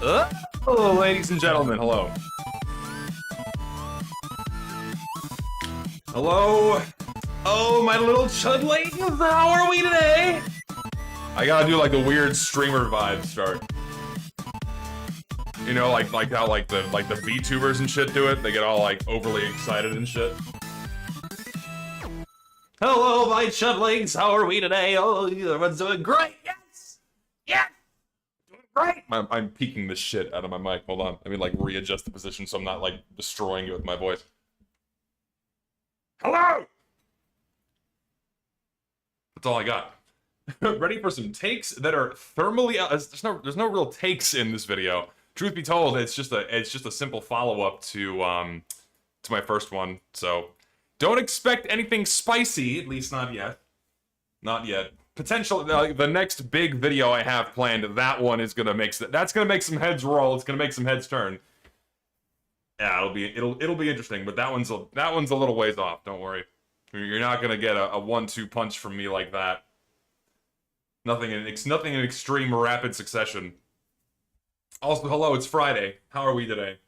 Oh, ladies and gentlemen, hello. Hello? Oh, my little chudlings, how are we today? I gotta do like the weird streamer vibe start. You know, like how like the VTubers and shit do it. They get all like overly excited and shit. Hello, my chudlings, how are we today? Oh, everyone's doing great. Yes, yes, doing great. I'm peeking the shit out of my mic. Hold on, let me like readjust the position so I'm not like destroying it with my voice. Hello. That's all I got. Ready for some takes that are thermally. There's no real takes in this video. Truth be told, it's just a simple follow-up to my first one. So don't expect anything spicy, at least not yet. Not yet. Potential. The next big video I have planned, that one is gonna make that's gonna make some heads roll. It's gonna make some heads turn. Yeah, it'll be interesting. But that one's a little ways off. Don't worry. You're not gonna get a 1-2 punch from me like that. Nothing in extreme rapid succession. Also, hello, it's Friday. How are we today?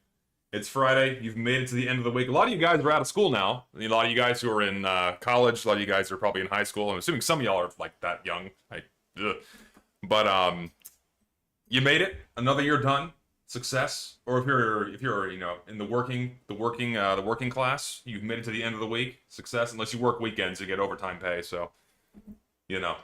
It's Friday. You've made it to the end of the week. A lot of you guys are out of school now. A lot of you guys who are in college. A lot of you guys are probably in high school. I'm assuming some of y'all are like that young. But you made it. Another year done. Success. Or if you're you know in the working class, you've made it to the end of the week. Success. Unless you work weekends, you get overtime pay. So, you know,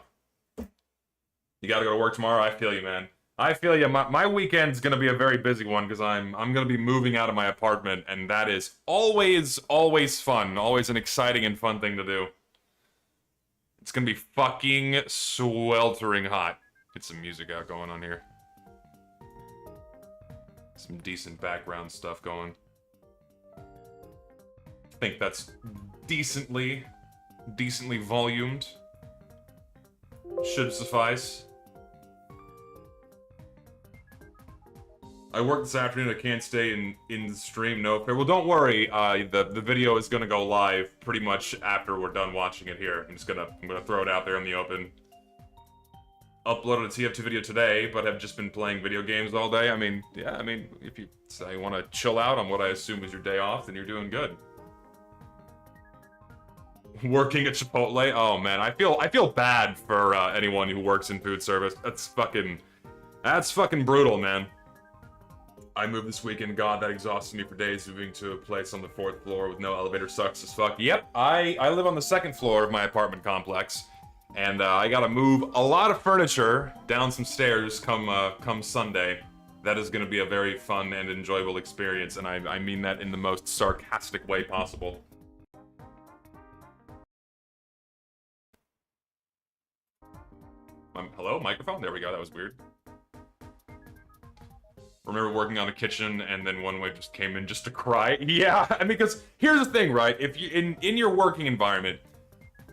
you gotta go to work tomorrow. I feel you, man. I feel you. My weekend's gonna be a very busy one because I'm gonna be moving out of my apartment, and that is always fun. Always an exciting and fun thing to do. It's gonna be fucking sweltering hot. Get some music out going on here. Some decent background stuff going. I think that's decently volumed. Should suffice. I worked this afternoon. I can't stay in the stream. No fair. Well, don't worry. The video is gonna go live pretty much after we're done watching it here. I'm gonna throw it out there in the open. Uploaded a TF2 video today, but have just been playing video games all day. I mean, yeah. I mean, if you say you want to chill out on what I assume is your day off, then you're doing good. Working at Chipotle. Oh man, I feel bad for anyone who works in food service. That's fucking brutal, man. I moved this weekend. God, that exhausted me for days. Moving to a place on the 4th floor with no elevator sucks as fuck. Yep, I live on the 2nd floor of my apartment complex, and I gotta move a lot of furniture down some stairs come Sunday. That is gonna be a very fun and enjoyable experience, and I mean that in the most sarcastic way possible. Hello, microphone? There we go, that was weird. Remember working on a kitchen and then one way just came in just to cry? Yeah, I mean, because here's the thing, right? If you in your working environment,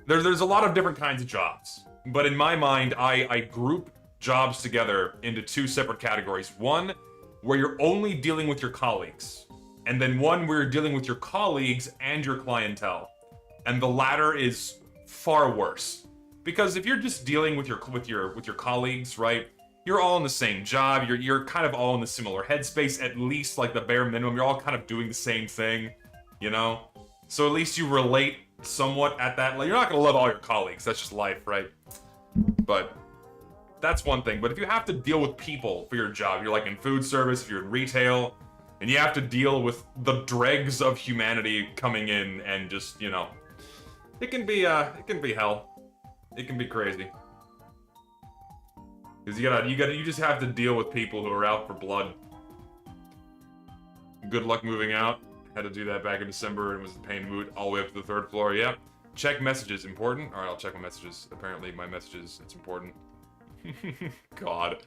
there's a lot of different kinds of jobs. But in my mind, I group jobs together into 2 separate categories. One, where you're only dealing with your colleagues. And then one where you're dealing with your colleagues and your clientele. And the latter is far worse. Because if you're just dealing with your colleagues, right? You're all in the same job, you're kind of all in the similar headspace, at least like the bare minimum. You're all kind of doing the same thing, you know? So at least you relate somewhat at that level. You're not gonna love all your colleagues, that's just life, right? But that's one thing. But if you have to deal with people for your job, you're like in food service, if you're in retail, and you have to deal with the dregs of humanity coming in and just, you know, it can be hell. It can be crazy. Because you just have to deal with people who are out for blood. Good luck moving out. Had to do that back in December and was a pain to move all the way up to the 3rd floor. Yep. Check messages. Important? Alright, I'll check my messages. Apparently my messages, it's important. God.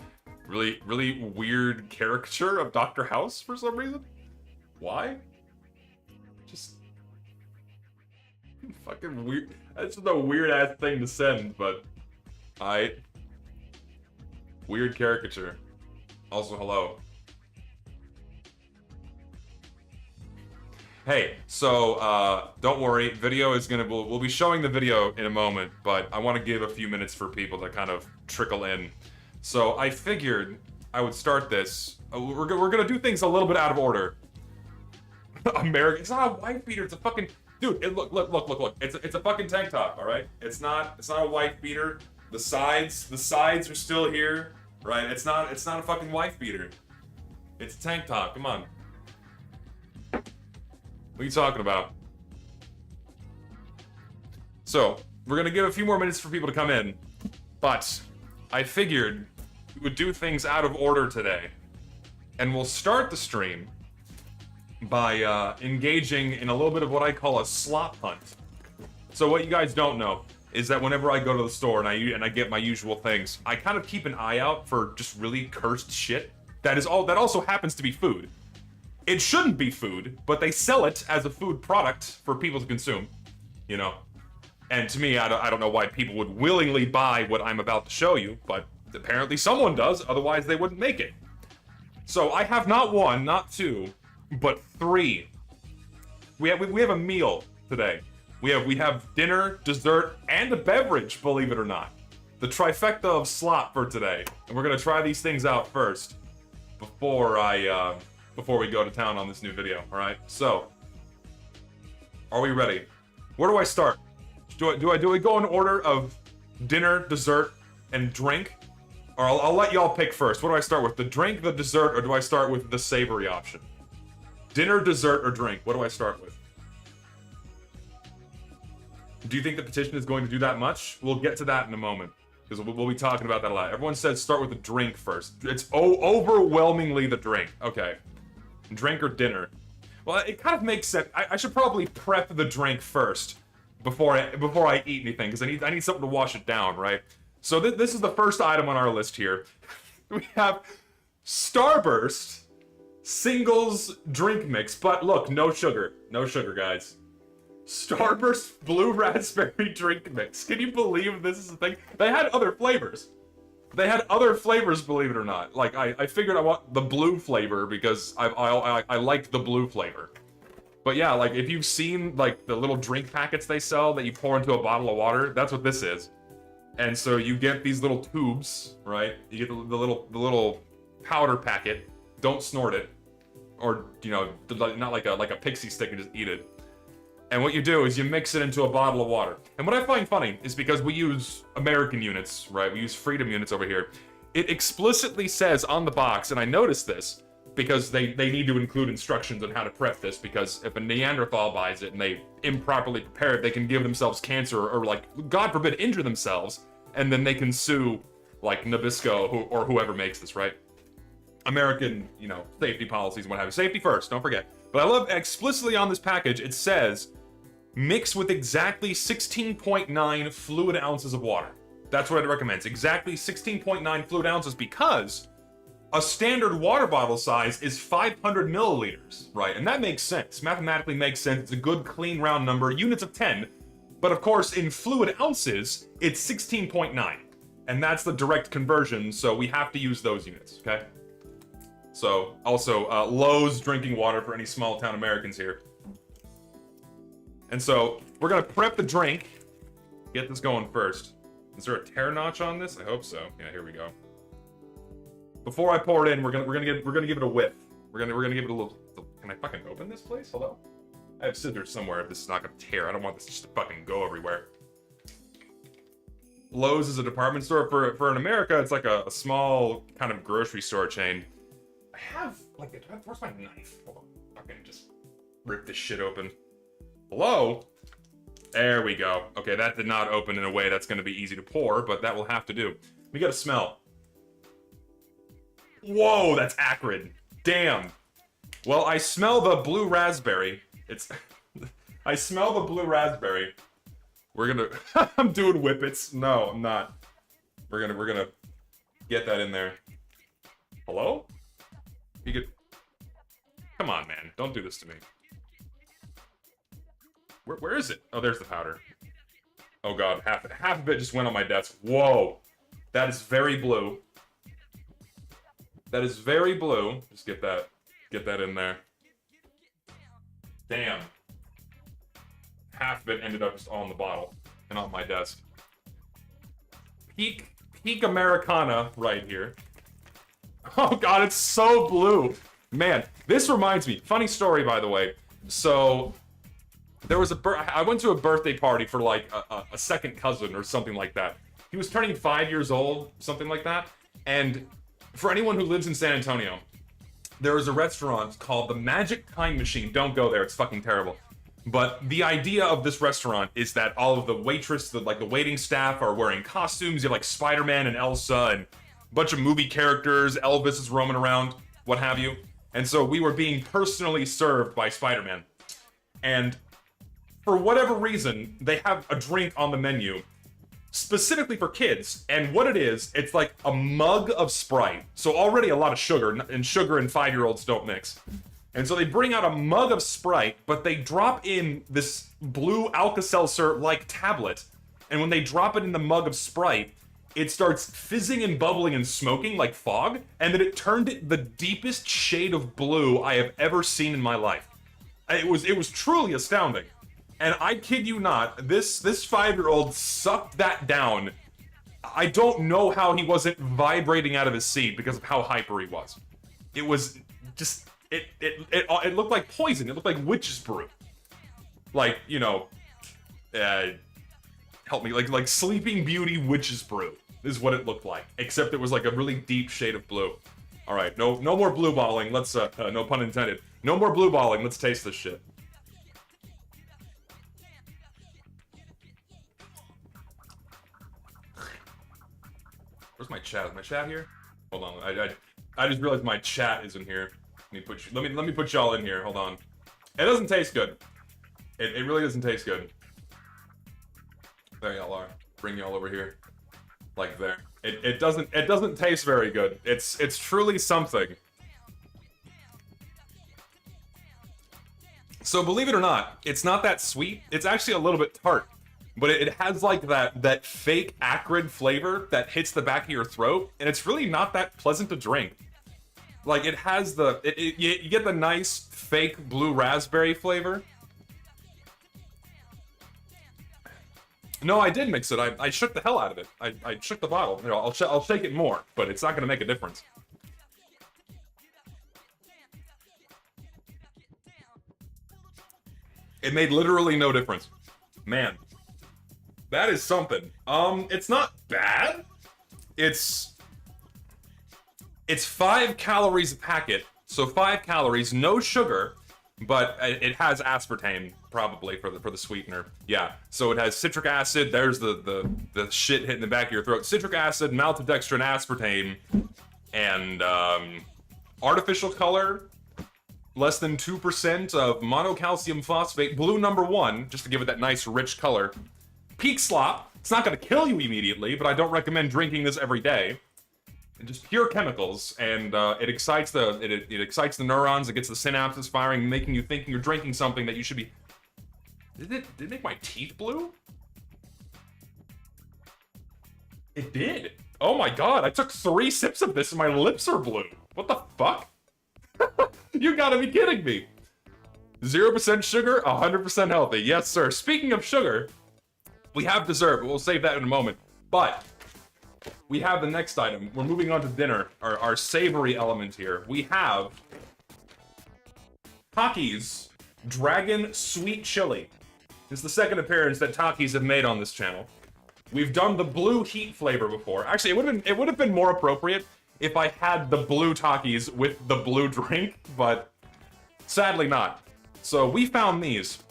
Really weird caricature of Dr. House for some reason? Why? Just... fucking weird. That's just a weird-ass thing to send, but... Alright. Weird caricature. Also, hello. Hey, so, don't worry, video is gonna, we'll be showing the video in a moment, but I want to give a few minutes for people to kind of trickle in. So I figured I would start this we're gonna do things a little bit out of order. American. It's not a wife beater. It's a fucking dude. Look. It's a fucking tank top. All right. It's not a wife beater. The sides are still here. Right. It's not a fucking wife beater. It's a tank top. Come on. What are you talking about? So we're gonna give a few more minutes for people to come in, but I figured we would do things out of order today, and we'll start the stream by engaging in a little bit of what I call a slop hunt. So what you guys don't know is that whenever I go to the store and I get my usual things, I kind of keep an eye out for just really cursed shit. That also happens to be food. It shouldn't be food, but they sell it as a food product for people to consume, you know. And to me, I don't know why people would willingly buy what I'm about to show you, but apparently someone does, otherwise they wouldn't make it. So I have not one, not two, but three. We have a meal today. We have dinner, dessert, and a beverage, believe it or not. The trifecta of slop for today. And we're gonna try these things out first before we go to town on this new video, alright? So, are we ready? Where do I start? Do I go in order of dinner, dessert, and drink? Or I'll let y'all pick first. What do I start with? The drink, the dessert, or do I start with the savory option? Dinner, dessert, or drink? What do I start with? Do you think the petition is going to do that much? We'll get to that in a moment, because we'll be talking about that a lot. Everyone said start with the drink first. It's overwhelmingly the drink. Okay. Drink or dinner? Well, it kind of makes sense. I should probably prep the drink first before I eat anything, because I need something to wash it down, right? So this is the first item on our list here. We have Starburst singles drink mix, but look, no sugar. No sugar, guys. Starburst blue raspberry drink mix. Can you believe this is a thing? They had other flavors. Believe it or not. Like, I figured I want the blue flavor because I like the blue flavor. But yeah, like, if you've seen, like, the little drink packets they sell that you pour into a bottle of water, that's what this is. And so you get these little tubes, right? You get the little powder packet. Don't snort it. Or, you know, not like a pixie stick and just eat it. And what you do is you mix it into a bottle of water. And what I find funny is because we use American units, right? We use Freedom units over here. It explicitly says on the box, and I noticed this, because they need to include instructions on how to prep this, because if a Neanderthal buys it and they improperly prepare it, they can give themselves cancer or, like, God forbid, injure themselves, and then they can sue, like, Nabisco or whoever makes this, right? American, you know, safety policies and what have you. Safety first, don't forget. But I love explicitly on this package, it says, mix with exactly 16.9 fluid ounces of water. That's what it recommends. Exactly 16.9 fluid ounces, because a standard water bottle size is 500 milliliters, right? And that makes sense. Mathematically makes sense. It's a good, clean, round number. Units of 10. But of course, in fluid ounces, it's 16.9. And that's the direct conversion, so we have to use those units, okay? So, also, Lowe's drinking water for any small town Americans here. And so, we're gonna prep the drink. Get this going first. Is there a tear notch on this? I hope so. Yeah, here we go. Before I pour it in, we're gonna give it a whiff. We're gonna give it a little. Can I fucking open this place? Hold on. I have scissors somewhere if this is not gonna tear. I don't want this just to fucking go everywhere. Lowe's is a department store. For in America, it's like a small kind of grocery store chain. I have, like, where's my knife? Hold on. Fucking just rip this shit open. Hello? There we go. Okay, that did not open in a way that's gonna be easy to pour, but that will have to do. We got a smell. Whoa, that's acrid. Damn. Well, I smell the blue raspberry. I smell the blue raspberry. We're gonna... I'm doing whippets. No, I'm not. We're gonna get that in there. Hello? You could... Come on, man. Don't do this to me. Where is it? Oh, there's the powder. Oh god, half of it just went on my desk. Whoa. That is very blue. That is very blue. Just get that in there. Damn. Half of it ended up just on the bottle and on my desk. Peak Americana right here. Oh god, it's so blue. Man, this reminds me. Funny story, by the way. So, there was I went to a birthday party for like a second cousin or something like that. He was turning 5 years old, something like that. And for anyone who lives in San Antonio, there is a restaurant called the Magic Time Machine. Don't go there, it's fucking terrible. But the idea of this restaurant is that all of the waitress, the waiting staff are wearing costumes. You have like Spider-Man and Elsa and a bunch of movie characters. Elvis is roaming around, what have you. And so we were being personally served by Spider-Man. And for whatever reason, they have a drink on the menu specifically for kids. And what it is, it's like a mug of Sprite. So already a lot of sugar, and sugar and 5-year-olds don't mix. And so they bring out a mug of Sprite, but they drop in this blue Alka-Seltzer-like tablet. And when they drop it in the mug of Sprite, it starts fizzing and bubbling and smoking like fog. And then it turned it the deepest shade of blue I have ever seen in my life. It was truly astounding. And I kid you not, this 5-year-old sucked that down. I don't know how he wasn't vibrating out of his seat because of how hyper he was. It was just... It looked like poison. It looked like witch's brew. Like, you know, help me, like Sleeping Beauty witch's brew is what it looked like. Except it was like a really deep shade of blue. All right, no more blue balling. Let's no pun intended. No more blue balling. Let's taste this shit. Where's my chat? Is my chat here? Hold on. I just realized my chat isn't here. Let me put y'all in here. Hold on. It doesn't taste good. It really doesn't taste good. There y'all are. Bring y'all over here. Like there. It doesn't taste very good. It's truly something. So believe it or not, it's not that sweet. It's actually a little bit tart. But it has like that fake acrid flavor that hits the back of your throat, and it's really not that pleasant to drink. Like, it has you get the nice fake blue raspberry flavor. No, I did mix it. I shook the hell out of it. I shook the bottle. You know, I'll shake it more, but it's not gonna make a difference. It made literally no difference. Man. That is something. It's not bad. It's 5 calories a packet, so 5 calories, no sugar, but it has aspartame probably for the sweetener. Yeah, so it has citric acid. There's the shit hitting the back of your throat. Citric acid, maltodextrin, aspartame, and artificial color. Less than 2% of monocalcium phosphate. Blue number 1, just to give it that nice rich color. Peak slop. It's not going to kill you immediately, but I don't recommend drinking this every day. And just pure chemicals, and it excites the neurons. It gets the synapses firing, making you think you're drinking something that you should be. Did it make my teeth blue? It did. Oh my god! I took 3 sips of this, and my lips are blue. What the fuck? You gotta be kidding me! 0% sugar, 100% healthy. Yes, sir. Speaking of sugar. We have dessert, but we'll save that in a moment. But we have the next item. We're moving on to dinner, our savory element here. We have Takis Dragon Sweet Chili. This is the second appearance that Takis have made on this channel. We've done the blue heat flavor before. Actually, it would have been more appropriate if I had the blue Takis with the blue drink, but sadly not. So we found these.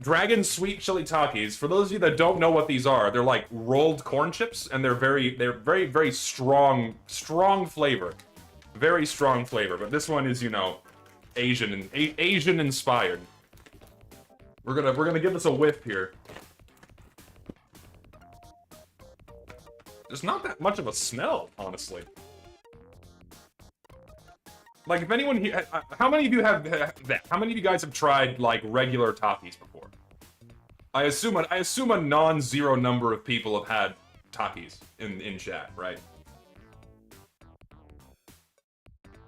Dragon Sweet Chili Takis. For those of you that don't know what these are, they're like rolled corn chips, and they're very strong flavor. Very strong flavor. But this one is, you know, Asian inspired. We're gonna give this a whiff here. There's not that much of a smell, honestly. Like, if anyone here, how many of you guys have tried like regular Takis before? I assume a non-zero number of people have had Takis in chat, right?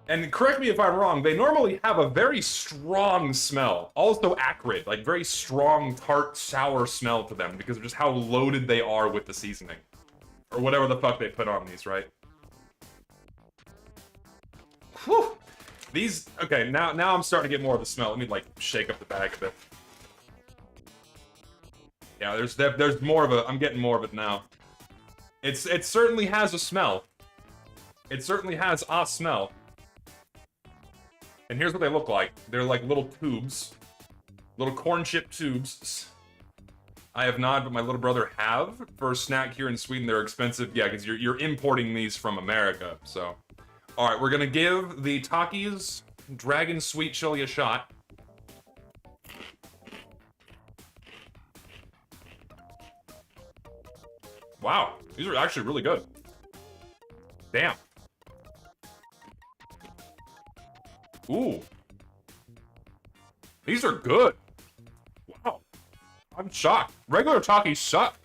And correct me if I'm wrong, they normally have a very strong smell, also acrid, like very strong, tart, sour smell to them because of just how loaded they are with the seasoning, or whatever the fuck they put on these, right? Whew. These, okay, now I'm starting to get more of the smell. Let me, like, shake up the bag a bit. Yeah, there's more of a, I'm getting more of it now. It certainly has a smell. It certainly has a smell. And here's what they look like. They're like little tubes. Little corn chip tubes. I have not, but my little brother have. For a snack here in Sweden, they're expensive. Yeah, because you're importing these from America, so. Alright, we're gonna give the Takis Dragon Sweet Chili a shot. Wow, these are actually really good. Damn. Ooh. These are good. Wow. I'm shocked. Regular Takis suck.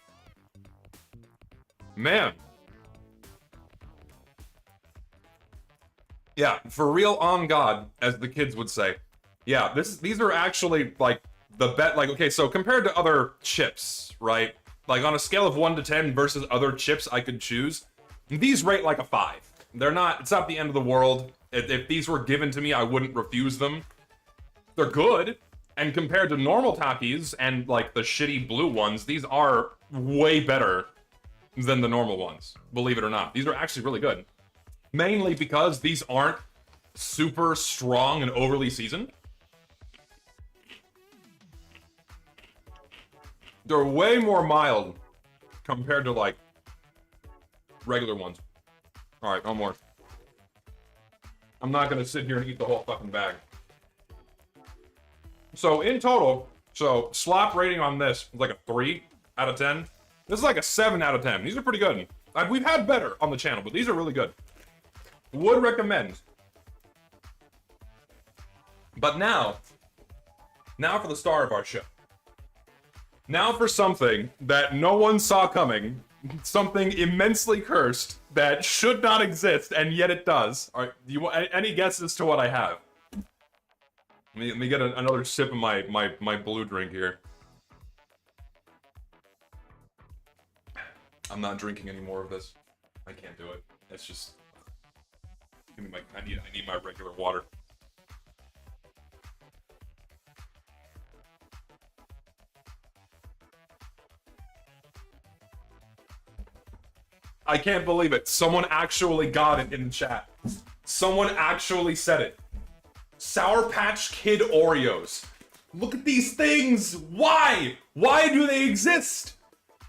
Man. Yeah, for real on God, as the kids would say. Yeah, these are actually, like, the bet, like, okay, so compared to other chips, right? Like, on a scale of 1 to 10 versus other chips I could choose, these rate like a 5. They're not, it's not the end of the world. If these were given to me, I wouldn't refuse them. They're good, and compared to normal Takis and, like, the shitty blue ones, these are way better than the normal ones, believe it or not. These are actually really good. Mainly because these aren't super strong and overly seasoned. They're way more mild compared to, like, regular ones. Alright, no more. I'm not gonna sit here and eat the whole fucking bag. So, in total, so, Slop rating on this is like a 3 out of 10. This is like a 7 out of 10. These are pretty good. We've had better on the channel, but these are really good. Would recommend. But now for the star of our show. Now for something that no one saw coming, something immensely cursed that should not exist, and yet it does. All right, do you want any guesses to what I have? Let me get another sip of my blue drink here. I'm not drinking any more of this. I can't do it. It's just, give me I need my regular water. I can't believe it. Someone actually got it in the chat. Someone actually said it. Sour Patch Kid Oreos. Look at these things. Why? Why do they exist?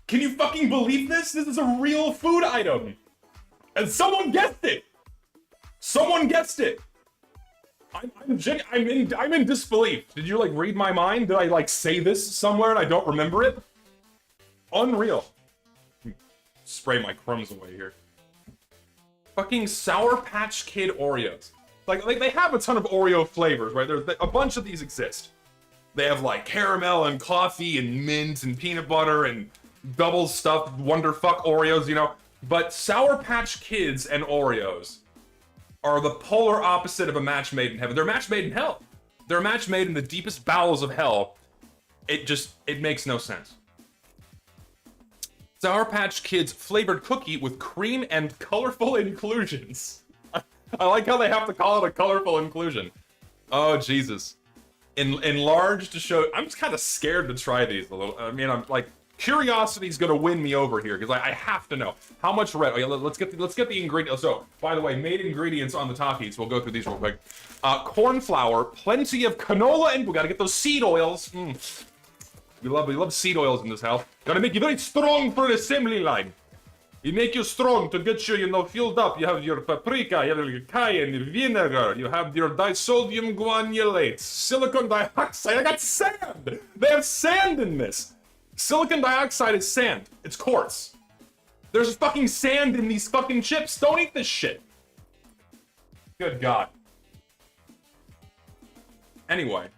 Can you fucking believe this? This is a real food item. And someone guessed it. Someone guessed it. I'm in disbelief. Did you, like, read my mind? Did I, like, say this somewhere and I don't remember it? Unreal. Spray my crumbs away here. Fucking Sour Patch Kid Oreos. Like they have a ton of Oreo flavors, right? There's a bunch of these exist. They have, like, caramel and coffee and mint and peanut butter and double stuffed Wonderfuck Oreos, you know? But Sour Patch Kids and Oreos are the polar opposite of a match made in heaven. They're a match made in hell. They're a match made in the deepest bowels of hell. It makes no sense. Sour Patch Kids flavored cookie with cream and colorful inclusions. I like how they have to call it a colorful inclusion. Oh, Jesus. Enlarged to show... I'm just kind of scared to try these a little. I mean, I'm like... Curiosity's gonna win me over here, because I have to know. How much red... Oh, yeah, let's get the ingredients. So, by the way, made ingredients on the Takis. We'll go through these real quick. Corn flour, plenty of canola, and we gotta get those seed oils. We love seed oils in this house. Gotta make you very strong for the assembly line. You make you strong to get you, filled up. You have your paprika, you have your cayenne, vinegar, you have your disodium guanylate, silicon dioxide. I got sand! They have sand in this! Silicon dioxide is sand. It's quartz. There's fucking sand in these fucking chips. Don't eat this shit. Good God. Anyway.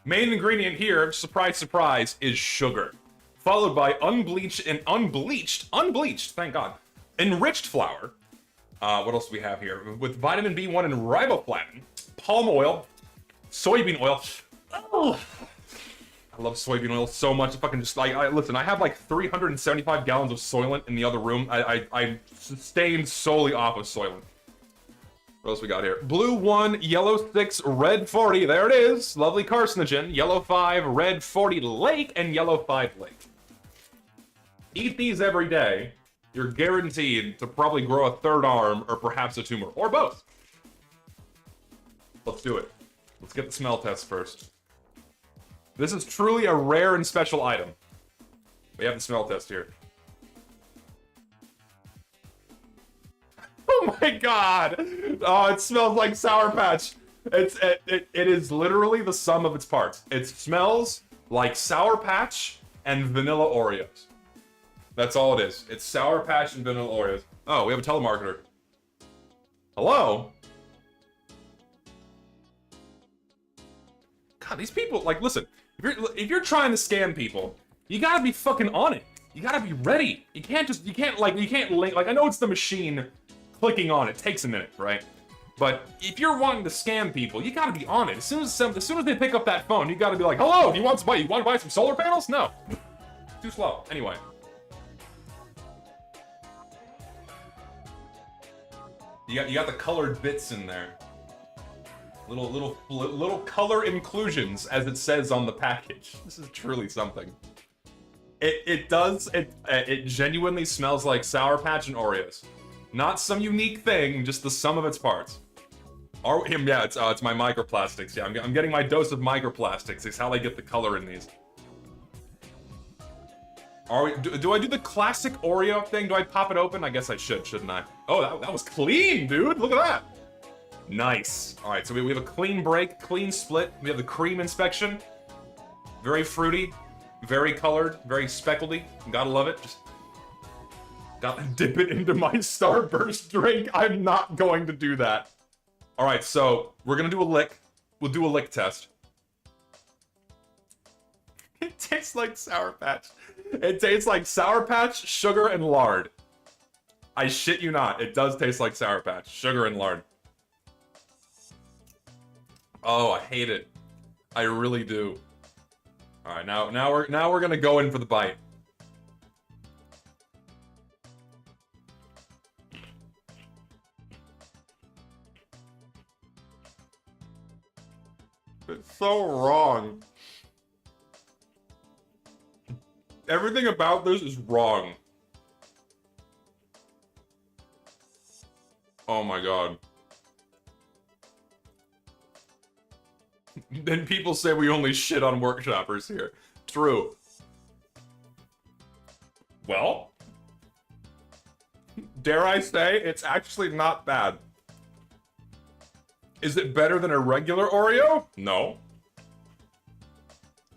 Main ingredient here, surprise, surprise, is sugar. Followed by unbleached, thank God, enriched flour. What else do we have here? With vitamin B1 and riboflavin, palm oil, soybean oil. Oh, I love soybean oil so much. I fucking just, listen, I have like 375 gallons of Soylent in the other room. I sustain solely off of Soylent. What else we got here? Blue 1, yellow 6, red 40. There it is. Lovely carcinogen. Yellow 5, red 40 lake, and yellow 5 lake. Eat these every day. You're guaranteed to probably grow a third arm or perhaps a tumor. Or both. Let's do it. Let's get the smell test first. This is truly a rare and special item. We have the smell test here. Oh my god! Oh, it smells like Sour Patch. It is literally the sum of its parts. It smells like Sour Patch and vanilla Oreos. That's all it is. It's Sour Patch and vanilla Oreos. Oh, we have a telemarketer. Hello? God, these people, like, listen. If you're trying to scam people, you gotta be fucking on it. You gotta be ready. You can't link, like, I know it's the machine clicking on it takes a minute, right? But if you're wanting to scam people, you gotta be on it. As soon as they pick up that phone, you gotta be like, hello, do you want to buy some solar panels? No. Too slow. Anyway. You got the colored bits in there. Little color inclusions, as it says on the package. This is truly something. It genuinely smells like Sour Patch and Oreos. Not some unique thing, just the sum of its parts. Yeah, it's my microplastics. Yeah, I'm getting my dose of microplastics. It's how I get the color in these. Do I do the classic Oreo thing? Do I pop it open? I guess I should, shouldn't I? Oh, that was clean, dude. Look at that. Nice. All right, so we have a clean break, clean split. We have the cream inspection. Very fruity, very colored, very speckledy. Gotta love it. Just gotta dip it into my Starburst drink. I'm not going to do that. All right, so we're gonna do a lick. We'll do a lick test. It tastes like Sour Patch. It tastes like Sour Patch, sugar, and lard. I shit you not. It does taste like Sour Patch, sugar, and lard. Oh, I hate it. I really do. All right, now we're gonna go in for the bite. It's so wrong. Everything about this is wrong. Oh my god. Then people say we only shit on workshoppers here. True. Well, dare I say, it's actually not bad. Is it better than a regular Oreo? No.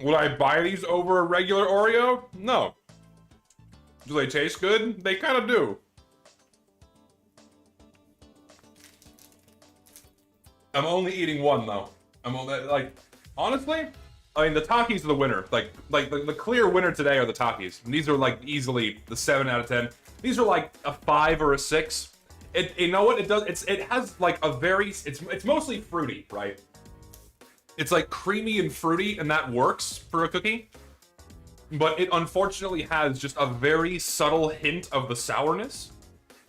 Would I buy these over a regular Oreo? No. Do they taste good? They kind of do. I'm only eating one though. I'm only, like, honestly, I mean, the Takis are the winner. Like the clear winner today are the Takis. And these are like easily the 7 out of 10. These are like a 5 or a 6. You know what it does? It has like a very, it's mostly fruity, right? It's like creamy and fruity, and that works for a cookie. But it unfortunately has just a very subtle hint of the sourness,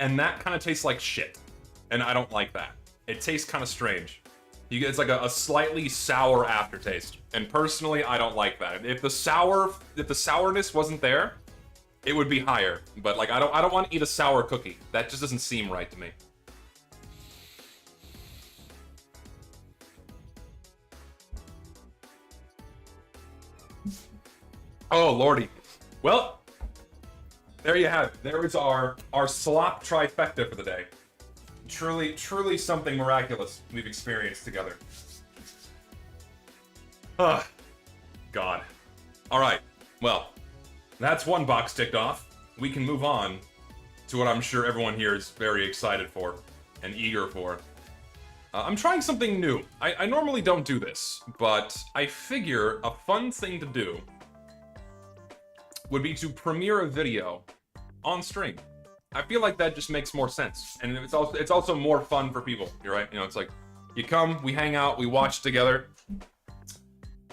and that kind of tastes like shit. And I don't like that. It tastes kind of strange. It's like a slightly sour aftertaste, and personally, I don't like that. If the sourness wasn't there, it would be higher. But like, I don't want to eat a sour cookie. That just doesn't seem right to me. Oh lordy. Well, there you have it. There is our slop trifecta for the day. Truly something miraculous we've experienced together. Ah, God. All right. Well, that's one box ticked off. We can move on to what I'm sure everyone here is very excited for and eager for. I'm trying something new. I normally don't do this, but I figure a fun thing to do would be to premiere a video on stream. I feel like that just makes more sense, and it's also more fun for people. You're right. You know, it's like you come, we hang out, we watch together,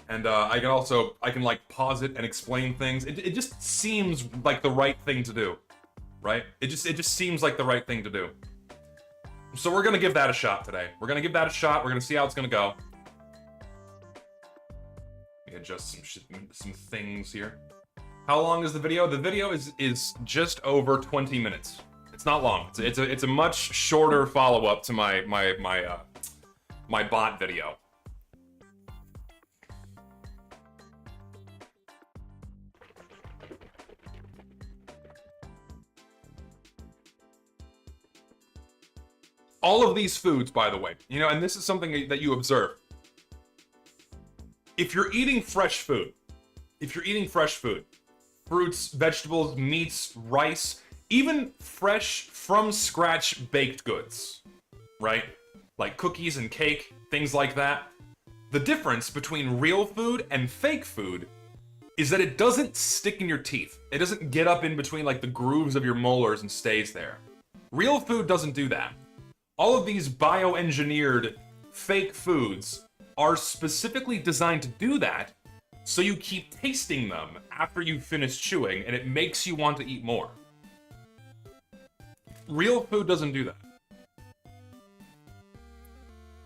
and I can like pause it and explain things. It just seems like the right thing to do, right? It just seems like the right thing to do. So we're gonna give that a shot today. We're gonna give that a shot. We're gonna see how it's gonna go. Let me adjust some things here. How long is the video? The video is just over 20 minutes. It's not long. It's a much shorter follow-up to my bot video. All of these foods, by the way, you know, and this is something that you observe. If you're eating fresh food, fruits, vegetables, meats, rice, even fresh from scratch baked goods, right? Like cookies and cake, things like that. The difference between real food and fake food is that it doesn't stick in your teeth. It doesn't get up in between like the grooves of your molars and stays there. Real food doesn't do that. All of these bioengineered fake foods are specifically designed to do that, so you keep tasting them after you finish chewing, and it makes you want to eat more. Real food doesn't do that.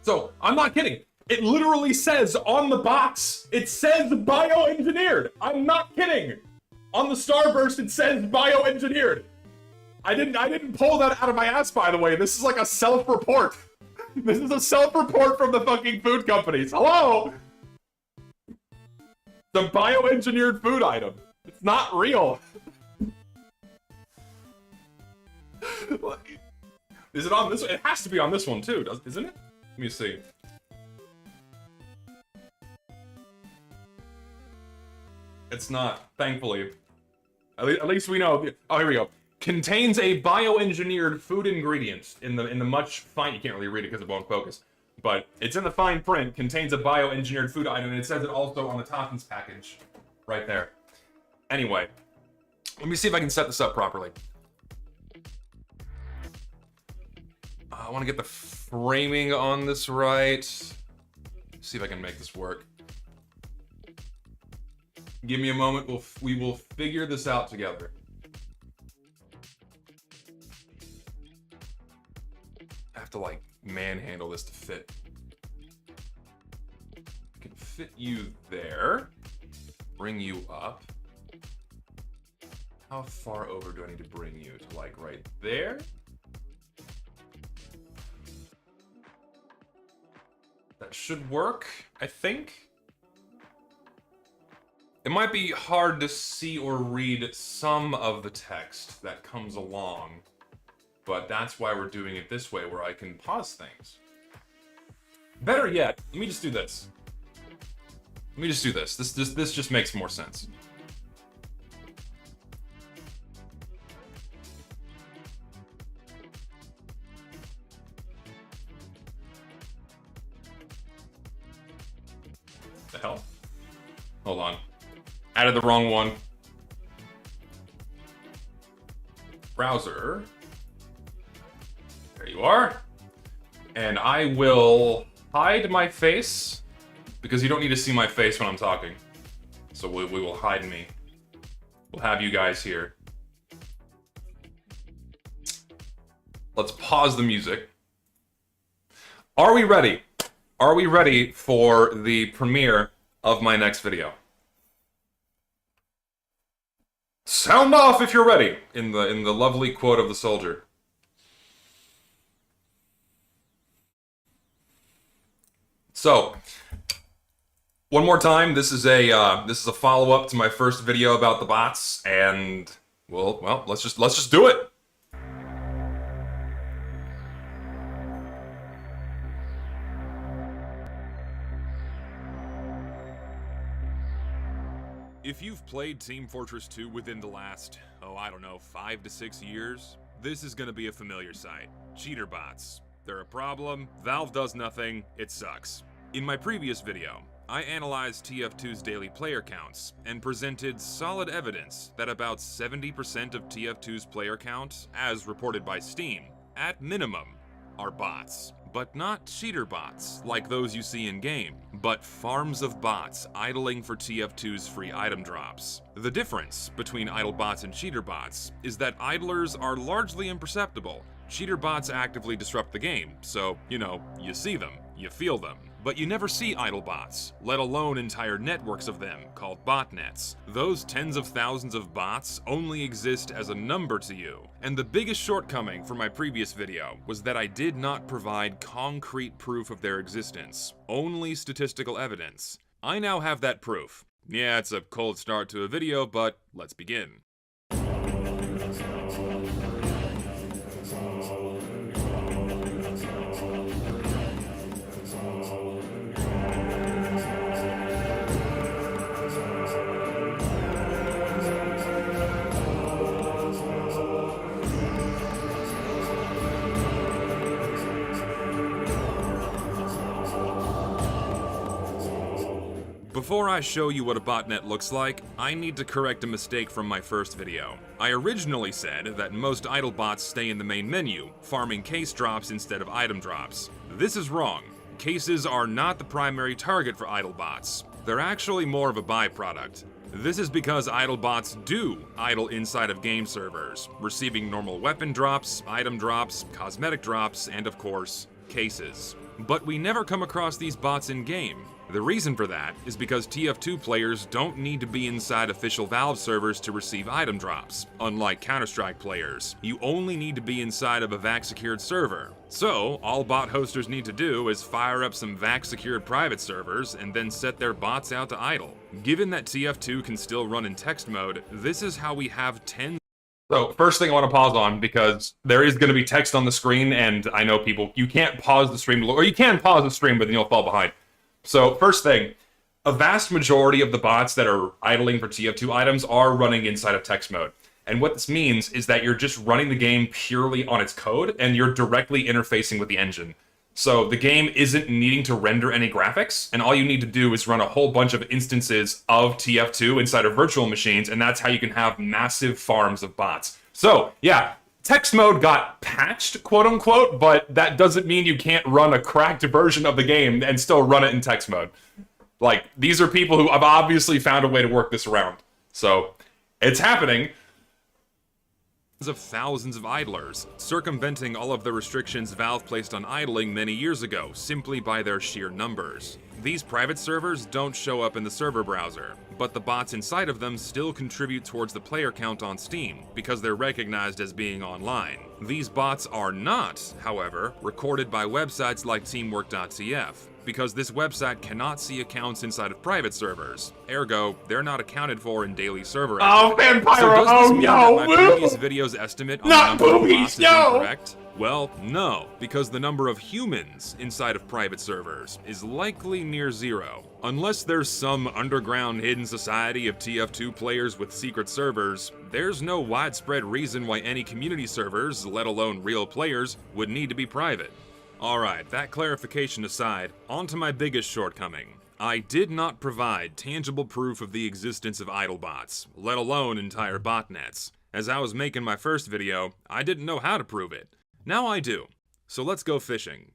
So, I'm not kidding. It literally says on the box, it says bioengineered. I'm not kidding. On the Starburst, it says bioengineered. I didn't pull that out of my ass, by the way. This is like a self-report. This is a self-report from the fucking food companies. Hello? The bioengineered food item. It's not real. Is it on this one? It has to be on this one too, isn't it? Let me see. It's not, thankfully. At least we know. Oh, here we go. Contains a bioengineered food ingredient in the much fine. You can't really read it because it won't focus, but it's in the fine print. Contains a bioengineered food item, and it says it also on the Takis package, right there. Anyway, let me see if I can set this up properly. I want to get the framing on this right. See if I can make this work. Give me a moment. We will figure this out together. I have to like manhandle this to fit. I can fit you there. Bring you up. How far over do I need to bring you? To like right there? That should work, I think. It might be hard to see or read some of the text that comes along, but that's why we're doing it this way, where I can pause things. Better yet, let me just do this. Let me just do this. This just makes more sense. The hell? Hold on. Added the wrong one. Browser. There you are. And I will hide my face, because you don't need to see my face when I'm talking. So we will hide me. We'll have you guys here. Let's pause the music. Are we ready? Are we ready for the premiere of my next video? Sound off if you're ready, in the lovely quote of the soldier. So, one more time, this is a follow-up to my first video about the bots, and well, let's just do it. If you've played Team Fortress 2 within the last, I don't know, 5 to 6 years, this is gonna be a familiar sight. Cheater bots. They're a problem, Valve does nothing, it sucks. In my previous video, I analyzed TF2's daily player counts and presented solid evidence that about 70% of TF2's player count, as reported by Steam, at minimum, are bots. But not cheater bots, like those you see in-game, but farms of bots idling for TF2's free item drops. The difference between idle bots and cheater bots is that idlers are largely imperceptible, Cheater bots actively disrupt the game, so, you see them, you feel them. But you never see idle bots, let alone entire networks of them, called botnets. Those tens of thousands of bots only exist as a number to you. And the biggest shortcoming from my previous video was that I did not provide concrete proof of their existence, only statistical evidence. I now have that proof. Yeah, it's a cold start to a video, but let's begin. Before I show you what a botnet looks like, I need to correct a mistake from my first video. I originally said that most idle bots stay in the main menu, farming case drops instead of item drops. This is wrong. Cases are not the primary target for idle bots. They're actually more of a byproduct. This is because idle bots do idle inside of game servers, receiving normal weapon drops, item drops, cosmetic drops, and of course, cases. But we never come across these bots in-game. The reason for that is because TF2 players don't need to be inside official Valve servers to receive item drops. Unlike Counter-Strike players, you only need to be inside of a VAC-secured server. So, all bot hosters need to do is fire up some VAC-secured private servers and then set their bots out to idle. Given that TF2 can still run in text mode, this is how we have tens. So, first thing I want to pause on, because there is going to be text on the screen, and I know people, you can't pause the stream, or you can pause the stream, but then you'll fall behind. So, first thing, a vast majority of the bots that are idling for TF2 items are running inside of text mode. And what this means is that you're just running the game purely on its code, and you're directly interfacing with the engine. So the game isn't needing to render any graphics, and all you need to do is run a whole bunch of instances of TF2 inside of virtual machines, and that's how you can have massive farms of bots. So, yeah, text mode got patched, quote-unquote, but that doesn't mean you can't run a cracked version of the game and still run it in text mode. Like, these are people who have obviously found a way to work this around. So, it's happening. Of thousands of idlers, circumventing all of the restrictions Valve placed on idling many years ago, simply by their sheer numbers. These private servers don't show up in the server browser, but the bots inside of them still contribute towards the player count on Steam, because they're recognized as being online. These bots are not, however, recorded by websites like teamwork.tf, because this website cannot see accounts inside of private servers. Ergo, they're not accounted for in daily server activity. Oh, Vampire! So does this mean no! that my previous video's estimate on the number of bots is incorrect? Well, no, because the number of humans inside of private servers is likely near zero. Unless there's some underground hidden society of TF2 players with secret servers, there's no widespread reason why any community servers, let alone real players, would need to be private. Alright, that clarification aside, on to my biggest shortcoming. I did not provide tangible proof of the existence of idle bots, let alone entire botnets. As I was making my first video, I didn't know how to prove it. Now I do. So let's go fishing.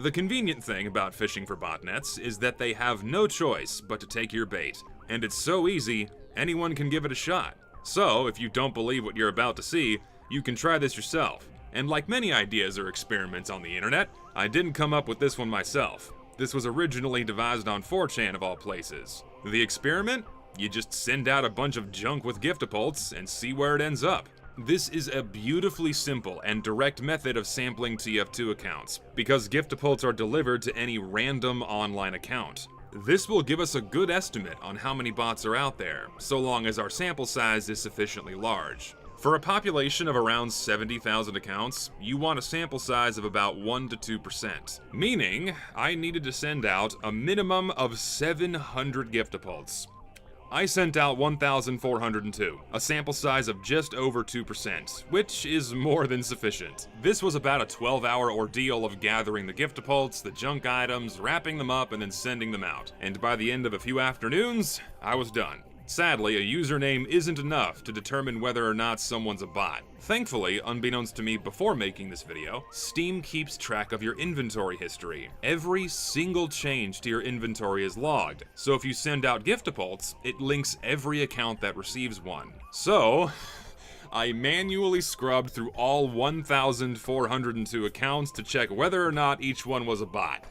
The convenient thing about fishing for botnets is that they have no choice but to take your bait. And it's so easy, anyone can give it a shot. So, if you don't believe what you're about to see, you can try this yourself. And like many ideas or experiments on the internet, I didn't come up with this one myself. This was originally devised on 4chan of all places. The experiment? You just send out a bunch of junk with giftapults and see where it ends up. This is a beautifully simple and direct method of sampling TF2 accounts, because giftapults are delivered to any random online account. This will give us a good estimate on how many bots are out there, so long as our sample size is sufficiently large. For a population of around 70,000 accounts, you want a sample size of about 1 to 2%, meaning I needed to send out a minimum of 700 giftapults. I sent out 1,402, a sample size of just over 2%, which is more than sufficient. This was about a 12-hour ordeal of gathering the giftapults, the junk items, wrapping them up, and then sending them out. And by the end of a few afternoons, I was done. Sadly, a username isn't enough to determine whether or not someone's a bot. Thankfully, unbeknownst to me before making this video, Steam keeps track of your inventory history. Every single change to your inventory is logged, so if you send out giftapults, it links every account that receives one. So, I manually scrubbed through all 1,402 accounts to check whether or not each one was a bot.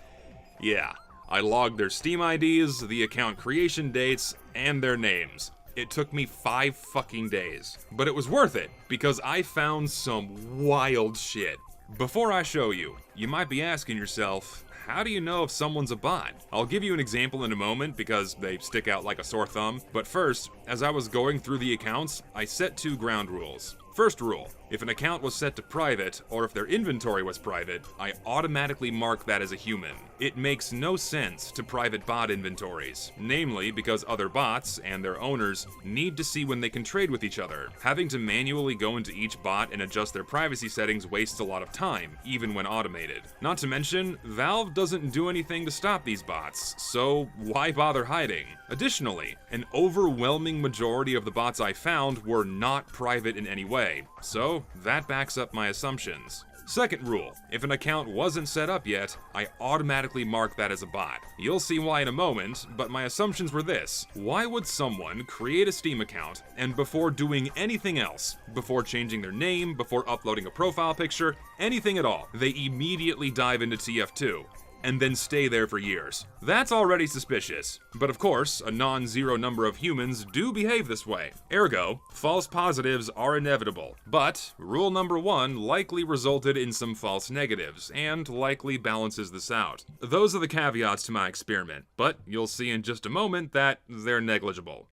Yeah, I logged their Steam IDs, the account creation dates, and their names. It took me 5 fucking days, but it was worth it because I found some wild shit. Before I show you, you might be asking yourself, how do you know if someone's a bot? I'll give you an example in a moment because they stick out like a sore thumb, but first, as I was going through the accounts, I set 2 ground rules. First rule, if an account was set to private, or if their inventory was private, I automatically mark that as a human. It makes no sense to private bot inventories, namely because other bots and their owners need to see when they can trade with each other. Having to manually go into each bot and adjust their privacy settings wastes a lot of time, even when automated. Not to mention, Valve doesn't do anything to stop these bots, so why bother hiding? Additionally, an overwhelming majority of the bots I found were not private in any way, so that backs up my assumptions. Second rule, if an account wasn't set up yet, I automatically mark that as a bot. You'll see why in a moment, but my assumptions were this. Why would someone create a Steam account, and before doing anything else, before changing their name, before uploading a profile picture, anything at all, they immediately dive into TF2? And then stay there for years. That's already suspicious. But of course, a non-zero number of humans do behave this way. Ergo, false positives are inevitable. But rule number 1 likely resulted in some false negatives, and likely balances this out. Those are the caveats to my experiment, but you'll see in just a moment that they're negligible.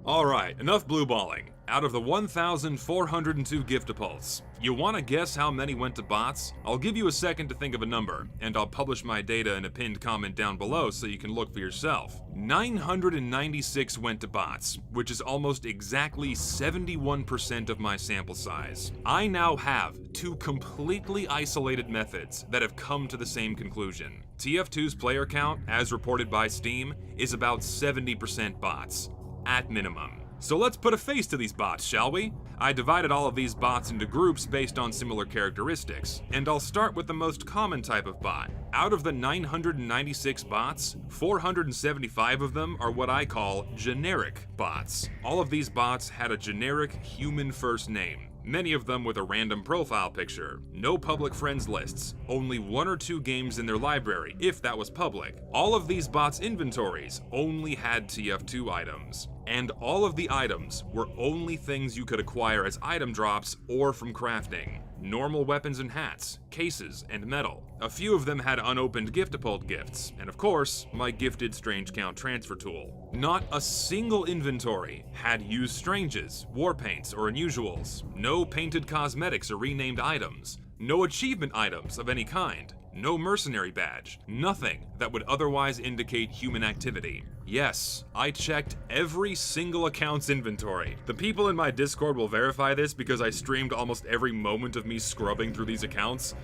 Alright, enough blue balling. Out of the 1,402 giftapults, you want to guess how many went to bots? I'll give you a second to think of a number, and I'll publish my data in a pinned comment down below so you can look for yourself. 996 went to bots, which is almost exactly 71% of my sample size. I now have 2 completely isolated methods that have come to the same conclusion. TF2's player count, as reported by Steam, is about 70% bots. At minimum. So let's put a face to these bots, shall we? I divided all of these bots into groups based on similar characteristics, and I'll start with the most common type of bot. Out of the 996 bots, 475 of them are what I call generic bots. All of these bots had a generic human first name. Many of them with a random profile picture, no public friends lists, only 1 or 2 games in their library, if that was public. All of these bots' inventories only had TF2 items, and all of the items were only things you could acquire as item drops or from crafting. Normal weapons and hats, cases, and metal. A few of them had unopened giftapult gifts, and of course, my gifted Strange Count transfer tool. Not a single inventory had used stranges, war paints, or unusuals. No painted cosmetics or renamed items. No achievement items of any kind. No mercenary badge. Nothing that would otherwise indicate human activity. Yes, I checked every single account's inventory. The people in my Discord will verify this because I streamed almost every moment of me scrubbing through these accounts.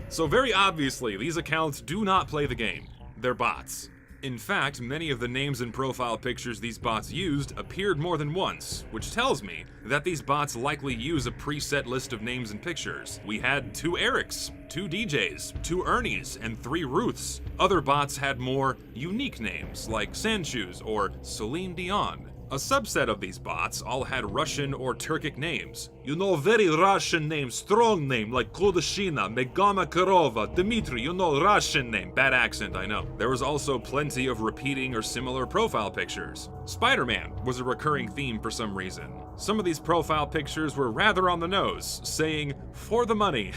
So very obviously, these accounts do not play the game. They're bots. In fact, many of the names and profile pictures these bots used appeared more than once, which tells me that these bots likely use a preset list of names and pictures. We had 2 Erics, 2 DJs, 2 Ernies, and 3 Ruths. Other bots had more unique names, like Sandshoes or Celine Dion. A subset of these bots all had Russian or Turkic names. You know, very Russian name, strong name, like Kudashina, Megama Karova, Dmitry, you know, Russian name. Bad accent, I know. There was also plenty of repeating or similar profile pictures. Spider-Man was a recurring theme for some reason. Some of these profile pictures were rather on the nose, saying, "For the money."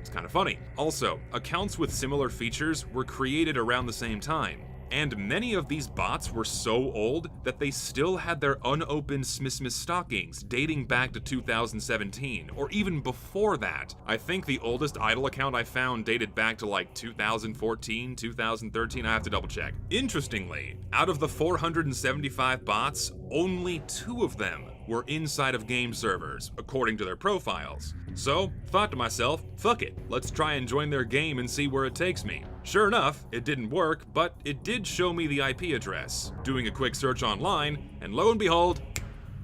It's kind of funny. Also, accounts with similar features were created around the same time. And many of these bots were so old that they still had their unopened Smithmas stockings dating back to 2017, or even before that. I think the oldest idle account I found dated back to like 2014, 2013, I have to double check. Interestingly, out of the 475 bots, only 2 of them were inside of game servers, according to their profiles. So, thought to myself, fuck it, let's try and join their game and see where it takes me. Sure enough, it didn't work, but it did show me the IP address. Doing a quick search online, and lo and behold,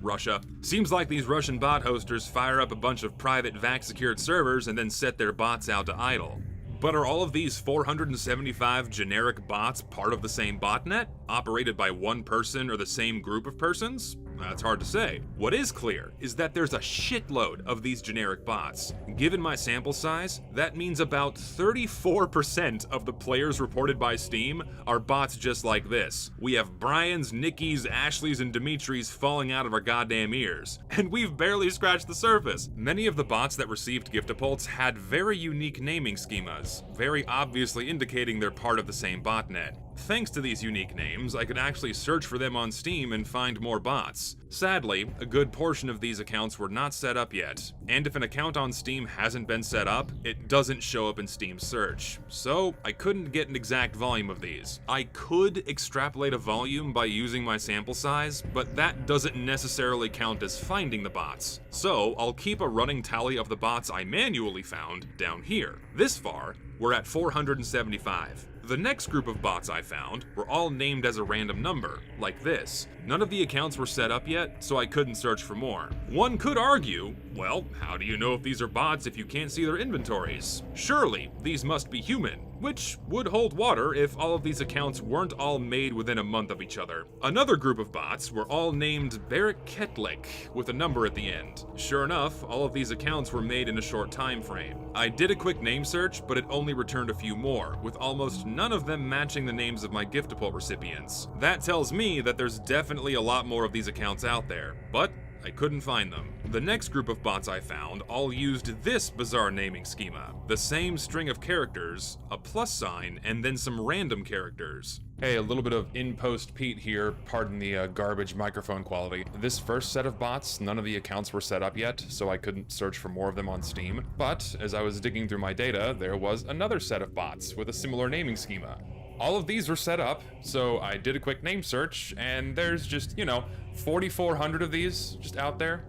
Russia. Seems like these Russian bot hosters fire up a bunch of private VAC-secured servers and then set their bots out to idle. But are all of these 475 generic bots part of the same botnet, operated by one person or the same group of persons? That's hard to say. What is clear is that there's a shitload of these generic bots. Given my sample size, that means about 34% of the players reported by Steam are bots just like this. We have Brian's, Nikki's, Ashley's, and Dimitri's falling out of our goddamn ears. And we've barely scratched the surface. Many of the bots that received Giftapults had very unique naming schemas, very obviously indicating they're part of the same botnet. Thanks to these unique names, I could actually search for them on Steam and find more bots. Sadly, a good portion of these accounts were not set up yet, and if an account on Steam hasn't been set up, it doesn't show up in Steam search, so I couldn't get an exact volume of these. I could extrapolate a volume by using my sample size, but that doesn't necessarily count as finding the bots, so I'll keep a running tally of the bots I manually found down here. This far, we're at 475. The next group of bots I found were all named as a random number, like this. None of the accounts were set up yet, so I couldn't search for more. One could argue, well, how do you know if these are bots if you can't see their inventories? Surely, these must be human, which would hold water if all of these accounts weren't all made within a month of each other. Another group of bots were all named Barrett Ketlik, with a number at the end. Sure enough, all of these accounts were made in a short time frame. I did a quick name search, but it only returned a few more, with almost none of them matching the names of my Giftapult recipients. That tells me that there's definitely a lot more of these accounts out there, but I couldn't find them. The next group of bots I found all used this bizarre naming schema. The same string of characters, a plus sign, and then some random characters. Hey, a little bit of in-post Pete here, pardon the garbage microphone quality. This first set of bots, none of the accounts were set up yet, so I couldn't search for more of them on Steam. But as I was digging through my data, there was another set of bots with a similar naming schema. All of these were set up, so I did a quick name search, and there's just, 4,400 of these just out there.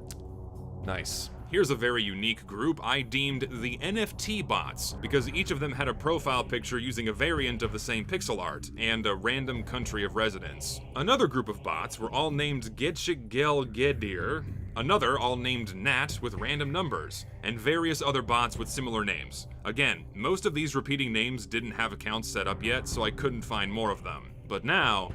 Nice. Here's a very unique group I deemed the NFT bots, because each of them had a profile picture using a variant of the same pixel art, and a random country of residence. Another group of bots were all named Getchigel Gedir, another all named Nat with random numbers, and various other bots with similar names. Again, most of these repeating names didn't have accounts set up yet, so I couldn't find more of them. But now,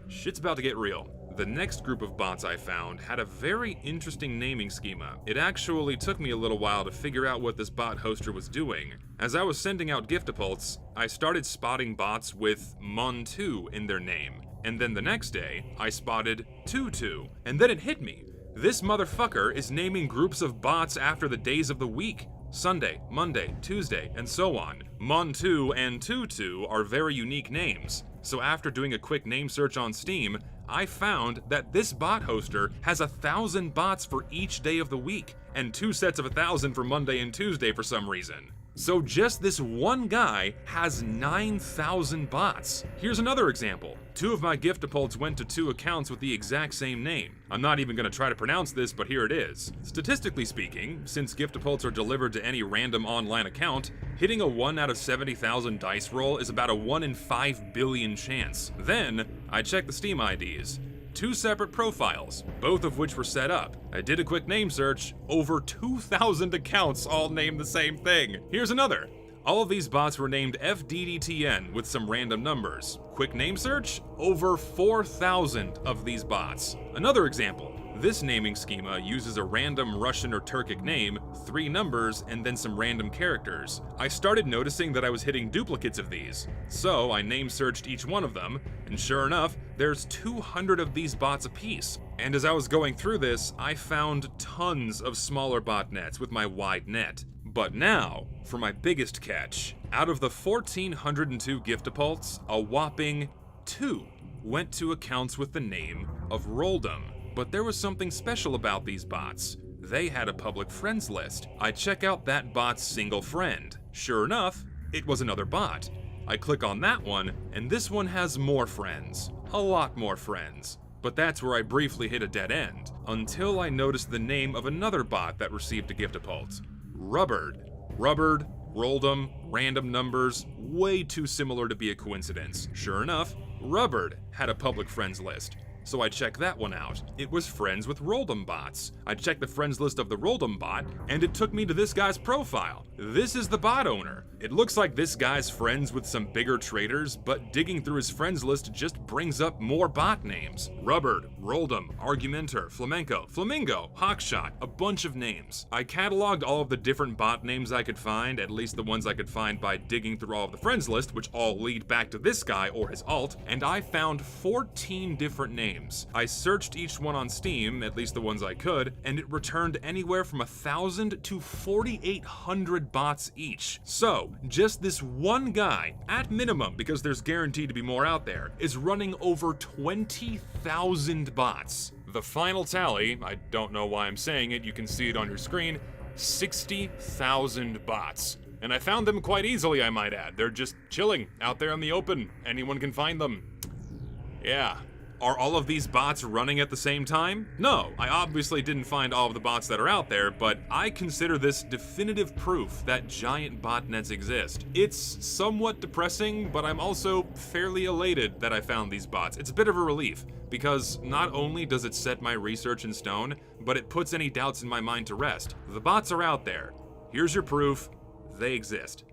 shit's about to get real. The next group of bots I found had a very interesting naming schema. It actually took me a little while to figure out what this bot hoster was doing. As I was sending out Giftapults, I started spotting bots with Mon2 in their name, and then the next day, I spotted Tutu, and then it hit me. This motherfucker is naming groups of bots after the days of the week. Sunday, Monday, Tuesday, and so on. Mon2 and Tutu are very unique names. So after doing a quick name search on Steam, I found that this bot hoster has 1,000 bots for each day of the week, and 2 sets of 1,000 for Monday and Tuesday for some reason. So just this one guy has 9,000 bots. Here's another example. 2 of my Giftapults went to 2 accounts with the exact same name. I'm not even going to try to pronounce this, but here it is. Statistically speaking, since Giftapults are delivered to any random online account, hitting a 1 out of 70,000 dice roll is about a 1 in 5 billion chance. Then, I checked the Steam IDs. 2 separate profiles, both of which were set up. I did a quick name search, over 2,000 accounts all named the same thing. Here's another. All of these bots were named FDDTN with some random numbers. Quick name search, over 4,000 of these bots. Another example. This naming schema uses a random Russian or Turkic name, 3 numbers, and then some random characters. I started noticing that I was hitting duplicates of these, so I name searched each one of them, and sure enough, there's 200 of these bots apiece. And as I was going through this, I found tons of smaller botnets with my wide net. But now, for my biggest catch. Out of the 1,402 Giftapults, a whopping 2 went to accounts with the name of Rolldom. But there was something special about these bots. They had a public friends list. I check out that bot's single friend. Sure enough, it was another bot. I click on that one, and this one has more friends. A lot more friends. But that's where I briefly hit a dead end, until I noticed the name of another bot that received a gift-a-pult. Rubbard. Rubbard, Rolldom, random numbers, way too similar to be a coincidence. Sure enough, Rubbard had a public friends list. So I checked that one out. It was friends with Rolldom bots. I checked the friends list of the Rolldom bot, and it took me to this guy's profile. This is the bot owner. It looks like this guy's friends with some bigger traders, but digging through his friends list just brings up more bot names. Rubbard, Rolldom, Argumenter, Flamenco, Flamingo, Hawkshot, a bunch of names. I cataloged all of the different bot names I could find, at least the ones I could find by digging through all of the friends list, which all lead back to this guy or his alt, and I found 14 different names. I searched each one on Steam, at least the ones I could, and it returned anywhere from 1,000 to 4,800 bots each. So, just this one guy, at minimum, because there's guaranteed to be more out there, is running over 20,000 bots. The final tally, I don't know why I'm saying it, you can see it on your screen, 60,000 bots. And I found them quite easily, I might add. They're just chilling out there in the open. Anyone can find them. Yeah. Are all of these bots running at the same time? No, I obviously didn't find all of the bots that are out there, but I consider this definitive proof that giant botnets exist. It's somewhat depressing, but I'm also fairly elated that I found these bots. It's a bit of a relief, because not only does it set my research in stone, but it puts any doubts in my mind to rest. The bots are out there. Here's your proof. They exist.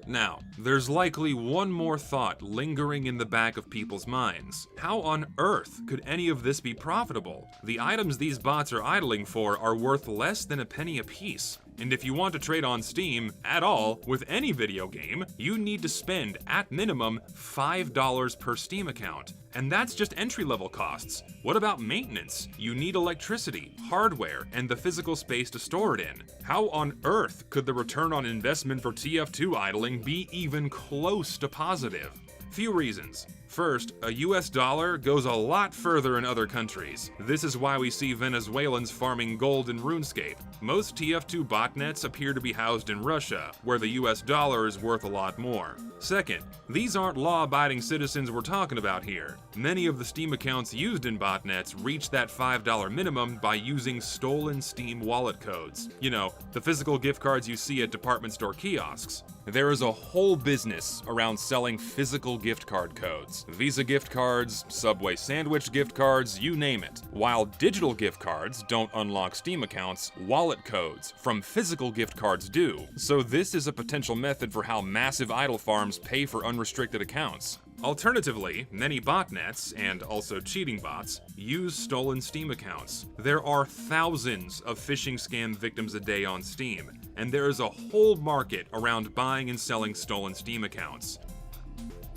Now, there's likely one more thought lingering in the back of people's minds. How on earth could any of this be profitable? The items these bots are idling for are worth less than a penny apiece. And if you want to trade on Steam at all with any video game, you need to spend at minimum $5 per Steam account. And that's just entry-level costs. What about maintenance? You need electricity, hardware, and the physical space to store it in. How on earth could the return on investment for TF2 idling be even close to positive? Few reasons. First, a US dollar goes a lot further in other countries. This is why we see Venezuelans farming gold in RuneScape. Most TF2 botnets appear to be housed in Russia, where the US dollar is worth a lot more. Second, these aren't law-abiding citizens we're talking about here. Many of the Steam accounts used in botnets reach that $5 minimum by using stolen Steam wallet codes. You know, the physical gift cards you see at department store kiosks. There is a whole business around selling physical gift card codes. Visa gift cards, Subway sandwich gift cards, you name it. While digital gift cards don't unlock Steam accounts, wallet codes from physical gift cards do. So this is a potential method for how massive idle farms pay for unrestricted accounts. Alternatively, many botnets, and also cheating bots, use stolen Steam accounts. There are thousands of phishing scam victims a day on Steam, and there is a whole market around buying and selling stolen Steam accounts.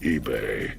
eBay.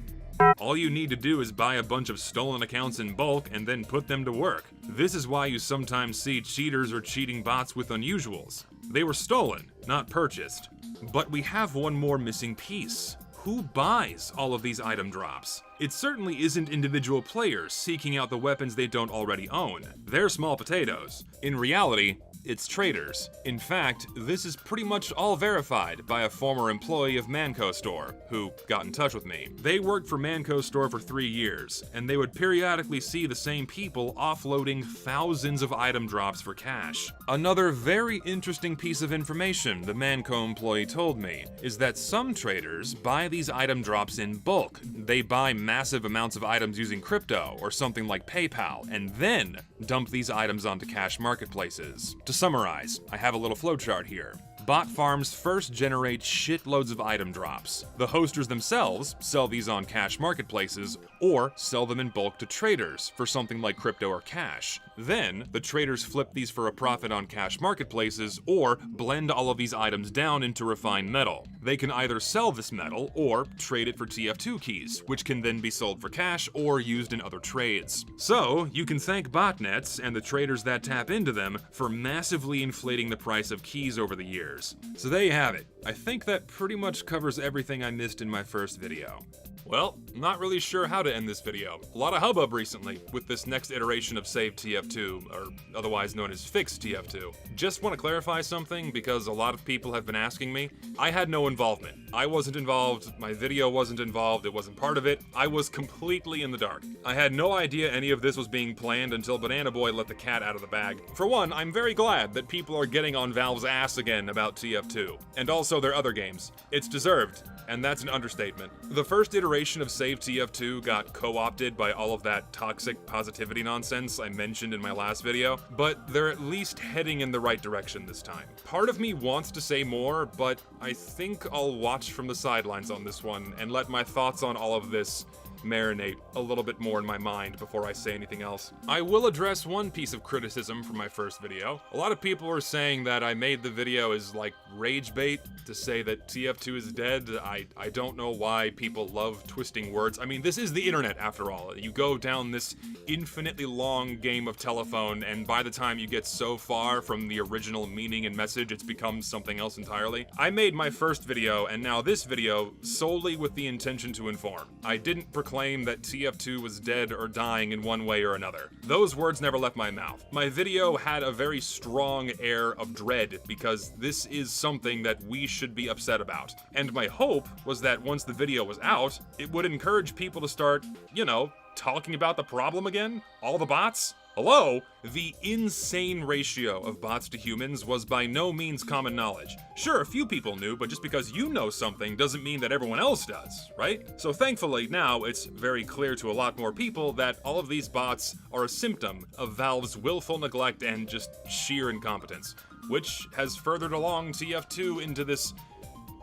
All you need to do is buy a bunch of stolen accounts in bulk and then put them to work. This is why you sometimes see cheaters or cheating bots with unusuals. They were stolen, not purchased. But we have one more missing piece. Who buys all of these item drops? It certainly isn't individual players seeking out the weapons they don't already own. They're small potatoes. In reality, it's traders. In fact, this is pretty much all verified by a former employee of Manco Store, who got in touch with me. They worked for Manco Store for 3 years, and they would periodically see the same people offloading thousands of item drops for cash. Another very interesting piece of information the Manco employee told me is that some traders buy these item drops in bulk. They buy massive amounts of items using crypto or something like PayPal, and then dump these items onto cash marketplaces. To summarize, I have a little flowchart here. bot farms first generate shitloads of item drops. The hosters themselves sell these on cash marketplaces or sell them in bulk to traders for something like crypto or cash. Then, the traders flip these for a profit on cash marketplaces or blend all of these items down into refined metal. They can either sell this metal or trade it for TF2 keys, which can then be sold for cash or used in other trades. So, you can thank botnets and the traders that tap into them for massively inflating the price of keys over the years. So there you have it. I think that pretty much covers everything I missed in my first video. Well, not really sure how to end this video. A lot of hubbub recently with this next iteration of Save TF2, or otherwise known as Fix TF2. Just want to clarify something because a lot of people have been asking me. I had no involvement. I wasn't involved, my video wasn't involved, it wasn't part of it. I was completely in the dark. I had no idea any of this was being planned until Banana Boy let the cat out of the bag. For one, I'm very glad that people are getting on Valve's ass again about TF2, and also their other games. It's deserved. And that's an understatement. The first iteration of Save TF2 got co-opted by all of that toxic positivity nonsense I mentioned in my last video, but they're at least heading in the right direction this time. Part of me wants to say more, but I think I'll watch from the sidelines on this one and let my thoughts on all of this marinate a little bit more in my mind before I say anything else. I will address one piece of criticism from my first video. A lot of people are saying that I made the video as like rage bait to say that TF2 is dead. I don't know why people love twisting words. I mean, this is the internet after all. You go down this infinitely long game of telephone, and by the time you get so far from the original meaning and message, it's become something else entirely. I made my first video and now this video solely with the intention to inform. I didn't proclaim that TF2 was dead or dying in one way or another. Those words never left my mouth. My video had a very strong air of dread because this is something that we should be upset about. And my hope was that once the video was out, it would encourage people to start, you know, talking about the problem again? All the bots? Hello? The insane ratio of bots to humans was by no means common knowledge. Sure, a few people knew, but just because you know something doesn't mean that everyone else does, right? So thankfully now it's very clear to a lot more people that all of these bots are a symptom of Valve's willful neglect and just sheer incompetence, which has furthered along TF2 into this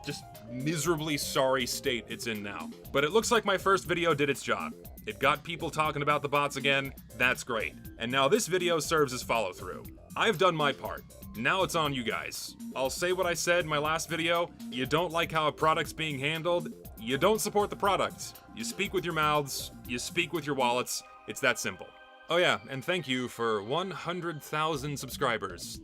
just miserably sorry state it's in now. But it looks like my first video did its job. It got people talking about the bots again, that's great. And now this video serves as follow-through. I've done my part. Now it's on you guys. I'll say what I said in my last video. You don't like how a product's being handled, you don't support the product. You speak with your mouths, you speak with your wallets. It's that simple. Oh yeah, and thank you for 100,000 subscribers.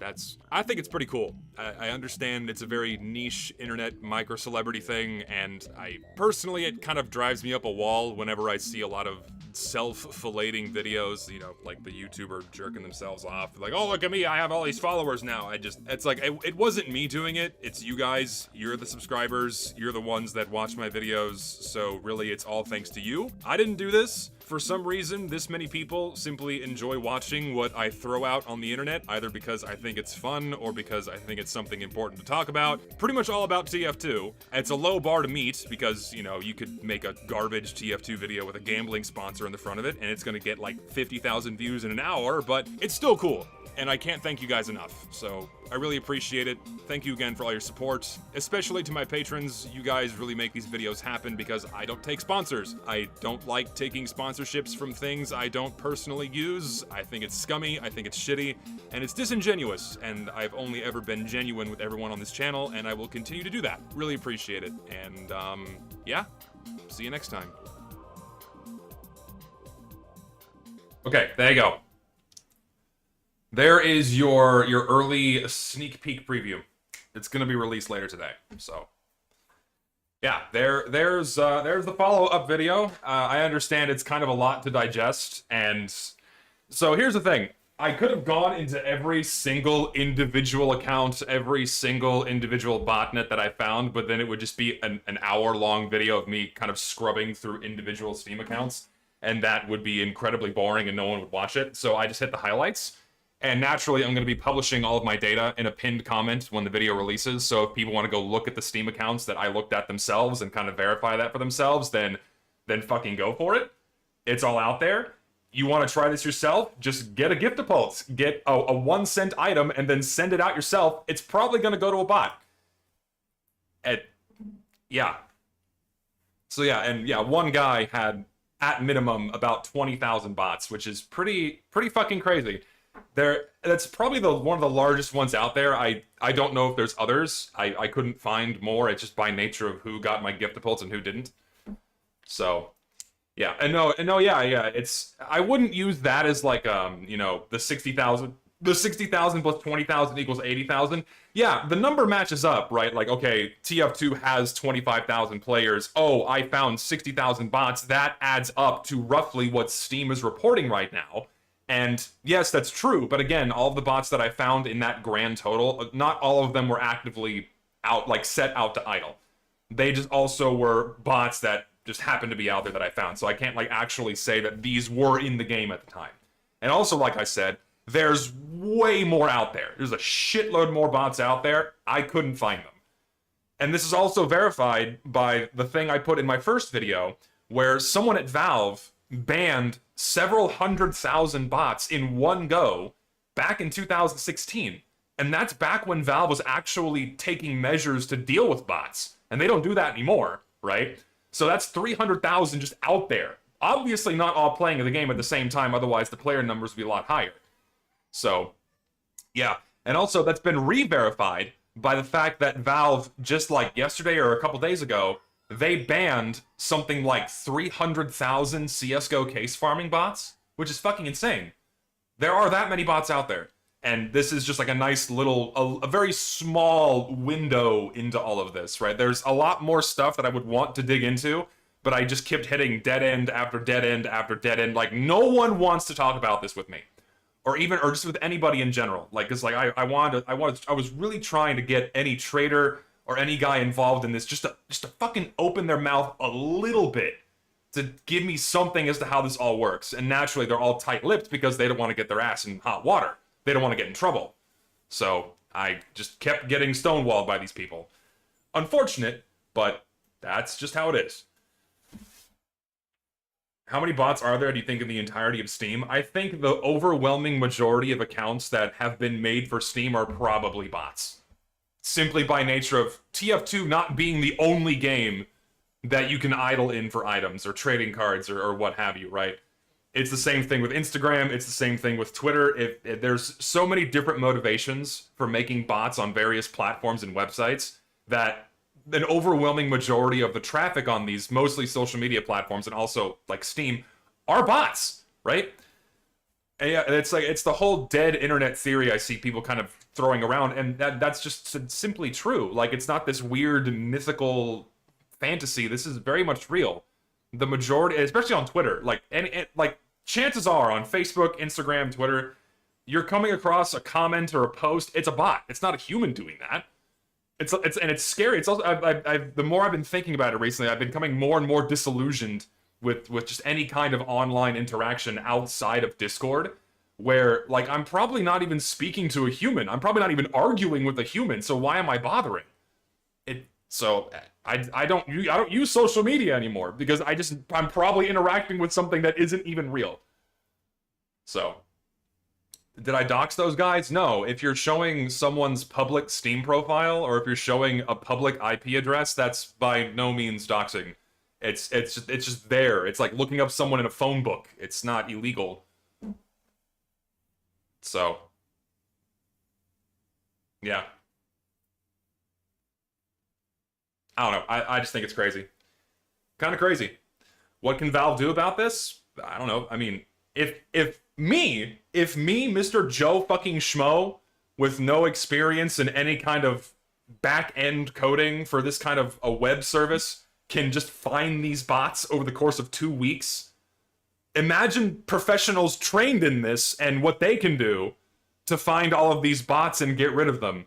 I think it's pretty cool. I understand it's a very niche internet micro-celebrity thing, and personally, it kind of drives me up a wall whenever I see a lot of self-filleting videos, you know, like the YouTuber jerking themselves off. Like, oh, look at me, I have all these followers now. It's like, it wasn't me doing it, it's you guys. You're the subscribers, you're the ones that watch my videos, so really it's all thanks to you. I didn't do this. For some reason, this many people simply enjoy watching what I throw out on the internet, either because I think it's fun or because I think it's something important to talk about. Pretty much all about TF2. It's a low bar to meet because, you know, you could make a garbage TF2 video with a gambling sponsor in the front of it and it's gonna get like 50,000 views in an hour, but it's still cool. And I can't thank you guys enough, so I really appreciate it. Thank you again for all your support, especially to my patrons. You guys really make these videos happen because I don't take sponsors. I don't like taking sponsorships from things I don't personally use. I think it's scummy, I think it's shitty, and it's disingenuous, and I've only ever been genuine with everyone on this channel, and I will continue to do that. Really appreciate it, and yeah, see you next time. Okay, there you go. There is your early sneak peek preview. It's gonna be released later today. So, yeah, there's the follow-up video. I understand it's kind of a lot to digest, and so here's the thing. I could have gone into every single individual account, every single individual botnet that I found, but then it would just be an hour-long video of me kind of scrubbing through individual Steam accounts, and that would be incredibly boring and no one would watch it. So I just hit the highlights. And naturally, I'm going to be publishing all of my data in a pinned comment when the video releases, so if people want to go look at the Steam accounts that I looked at themselves and kind of verify that for themselves, then fucking go for it. It's all out there. You want to try this yourself? Just get a gift pulse. Get a 1 cent item and then send it out yourself. It's probably going to go to a bot. Yeah. So yeah, and yeah, one guy had at minimum about 20,000 bots, which is pretty fucking crazy. That's probably the one of the largest ones out there. I don't know if there's others. I couldn't find more. It's just by nature of who got my gift-a-pults and who didn't. So yeah, yeah. It's I wouldn't use that as like you know, the 60,000 plus 20,000 equals 80,000. Yeah, the number matches up, right? Like, okay, TF2 has 25,000 players. Oh, I found 60,000 bots. That adds up to roughly what Steam is reporting right now. And yes, that's true. But again, all of the bots that I found in that grand total, not all of them were actively out, like set out to idle. They just also were bots that just happened to be out there that I found. So I can't like actually say that these were in the game at the time. And also, like I said, there's way more out there. There's a shitload more bots out there. I couldn't find them. And this is also verified by the thing I put in my first video, where someone at Valve banned several 100,000 bots in one go back in 2016. And that's back when Valve was actually taking measures to deal with bots. And they don't do that anymore, right? So that's 300,000 just out there. Obviously not all playing the game at the same time, otherwise the player numbers would be a lot higher. So, yeah. And also, that's been re-verified by the fact that Valve, just like yesterday or a couple days ago, they banned something like 300,000 CSGO case farming bots, which is fucking insane. There are that many bots out there. And this is just like a nice little, a very small window into all of this, right? There's a lot more stuff that I would want to dig into, but I just kept hitting dead end after dead end after dead end. Like, no one wants to talk about this with me. Or just with anybody in general. Like, cause like I was really trying to get any trader or any guy involved in this just to fucking open their mouth a little bit to give me something as to how this all works. And naturally, they're all tight-lipped because they don't want to get their ass in hot water. They don't want to get in trouble. So I just kept getting stonewalled by these people. Unfortunate, but that's just how it is. How many bots are there, do you think, in the entirety of Steam? I think the overwhelming majority of accounts that have been made for Steam are probably bots. Simply by nature of TF2 not being the only game that you can idle in for items or trading cards or what have you, right? It's the same thing with Instagram, it's the same thing with Twitter. If there's so many different motivations for making bots on various platforms and websites that an overwhelming majority of the traffic on these mostly social media platforms and also like Steam are bots, right? And yeah, it's the whole dead internet theory I see people kind of throwing around, and that's just simply true. Like, it's not this weird mythical fantasy. This is very much real. The majority, especially on Twitter, like chances are on Facebook, Instagram, Twitter, you're coming across a comment or a post, it's a bot. It's not a human doing that. It's scary. It's also the more I've been thinking about it recently, I've been becoming more and more disillusioned with just any kind of online interaction outside of Discord, where like I'm probably not even speaking to a human. I'm probably not even arguing with a human. So why am I bothering? So I don't use social media anymore because I'm probably interacting with something that isn't even real. So. Did I dox those guys? No. If you're showing someone's public Steam profile, or if you're showing a public IP address, that's by no means doxing. It's just there. It's like looking up someone in a phone book. It's not illegal. So, yeah. I don't know. I just think it's crazy. Kind of crazy. What can Valve do about this? I don't know. I mean, if me, Mr. Joe fucking Schmo, with no experience in any kind of back-end coding for this kind of a web service, can just find these bots over the course of 2 weeks, imagine professionals trained in this and what they can do to find all of these bots and get rid of them.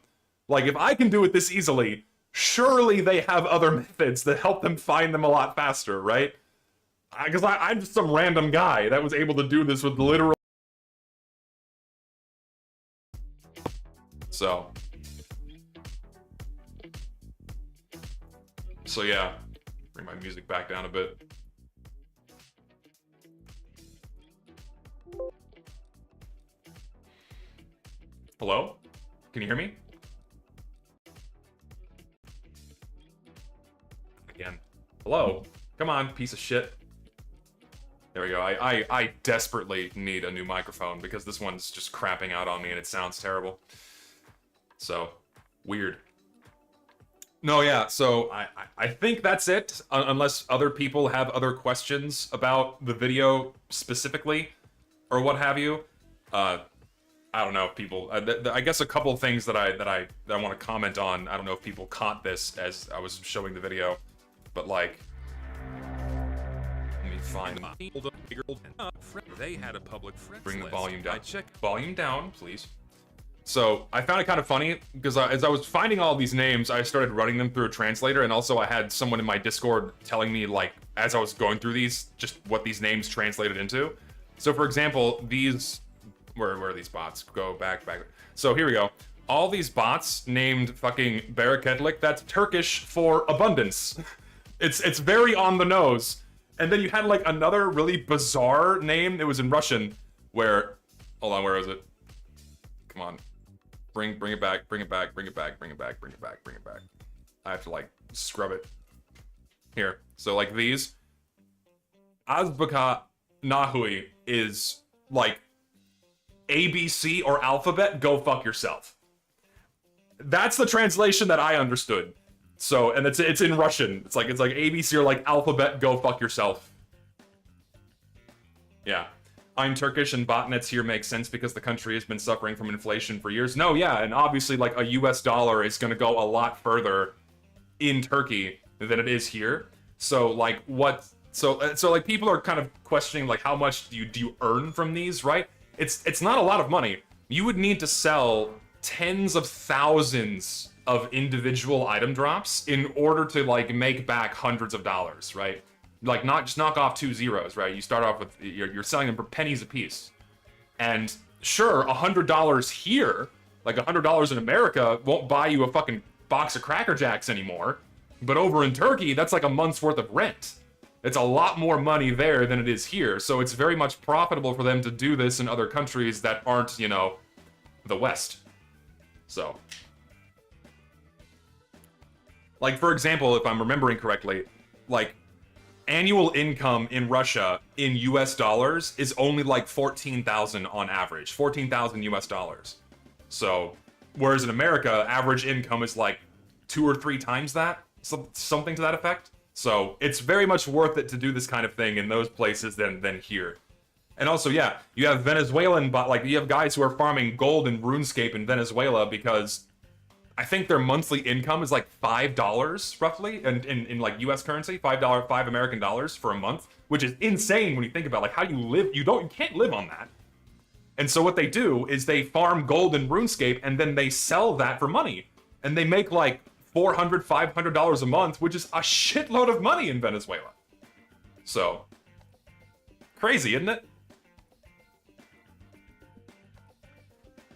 Like, if I can do it this easily, surely they have other methods that help them find them a lot faster, right? Because I'm just some random guy that was able to do this with literal... So yeah, bring my music back down a bit. Hello? Can you hear me? again. Hello? Come on, piece of shit. There we go. I desperately need a new microphone because this one's just crapping out on me and it sounds terrible. So, weird. No, yeah, so I think that's it, unless other people have other questions about the video specifically, or what have you. I don't know if people, I guess a couple of things that I want to comment on. I don't know if people caught this as I was showing the video, but like, let me find them. They had a public friends Bring the list. volume down. I checked. Volume down, please. So I found it kind of funny because as I was finding all these names, I started running them through a translator, and also I had someone in my Discord telling me, like, as I was going through these, just what these names translated into. So for example, these, where are these bots? Go back. So here we go. All these bots named fucking Bereketlik, that's Turkish for abundance. It's very on the nose. And then you had like another really bizarre name. It was in Russian where, hold on, where is it? Come on. Bring it back. I have to like scrub it. Here. So like these. Azbuka Nahui is like ABC or alphabet, go fuck yourself. That's the translation that I understood. So, and it's in Russian. It's like ABC or like alphabet, go fuck yourself. Yeah. I'm Turkish and botnets here make sense because the country has been suffering from inflation for years. No, yeah, and obviously like a US dollar is gonna go a lot further in Turkey than it is here. So like what, so like people are kind of questioning like how much do you earn from these, right? It's not a lot of money. You would need to sell tens of thousands of individual item drops in order to like make back hundreds of dollars, right? Like not just knock off 2 zeros, right? You start off with, you're selling them for pennies a piece. And sure, $100 here, like $100 in America won't buy you a fucking box of Cracker Jacks anymore. But over in Turkey, that's like a month's worth of rent. It's a lot more money there than it is here. So it's very much profitable for them to do this in other countries that aren't, you know, the West. So. Like, for example, if I'm remembering correctly, like, annual income in Russia in US dollars is only like 14,000 on average. 14,000 US dollars. So, whereas in America, average income is like 2 or 3 times that. Something to that effect. So, it's very much worth it to do this kind of thing in those places than here. And also, yeah, you have Venezuelan, but like, you have guys who are farming gold in RuneScape in Venezuela because I think their monthly income is like $5 roughly in like US currency, $5 American dollars for a month, which is insane when you think about like how you live. You can't live on that. And so what they do is they farm gold in RuneScape and then they sell that for money. And they make like $400, $500 a month, which is a shitload of money in Venezuela. So, crazy, isn't it?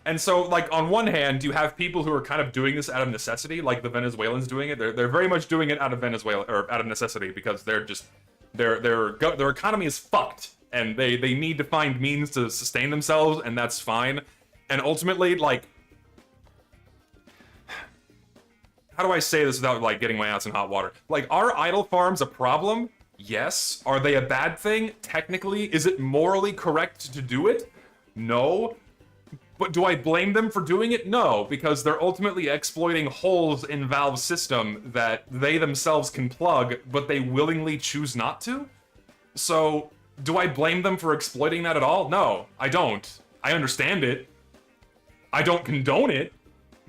And so, like, on one hand, you have people who are kind of doing this out of necessity, like the Venezuelans doing it. They're very much doing it out of Venezuela, or out of necessity, because they're just, their economy is fucked, and they need to find means to sustain themselves, and that's fine. And ultimately, like, how do I say this without, like, getting my ass in hot water? Like, are idle farms a problem? Yes. Are they a bad thing? Technically. Is it morally correct to do it? No. But do I blame them for doing it? No, because they're ultimately exploiting holes in Valve's system that they themselves can plug, but they willingly choose not to? So, do I blame them for exploiting that at all? No, I don't. I understand it. I don't condone it,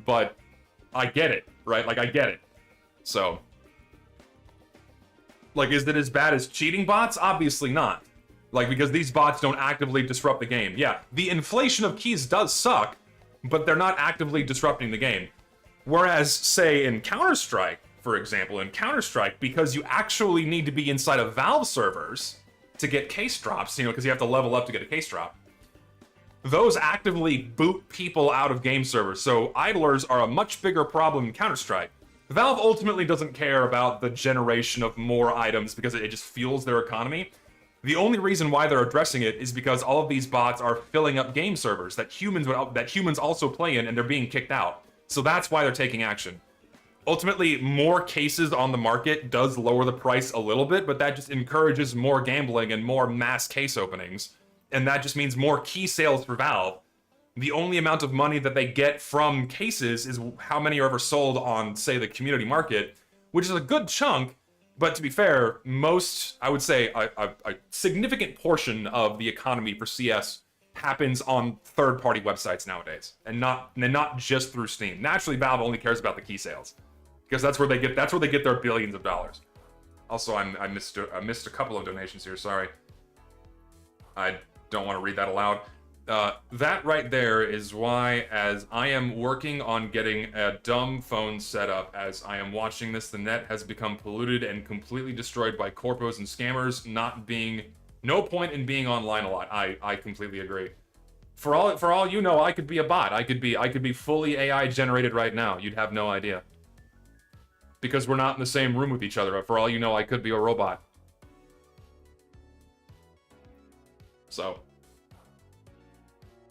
but I get it, right? Like, I get it. So, like, is it as bad as cheating bots? Obviously not. Like, because these bots don't actively disrupt the game. Yeah, the inflation of keys does suck, but they're not actively disrupting the game. Whereas, say, in Counter-Strike, for example, in Counter-Strike, because you actually need to be inside of Valve servers to get case drops, you know, because you have to level up to get a case drop, those actively boot people out of game servers, so idlers are a much bigger problem in Counter-Strike. Valve ultimately doesn't care about the generation of more items because it just fuels their economy. The only reason why they're addressing it is because all of these bots are filling up game servers that humans also play in, and they're being kicked out. So that's why they're taking action. ultimately, more cases on the market does lower the price a little bit, but that just encourages more gambling and more mass case openings. And that just means more key sales for Valve. The only amount of money that they get from cases is how many are ever sold on, say, the community market, which is a good chunk, but to be fair, I would say a significant portion of the economy for CS happens on third-party websites nowadays, and not just through Steam. Naturally, Valve only cares about the key sales, because that's where they get their billions of dollars. Also, I missed a couple of donations here, sorry. I don't want to read that aloud. That right there is why, as I am working on getting a dumb phone set up, as I am watching this, the net has become polluted and completely destroyed by corpos and scammers, no point in being online a lot. I completely agree. For all you know, I could be a bot. I could be fully AI generated right now. You'd have no idea. Because we're not in the same room with each other. For all you know, I could be a robot. So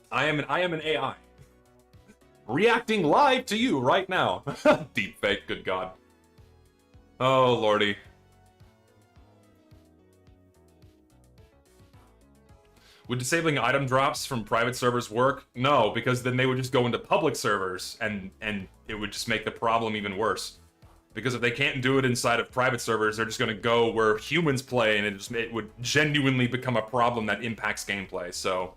I am an AI. Reacting live to you right now. Deep fake, good god. Oh, lordy. Would disabling item drops from private servers work? No, because then they would just go into public servers, and it would just make the problem even worse. Because if they can't do it inside of private servers, they're just going to go where humans play, and it would genuinely become a problem that impacts gameplay, so...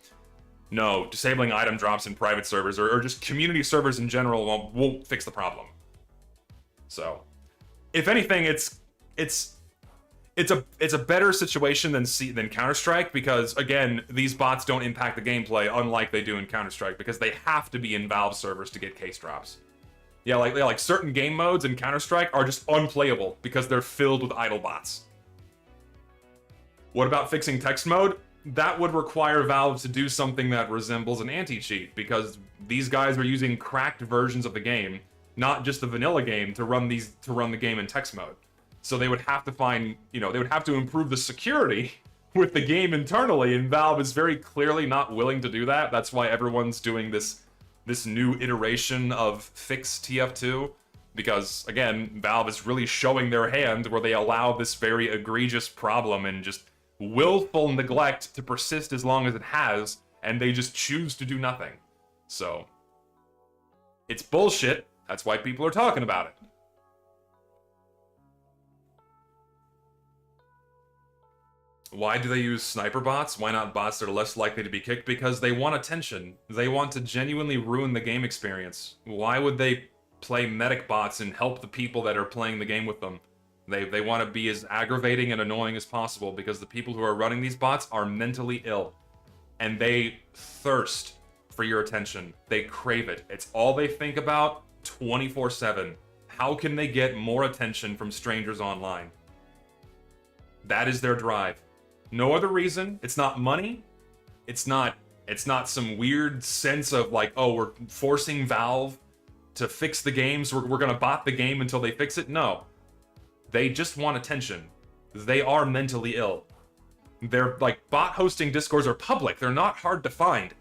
No, disabling item drops in private servers, or just community servers in general won't fix the problem. So, if anything, it's a better situation than Counter-Strike, because again, these bots don't impact the gameplay unlike they do in Counter-Strike, because they have to be in Valve servers to get case drops. Yeah, like certain game modes in Counter-Strike are just unplayable because they're filled with idle bots. What about fixing text mode? That would require Valve to do something that resembles an anti-cheat, because these guys are using cracked versions of the game, not just the vanilla game, to run the game in text mode. So they would have to they would have to improve the security with the game internally, and Valve is very clearly not willing to do that. That's why everyone's doing this new iteration of Fix TF2, because again, Valve is really showing their hand where they allow this very egregious problem and just willful neglect to persist as long as it has, and they just choose to do nothing. So, it's bullshit. That's why people are talking about it. Why do they use sniper bots? Why not bots that are less likely to be kicked? Because they want attention. They want to genuinely ruin the game experience. Why would they play medic bots and help the people that are playing the game with them? They want to be as aggravating and annoying as possible, because the people who are running these bots are mentally ill. And they thirst for your attention. They crave it. It's all they think about 24/7. How can they get more attention from strangers online? That is their drive. No other reason. It's not money. It's not some weird sense of like, oh, we're forcing Valve to fix the game, so we're gonna bot the game until they fix it. No. They just want attention. They are mentally ill. They're like, bot hosting discords are public. They're not hard to find.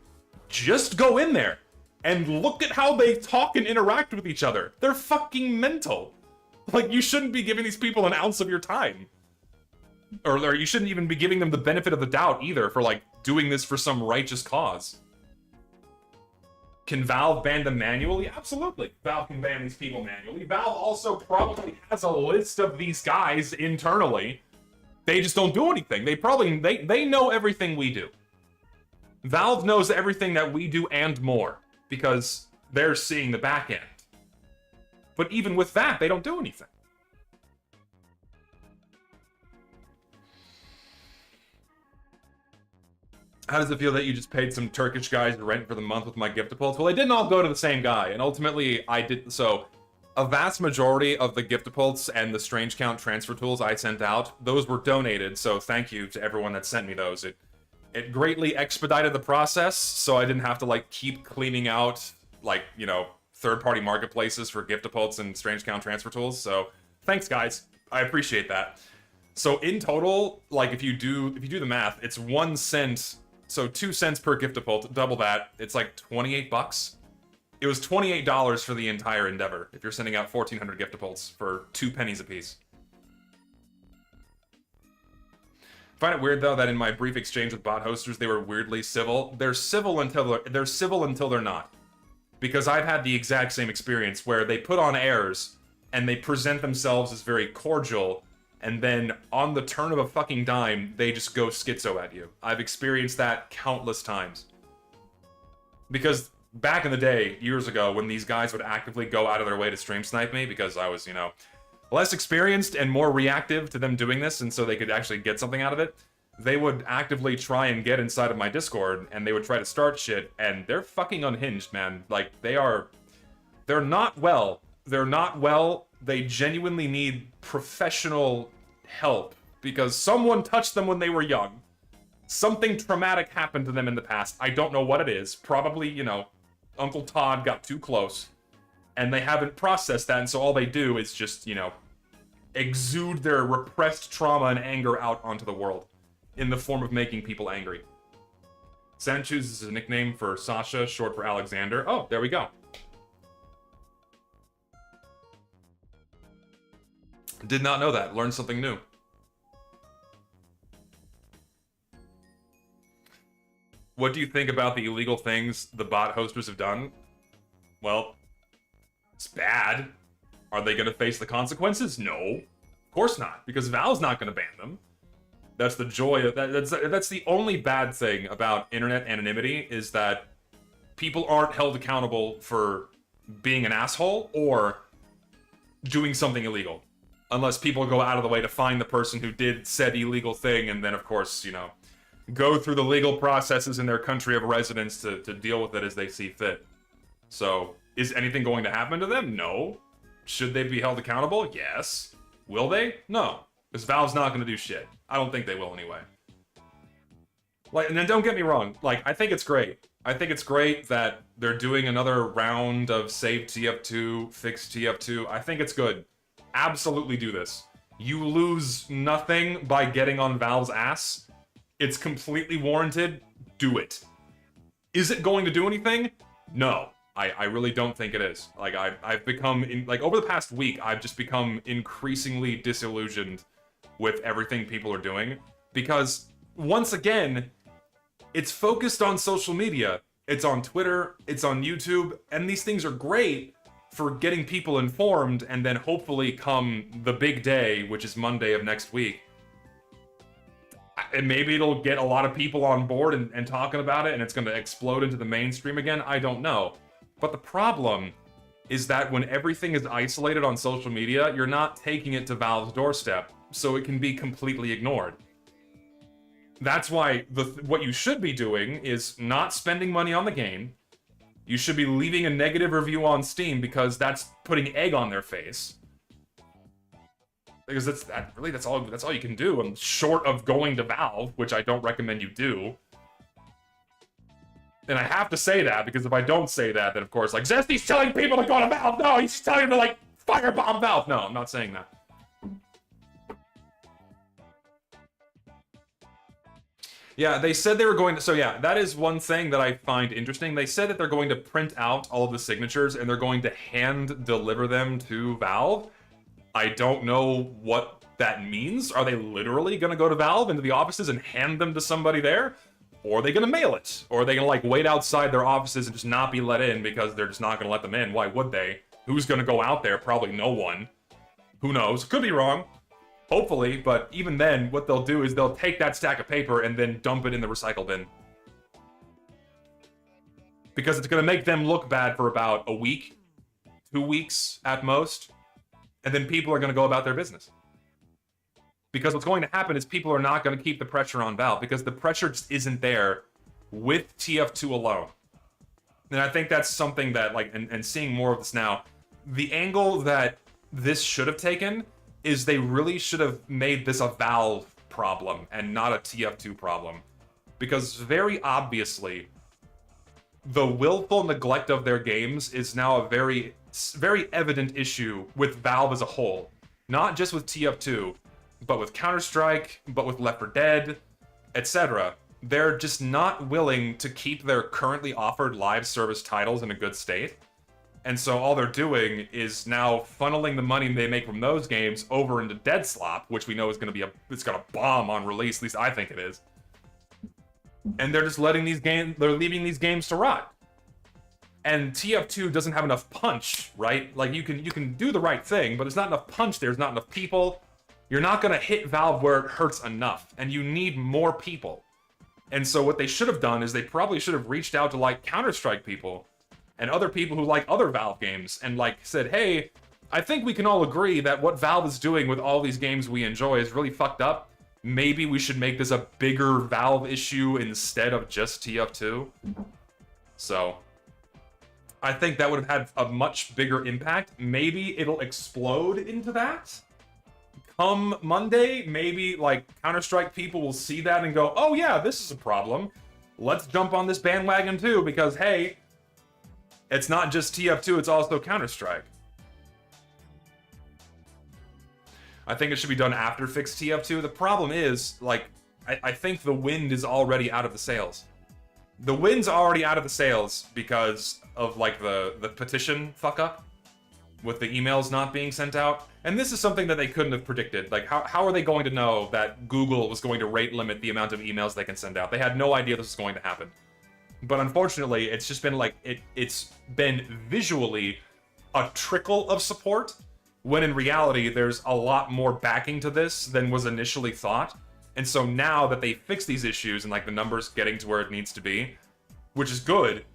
Just go in there and look at how they talk and interact with each other. They're fucking mental. Like, you shouldn't be giving these people an ounce of your time. Or you shouldn't even be giving them the benefit of the doubt either for like doing this for some righteous cause. Can Valve ban them manually? Absolutely. Valve can ban these people manually. Valve also probably has a list of these guys internally. They just don't do anything. They know everything we do. Valve knows everything that we do and more, because they're seeing the back end. But even with that, they don't do anything. How does it feel that you just paid some Turkish guys rent for the month with my giftapults? Well, they didn't all go to the same guy, and ultimately I did. So, a vast majority of the giftapults and the strange count transfer tools I sent out, those were donated. So thank you to everyone that sent me those. It greatly expedited the process, so I didn't have to like keep cleaning out like, you know, third-party marketplaces for giftapults and strange count transfer tools. So thanks, guys. I appreciate that. So in total, like if you do the math, it's 1 cent. So 2 cents per giftapult, double that, it's like 28 bucks. It was $28 for the entire endeavor if you're sending out 1,400 giftapults for 2 pennies apiece. Find it weird though that in my brief exchange with bot hosters, they were weirdly civil. They're civil until they're not. Because I've had the exact same experience where they put on airs and they present themselves as very cordial, and then on the turn of a fucking dime, they just go schizo at you. I've experienced that countless times. Because back in the day, years ago, when these guys would actively go out of their way to stream snipe me, because I was, you know, less experienced and more reactive to them doing this, and so they could actually get something out of it, they would actively try and get inside of my Discord, and they would try to start shit, and they're fucking unhinged, man. Like, they're not well. They're not well. They genuinely need professional help, because someone touched them when they were young. Something traumatic happened to them in the past. I don't know what it is. Probably, you know, Uncle Todd got too close, and they haven't processed that, and so all they do is just, you know, exude their repressed trauma and anger out onto the world in the form of making people angry. Sanchus is a nickname for Sasha, short for Alexander. Oh, there we go. Did not know that. Learned something new. What do you think about the illegal things the bot hosters have done? Well, it's bad. Are they going to face the consequences? No. Of course not, because Valve's not going to ban them. That's the joy of that. That's the only bad thing about internet anonymity, is that people aren't held accountable for being an asshole or doing something illegal. Unless people go out of the way to find the person who did said illegal thing, and then, of course, you know, go through the legal processes in their country of residence to deal with it as they see fit. So, is anything going to happen to them? No. Should they be held accountable? Yes. Will they? No. Because Valve's not going to do shit. I don't think they will anyway. Like, and then don't get me wrong, like, I think it's great. I think it's great that they're doing another round of Save TF2, Fix TF2. I think it's good. Absolutely do this. You lose nothing by getting on Valve's ass. It's completely warranted. Do it. Is it going to do anything? No. I really don't think it is. Like, I've become, over the past week, I've just become increasingly disillusioned with everything people are doing. Because, once again, it's focused on social media. It's on Twitter, it's on YouTube, and these things are great for getting people informed, and then hopefully come the big day, which is Monday of next week, and maybe it'll get a lot of people on board and talking about it, and it's going to explode into the mainstream again. I don't know. But the problem is that when everything is isolated on social media, you're not taking it to Valve's doorstep, so it can be completely ignored. That's why what you should be doing is not spending money on the game. You should be leaving a negative review on Steam, because that's putting egg on their face. Because that's all you can do, and short of going to Valve, which I don't recommend you do. And I have to say that, because if I don't say that, then of course, like, Zesty's telling people to go to Valve! No, he's telling them to, like, firebomb Valve! No, I'm not saying that. Yeah, they said they were going to... So yeah, that is one thing that I find interesting. They said that they're going to print out all of the signatures, and they're going to hand-deliver them to Valve. I don't know what that means. Are they literally going to go to Valve, into the offices, and hand them to somebody there? Or are they going to mail it? Or are they going to, like, wait outside their offices and just not be let in because they're just not going to let them in? Why would they? Who's going to go out there? Probably no one. Who knows? Could be wrong. Hopefully, but even then, what they'll do is they'll take that stack of paper and then dump it in the recycle bin. Because it's going to make them look bad for about a week, 2 weeks at most, and then people are going to go about their business. Because what's going to happen is people are not going to keep the pressure on Valve, because the pressure just isn't there with TF2 alone. And I think that's something that, like, and seeing more of this now, the angle that this should have taken is they really should have made this a Valve problem and not a TF2 problem. Because very obviously, the willful neglect of their games is now a very, very evident issue with Valve as a whole. Not just with TF2, but with Counter-Strike, but with Left 4 Dead, etc. They're just not willing to keep their currently offered live service titles in a good state. And so all they're doing is now funneling the money they make from those games over into Slop, which we know is going to be it's got a bomb on release. At least I think it is. And they're just letting they're leaving these games to rot. And TF2 doesn't have enough punch, right? Like you can do the right thing, but there's not enough punch. There's not enough people. You're not going to hit Valve where it hurts enough, and you need more people. And so what they should have done is they probably should have reached out to like Counter-Strike people and other people who like other Valve games and like said, hey, I think we can all agree that what Valve is doing with all these games we enjoy is really fucked up. Maybe we should make this a bigger Valve issue instead of just TF2. So I think that would have had a much bigger impact. Maybe it'll explode into that. Come Monday, maybe like Counter-Strike people will see that and go, oh yeah, this is a problem. Let's jump on this bandwagon too, because hey, it's not just TF2, it's also Counter-Strike. I think it should be done after fix TF2. The problem is, like, I think the wind is already out of the sails. The wind's already out of the sails because of like the petition fuck up with the emails not being sent out. And this is something that they couldn't have predicted. Like, how are they going to know that Google was going to rate limit the amount of emails they can send out? They had no idea this was going to happen. But unfortunately, it's just been like, it's been visually a trickle of support, when in reality, there's a lot more backing to this than was initially thought. And so now that they fix these issues and like the numbers getting to where it needs to be, which is good,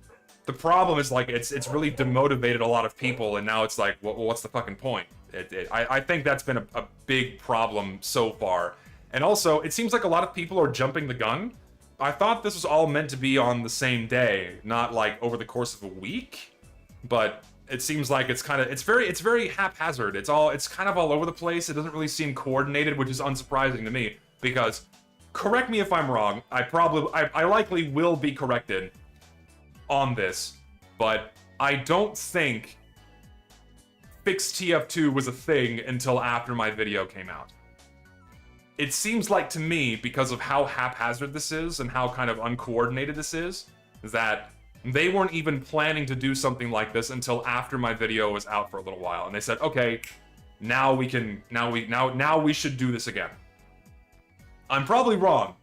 the problem is like, it's really demotivated a lot of people, and now it's like, well, what's the fucking point? I think that's been a big problem so far. And also, it seems like a lot of people are jumping the gun. I thought this was all meant to be on the same day, not like over the course of a week. But it seems like it's very haphazard. It's kind of all over the place. It doesn't really seem coordinated, which is unsurprising to me, because correct me if I'm wrong, I likely will be corrected on this, but I don't think Fix TF2 was a thing until after my video came out. It seems like to me, because of how haphazard this is and how kind of uncoordinated this is, that they weren't even planning to do something like this until after my video was out for a little while, and they said, okay, now we should do this again. I'm probably wrong.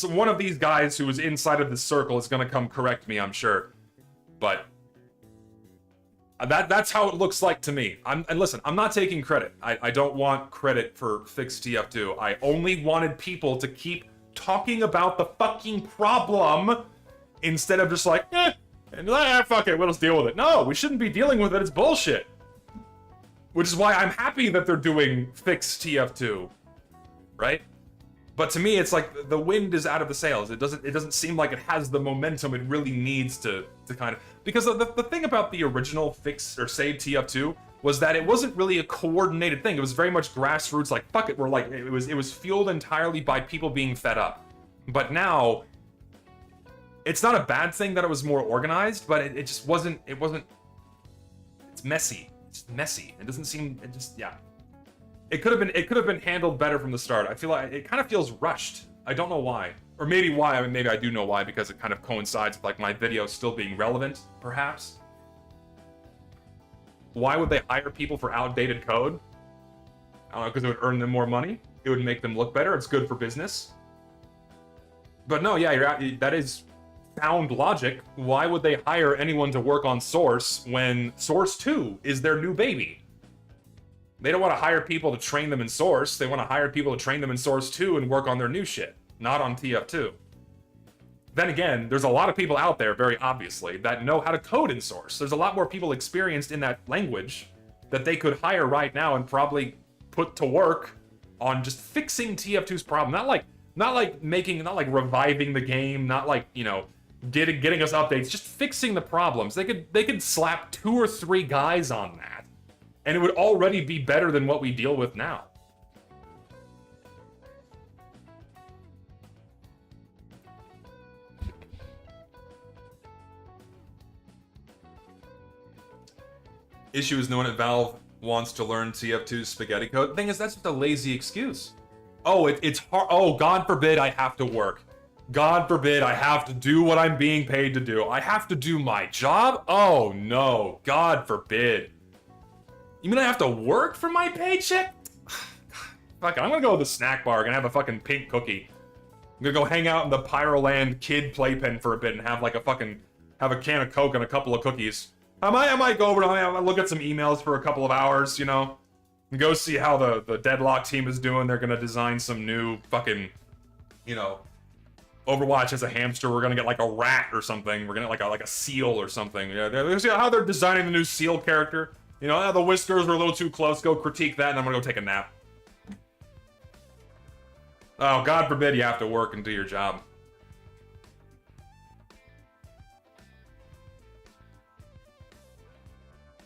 One of these guys who was inside of this circle is gonna come correct me, I'm sure. But that's how it looks like to me. And listen, I'm not taking credit. I don't want credit for Fix TF2. I only wanted people to keep talking about the fucking problem instead of just like, fuck it, we'll just deal with it. No, we shouldn't be dealing with it. It's bullshit. Which is why I'm happy that they're doing Fix TF2, right? But to me, it's like the wind is out of the sails. It doesn't seem like it has the momentum it really needs to kind of, because the thing about the original Fix or Save TF2 was that it wasn't really a coordinated thing. It was very much grassroots, like fuck it, we're like, it was fueled entirely by people being fed up. But now, it's not a bad thing that it was more organized, but it just wasn't, it's messy. It's messy. It doesn't seem, yeah. It could have been handled better from the start. I feel like it kind of feels rushed. I don't know why. Or maybe why, I mean, maybe I do know why, because it kind of coincides with like my video still being relevant, perhaps. Why would they hire people for outdated code? I don't know, because it would earn them more money. It would make them look better. It's good for business. But no, yeah, that is sound logic. Why would they hire anyone to work on Source when Source 2 is their new baby? They don't want to hire people to train them in Source. They want to hire people to train them in Source 2 and work on their new shit, not on TF2. Then again, there's a lot of people out there, very obviously, that know how to code in Source. There's a lot more people experienced in that language that they could hire right now and probably put to work on just fixing TF2's problem. Not like reviving the game, not like, you know, getting us updates, just fixing the problems. They could slap 2 or 3 guys on that, and it would already be better than what we deal with now. Issue is no one at Valve wants to learn TF2's spaghetti code. The thing is, that's just a lazy excuse. Oh, it's hard. Oh, God forbid I have to work. God forbid I have to do what I'm being paid to do. I have to do my job? Oh no, God forbid. You mean I have to work for my paycheck? Fuck it, I'm gonna go to the snack bar and have a fucking pink cookie. I'm gonna go hang out in the Pyroland kid playpen for a bit and have like a fucking, have a can of Coke and a couple of cookies. I might go over and look at some emails for a couple of hours, you know? And go see how the Deadlock team is doing. They're gonna design some new fucking, you know, Overwatch as a hamster. We're gonna get like a rat or something. We're gonna get like a seal or something. Yeah, they're see how they're designing the new seal character. You know, the whiskers were a little too close. Go critique that, and I'm gonna go take a nap. Oh, God forbid you have to work and do your job.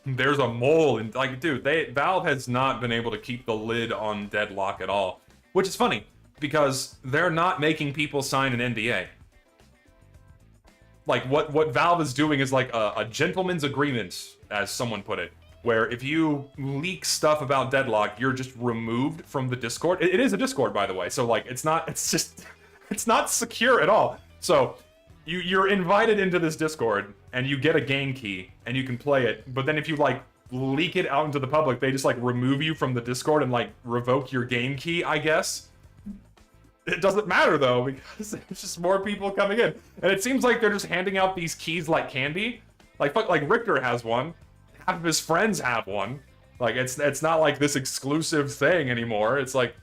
There's a mole, and like, dude, Valve has not been able to keep the lid on Deadlock at all. Which is funny, because they're not making people sign an NDA. Like, what Valve is doing is like a gentleman's agreement, as someone put it. Where if you leak stuff about Deadlock, you're just removed from the Discord. It is a Discord, by the way, so like, it's not secure at all. So, you're invited into this Discord, and you get a game key, and you can play it, but then if you like, leak it out into the public, they just like remove you from the Discord and like revoke your game key, I guess. It doesn't matter though, because there's just more people coming in. And it seems like they're just handing out these keys like candy. Like, fuck, like Richter has one. Half of his friends have one. Like, it's not like this exclusive thing anymore. It's like...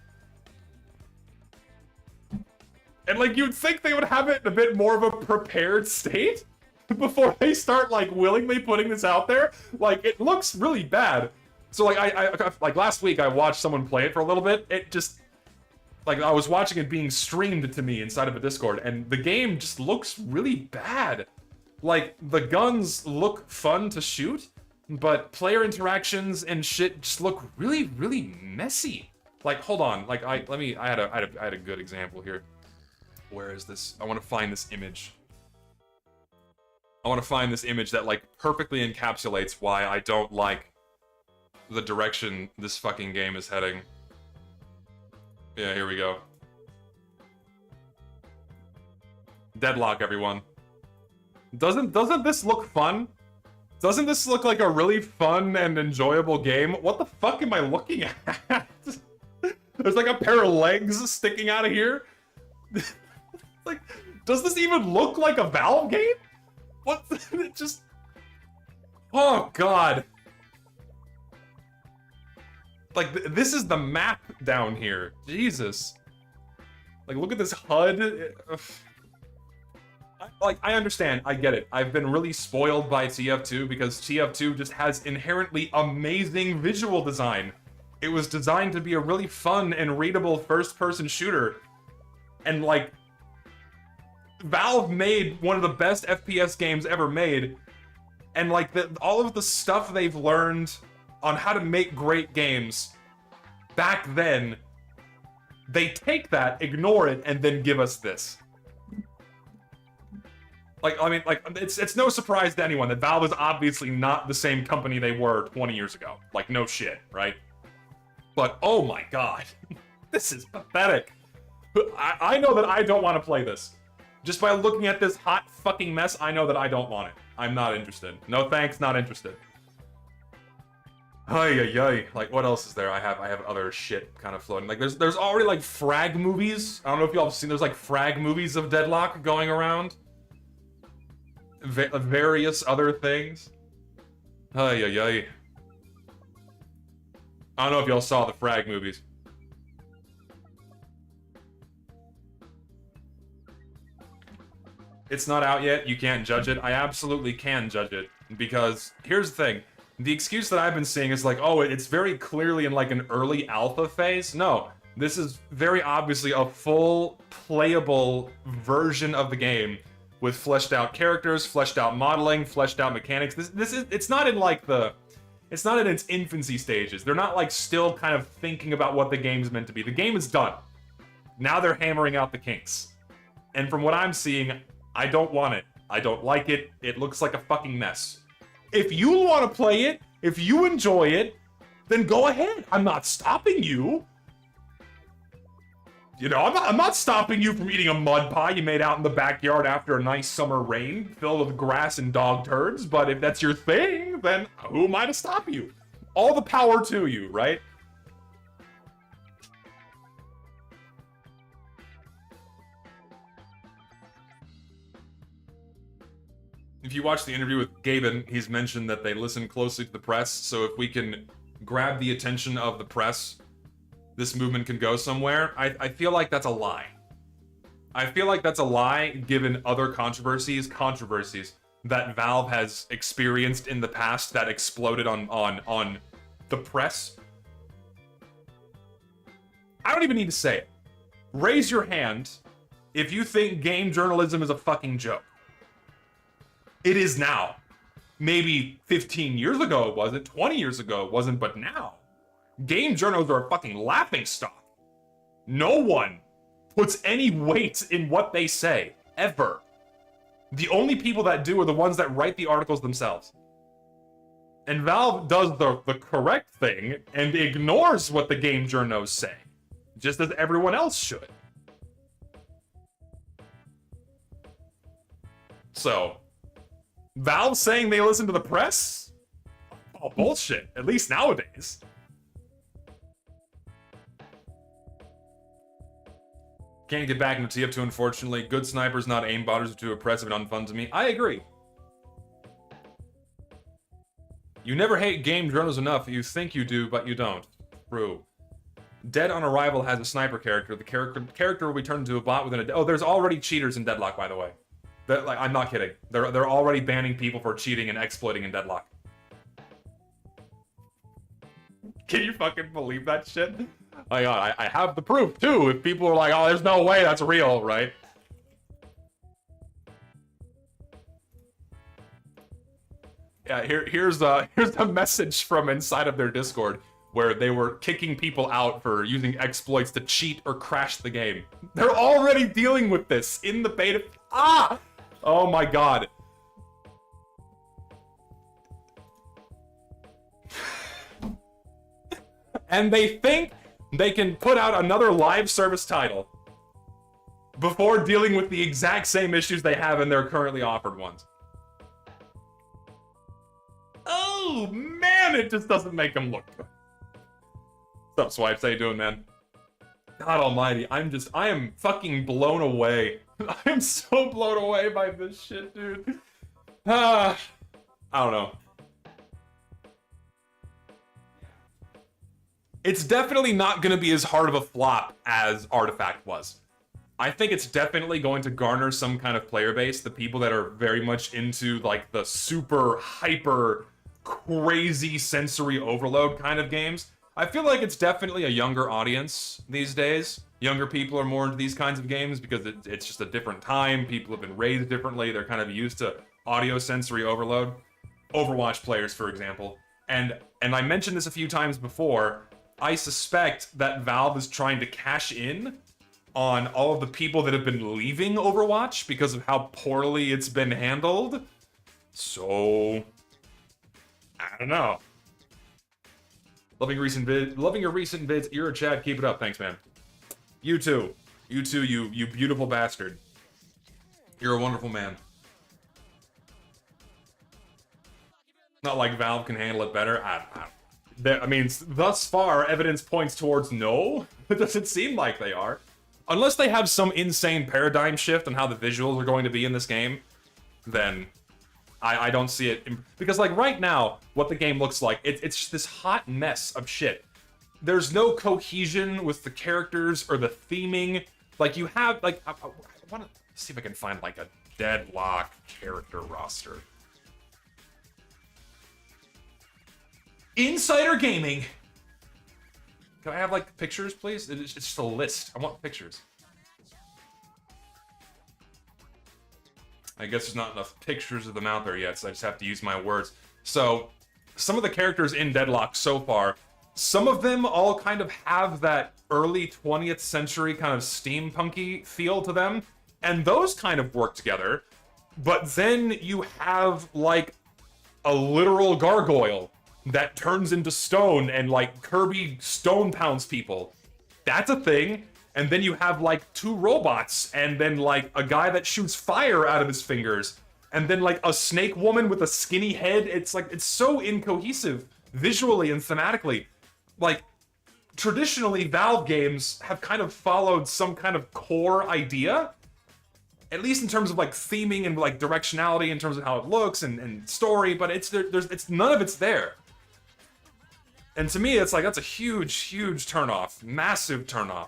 And like, you'd think they would have it in a bit more of a prepared state before they start like willingly putting this out there. Like, it looks really bad. So like, I like last week I watched someone play it for a little bit. It just... Like, I was watching it being streamed to me inside of a Discord, and the game just looks really bad. Like, the guns look fun to shoot, but player interactions and shit just look really, really messy. Like, hold on, like, I had a good example here. Where is this? I want to find this image. I want to find this image that, like, perfectly encapsulates why I don't like the direction this fucking game is heading. Yeah, here we go. Deadlock, everyone. Doesn't this look fun? Doesn't this look like a really fun and enjoyable game? What the fuck am I looking at? There's like a pair of legs sticking out of here. Like, does this even look like a Valve game? What? It just... Oh, God. Like, this is the map down here. Jesus. Like, look at this HUD. I understand. I get it. I've been really spoiled by TF2 because TF2 just has inherently amazing visual design. It was designed to be a really fun and readable first-person shooter. And, like, Valve made one of the best FPS games ever made. And, like, all of the stuff they've learned on how to make great games back then, they take that, ignore it, and then give us this. Like, I mean, like, it's no surprise to anyone that Valve is obviously not the same company they were 20 years ago. Like, no shit, right? But, oh my god. This is pathetic. I know that I don't want to play this. Just by looking at this hot fucking mess, I know that I don't want it. I'm not interested. No thanks, not interested. Ay. Like, what else is there? I have other shit kind of floating. Like, there's already, like, frag movies. I don't know if y'all have seen, there's, like, frag movies of Deadlock going around. Various other things. Ay. I don't know if y'all saw the frag movies. It's not out yet, you can't judge it. I absolutely can judge it, because here's the thing. The excuse that I've been seeing is like, oh, it's very clearly in like an early alpha phase. No, this is very obviously a full playable version of the game with fleshed out characters, fleshed out modeling, fleshed out mechanics. It's not in like it's not in its infancy stages. They're not like still kind of thinking about what the game's meant to be. The game is done. Now they're hammering out the kinks. And from what I'm seeing, I don't want it. I don't like it. It looks like a fucking mess. If you want to play it, if you enjoy it, then go ahead. I'm not stopping you. You know, I'm not stopping you from eating a mud pie you made out in the backyard after a nice summer rain filled with grass and dog turds, but if that's your thing, then who am I to stop you? All the power to you, right? If you watch the interview with Gaben, he's mentioned that they listen closely to the press, so if we can grab the attention of the press, this movement can go somewhere. I feel like that's a lie. I feel like that's a lie given other controversies that Valve has experienced in the past that exploded on the press. I don't even need to say it. Raise your hand if you think game journalism is a fucking joke. It is now. Maybe 15 years ago it wasn't, 20 years ago it wasn't, but now. Game journals are a fucking laughingstock. No one puts any weight in what they say, ever. The only people that do are the ones that write the articles themselves. And Valve does the correct thing and ignores what the game journos say, just as everyone else should. So, Valve saying they listen to the press? Oh, bullshit. At least nowadays. Can't get back into TF2, unfortunately. Good snipers, not aimbotters, are too oppressive and unfun to me. I agree. You never hate game journals enough. You think you do, but you don't. True. Dead on Arrival has a sniper character. The character will be turned into a bot within a... Oh, there's already cheaters in Deadlock, by the way. Like, I'm not kidding. They're already banning people for cheating and exploiting in Deadlock. Can you fucking believe that shit? Oh my god, I have the proof too. If people are like, oh, there's no way that's real, right? Yeah, here's a message from inside of their Discord where they were kicking people out for using exploits to cheat or crash the game. They're already dealing with this in the beta. Ah! Oh my god. And they think they can put out another live service title before dealing with the exact same issues they have in their currently offered ones. Oh man, it just doesn't make them look good. What's up, Swipes? How you doing, man? God almighty, I am fucking blown away. I am so blown away by this shit, dude. I don't know. It's definitely not going to be as hard of a flop as Artifact was. I think it's definitely going to garner some kind of player base, the people that are very much into like the super hyper crazy sensory overload kind of games. I feel like it's definitely a younger audience these days. Younger people are more into these kinds of games because it's just a different time. People have been raised differently. They're kind of used to audio sensory overload. Overwatch players, for example. And I mentioned this a few times before. I suspect that Valve is trying to cash in on all of the people that have been leaving Overwatch because of how poorly it's been handled. So, I don't know. Loving your recent vids. You're a Chad. Keep it up. Thanks, man. You too. You too, you beautiful bastard. You're a wonderful man. Not like Valve can handle it better. I mean, thus far, evidence points towards no. It doesn't seem like they are. Unless they have some insane paradigm shift on how the visuals are going to be in this game, then I don't see it. Because, like, right now, what the game looks like, it's just this hot mess of shit. There's no cohesion with the characters or the theming. Like, you have, like, I want to see if I can find, like, a Deadlock character roster. Insider Gaming. Can I have, like, pictures, please? It's just a list. I want pictures. I guess there's not enough pictures of them out there yet, so I just have to use my words. So, some of the characters in Deadlock so far, some of them all kind of have that early 20th century kind of steampunky feel to them, and those kind of work together. But then you have, like, a literal gargoyle that turns into stone and, like, Kirby stone pounds people. That's a thing. and then you have like 2 robots, and then like a guy that shoots fire out of his fingers, and then like a snake woman with a skinny head. It's like, it's so incohesive visually and thematically. Like, traditionally, Valve games have kind of followed some kind of core idea, at least in terms of like theming and like directionality in terms of how it looks and story, but it's none of it's there. And to me, it's like, that's a huge turnoff, massive turnoff.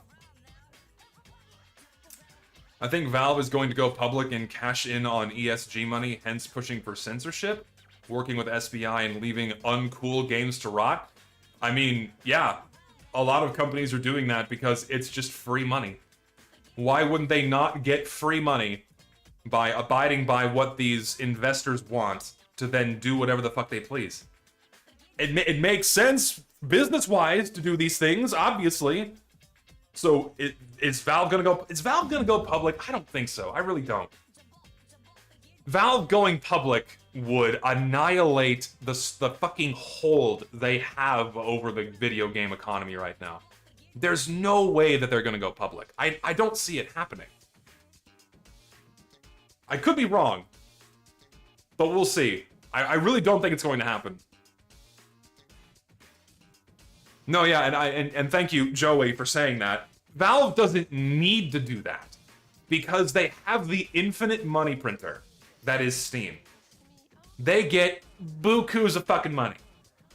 I think Valve is going to go public and cash in on ESG money, hence pushing for censorship, working with SBI and leaving uncool games to rot. I mean, yeah, a lot of companies are doing that because it's just free money. Why wouldn't they not get free money by abiding by what these investors want to then do whatever the fuck they please? It makes sense business-wise to do these things, obviously. So is Valve gonna go public? I don't think so. I really don't. Valve going public would annihilate the fucking hold they have over the video game economy right now. There's no way that they're gonna go public. I don't see it happening. I could be wrong, but we'll see. I really don't think it's going to happen. No, yeah, and thank you, Joey, for saying that. Valve doesn't need to do that because they have the infinite money printer that is Steam. They get bukus of fucking money.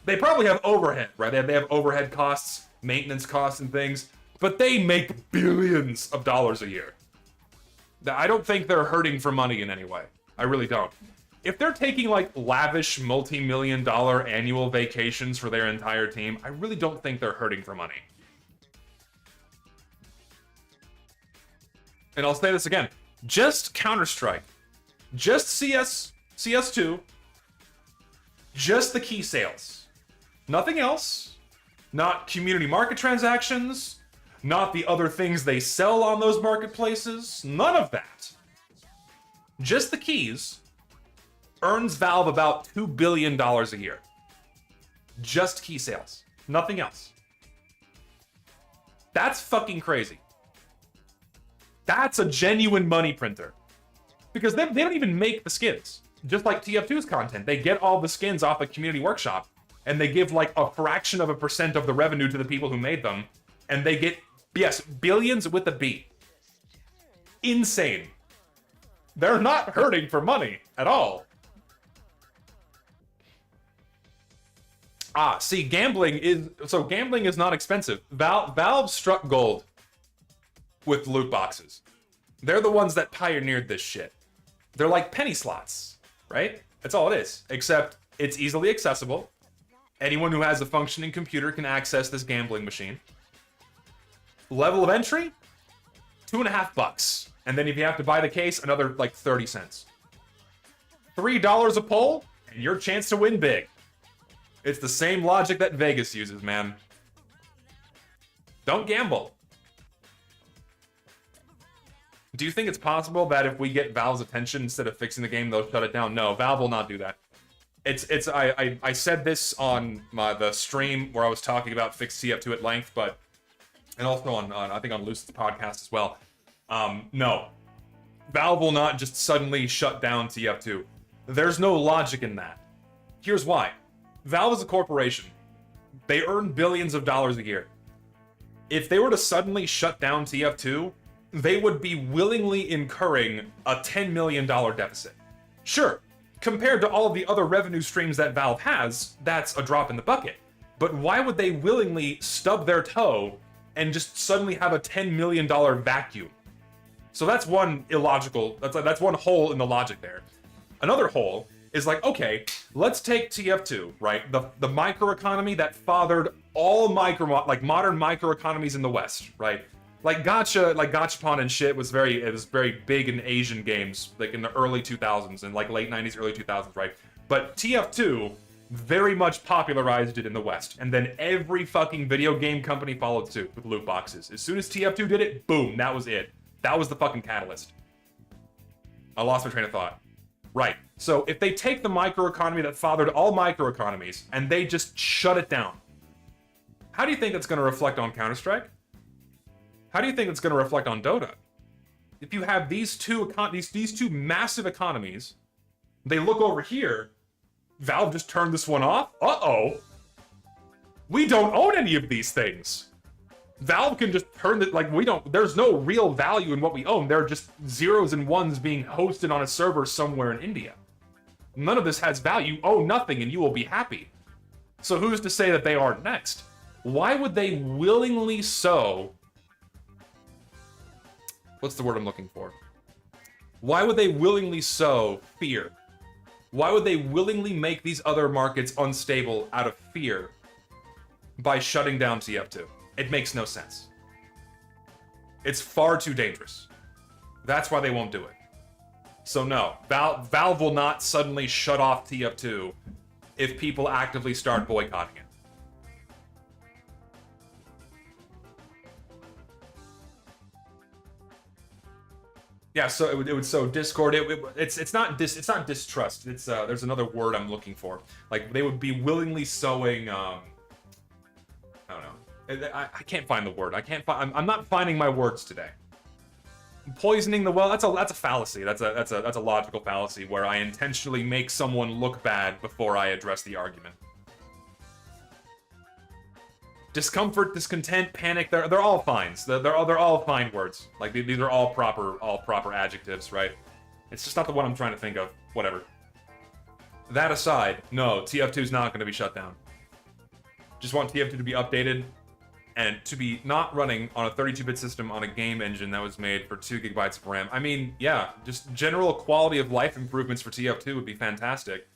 They probably have overhead, right? They have overhead costs, maintenance costs, and things, but they make billions of dollars a year. I don't think they're hurting for money in any way. I really don't. If they're taking like lavish multi-million-dollar annual vacations for their entire team, I really don't think they're hurting for money. And I'll say this again, just Counter-Strike, just CS2, just the key sales. Nothing else. Not community market transactions, not the other things they sell on those marketplaces, none of that. Just the keys earns Valve about $2 billion a year. Just key sales. Nothing else. That's fucking crazy. That's a genuine money printer. Because they don't even make the skins. Just like TF2's content. They get all the skins off a community workshop, and they give like a fraction of a percent of the revenue to the people who made them, and they get, yes, billions with a B. Insane. They're not hurting for money at all. See, gambling is not expensive. Valve struck gold with loot boxes. They're the ones that pioneered this shit. They're like penny slots, right? That's all it is. Except it's easily accessible. Anyone who has a functioning computer can access this gambling machine. Level of entry, $2.50. And then if you have to buy the case, another like 30 cents. $3 a pull, and your chance to win big. It's the same logic that Vegas uses, man. Don't gamble. Do you think it's possible that if we get Valve's attention instead of fixing the game, they'll shut it down? No, Valve will not do that. I said this on the stream where I was talking about fixed TF2 at length, but and also on I think on Lucid's podcast as well. No, Valve will not just suddenly shut down TF2. There's no logic in that. Here's why. Valve is a corporation. They earn billions of dollars a year. If they were to suddenly shut down TF2, they would be willingly incurring a $10 million deficit. Sure, compared to all of the other revenue streams that Valve has, that's a drop in the bucket. But why would they willingly stub their toe and just suddenly have a $10 million vacuum? So that's one illogical, that's one hole in the logic there. Another hole is like, okay, let's take TF2, right? The microeconomy that fathered all modern microeconomies in the West, right? Like Gachapon and shit was very big in Asian games, like in the early 2000s and like late 90s, early 2000s, right? But TF2 very much popularized it in the West, and then every fucking video game company followed suit with loot boxes. As soon as TF2 did it, boom, that was it. That was the fucking catalyst. I lost my train of thought. Right. So if they take the microeconomy that fathered all microeconomies and they just shut it down, how do you think that's going to reflect on Counter-Strike? How do you think it's going to reflect on Dota? If you have these two massive economies, they look over here, Valve just turned this one off? Uh-oh. We don't own any of these things. Valve can just turn it, like, there's no real value in what we own. They're just zeros and ones being hosted on a server somewhere in India. None of this has value. You own nothing and you will be happy. So who's to say that they aren't next? Why would they willingly sow... What's the word I'm looking for? Why would they willingly sow fear? Why would they willingly make these other markets unstable out of fear by shutting down TF2? It makes no sense. It's far too dangerous. That's why they won't do it. So no, Valve will not suddenly shut off TF2 if people actively start boycotting it. Yeah, so it would sow discord. It's not distrust. It's there's another word I'm looking for. Like they would be willingly sowing. I don't know. I can't find the word. I'm not finding my words today. Poisoning the well. That's a fallacy. That's a logical fallacy where I intentionally make someone look bad before I address the argument. Discomfort, discontent, panic, they're all fines. They're all fine words. Like these are all proper adjectives, right? It's just not the one I'm trying to think of. Whatever. That aside, no, TF2 is not going to be shut down. Just want TF2 to be updated and to be not running on a 32-bit system on a game engine that was made for 2 gigabytes of RAM. I mean, yeah, just general quality of life improvements for TF2 would be fantastic.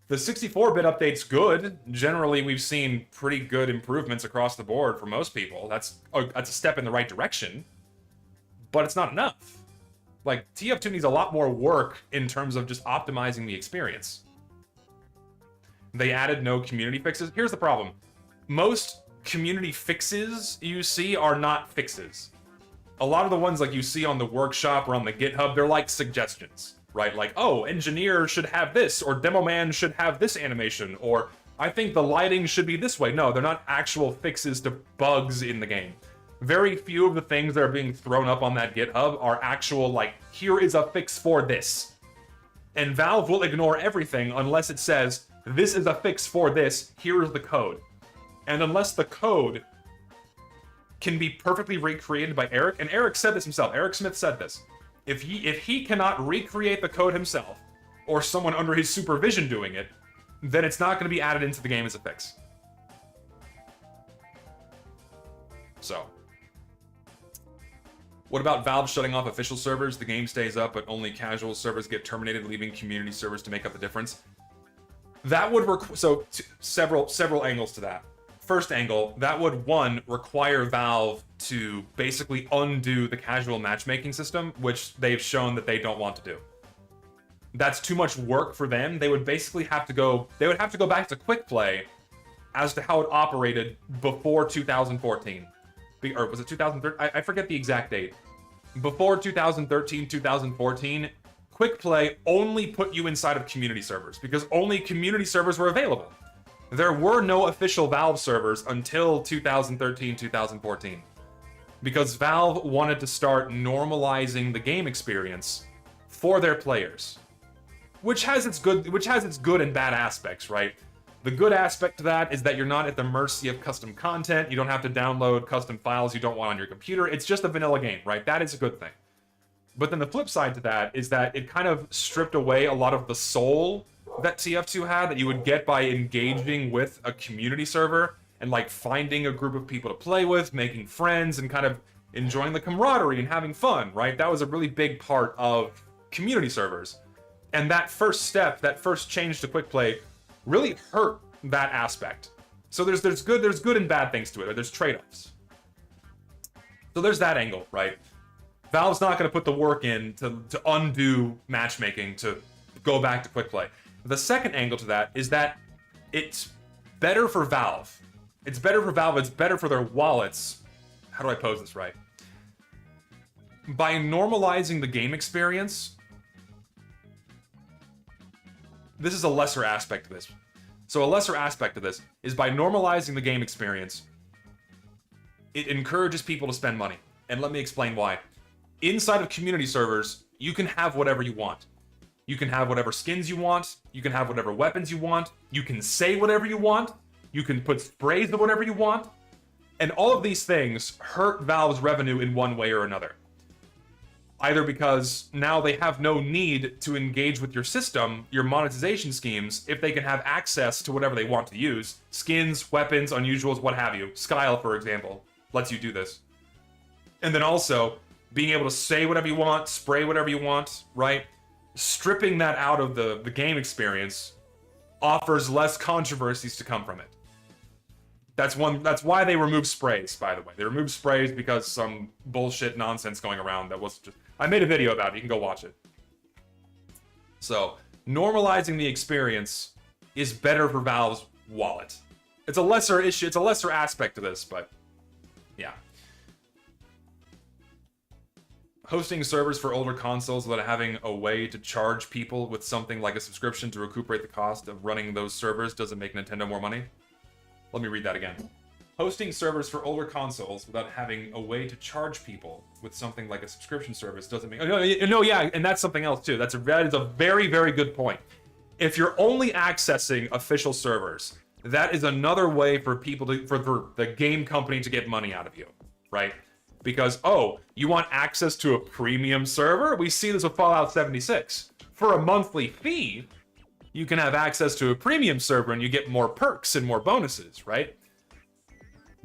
The 64-bit update's good. Generally, we've seen pretty good improvements across the board for most people. That's a step in the right direction, but it's not enough. Like, TF2 needs a lot more work in terms of just optimizing the experience. They added no community fixes. Here's the problem. Most community fixes you see are not fixes. A lot of the ones like you see on the workshop or on the GitHub, they're like suggestions. Right, like, oh, engineer should have this, or demo man should have this animation, or I think the lighting should be this way. No, they're not actual fixes to bugs in the game. Very few of the things that are being thrown up on that GitHub are actual, like, here is a fix for this. And Valve will ignore everything unless it says, this is a fix for this, here is the code. And unless the code can be perfectly recreated by Eric, and Eric said this himself, Eric Smith said this, if he cannot recreate the code himself, or someone under his supervision doing it, then it's not going to be added into the game as a fix. So. What about Valve shutting off official servers? The game stays up, but only casual servers get terminated, leaving community servers to make up the difference. That would several angles to that. First angle, that would, one, require Valve to basically undo the casual matchmaking system, which they've shown that they don't want to do. That's too much work for them. They would basically have to go back to quick play as to how it operated before 2014. Or was it 2013? I forget the exact date. Before 2013, 2014, quick play only put you inside of community servers because only community servers were available. There were no official Valve servers until 2013, 2014. Because Valve wanted to start normalizing the game experience for their players. Which has its good and bad aspects, right? The good aspect to that is that you're not at the mercy of custom content. You don't have to download custom files you don't want on your computer. It's just a vanilla game, right? That is a good thing. But then the flip side to that is that it kind of stripped away a lot of the soul that TF2 had that you would get by engaging with a community server and like finding a group of people to play with, making friends, and kind of enjoying the camaraderie and having fun, right? That was a really big part of community servers. And that first step, that first change to quick play really hurt that aspect. So there's good and bad things to it, or there's trade-offs. So there's that angle, right? Valve's not going to put the work in to undo matchmaking to go back to quick play. The second angle to that is that it's better for Valve. It's better for Valve, it's better for their wallets. How do I pose this right? By normalizing the game experience, this is a lesser aspect of this. So a lesser aspect of this is by normalizing the game experience, it encourages people to spend money. and let me explain why. Inside of community servers, you can have whatever you want. You can have whatever skins you want, you can have whatever weapons you want, you can say whatever you want, you can put sprays of whatever you want, and all of these things hurt Valve's revenue in one way or another. Either because now they have no need to engage with your system, your monetization schemes, if they can have access to whatever they want to use. Skins, weapons, unusuals, what have you. Skyle, for example, lets you do this. And then also, being able to say whatever you want, spray whatever you want, right? Stripping that out of the game experience offers less controversies to come from it. That's why they removed sprays, by the way. They removed sprays because some bullshit nonsense going around that was just... I made a video about it, you can go watch it. So, normalizing the experience is better for Valve's wallet. It's a lesser issue, it's a lesser aspect to this, but yeah. Hosting servers for older consoles without having a way to charge people with something like a subscription to recuperate the cost of running those servers doesn't make Nintendo more money. Let me read that again. Hosting servers for older consoles without having a way to charge people with something like a subscription service doesn't make... No, yeah, and that's something else too. That is a very, very good point. If you're only accessing official servers, that is another way for people to... for the game company to get money out of you, right? Because, oh, you want access to a premium server? We see this with Fallout 76. For a monthly fee, you can have access to a premium server and you get more perks and more bonuses, right?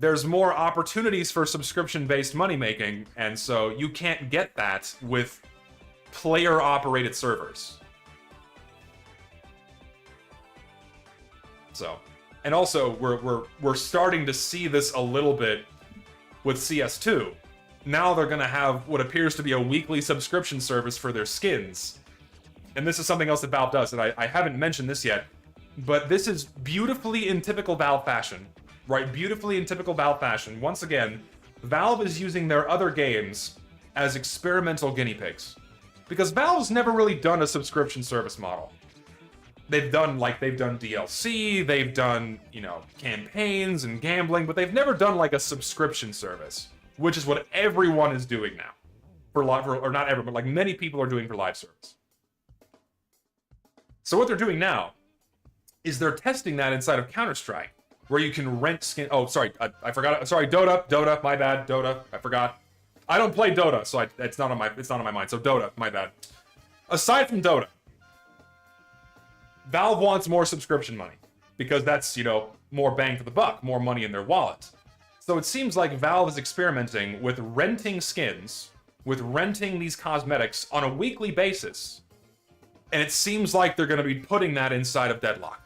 There's more opportunities for subscription-based money-making, and so you can't get that with player-operated servers. So, and also, we're starting to see this a little bit with CS2. Now they're gonna have what appears to be a weekly subscription service for their skins. And this is something else that Valve does, and I haven't mentioned this yet, but this is beautifully in typical Valve fashion. Right, beautifully in typical Valve fashion. Once again, Valve is using their other games as experimental guinea pigs. Because Valve's never really done a subscription service model. They've done DLC, they've done, you know, campaigns and gambling, but they've never done like a subscription service, which is what everyone is doing now. Or not everyone, but like many people are doing for live service. So what they're doing now is they're testing that inside of Counter-Strike, where you can rent skin. Oh, sorry, I forgot. Sorry, Dota, my bad, Dota. I forgot. I don't play Dota, so it's not on my mind. So Dota, my bad. Aside from Dota, Valve wants more subscription money because that's, you know, more bang for the buck, more money in their wallet. So it seems like Valve is experimenting with renting skins, with renting these cosmetics on a weekly basis, and it seems like they're going to be putting that inside of Deadlock.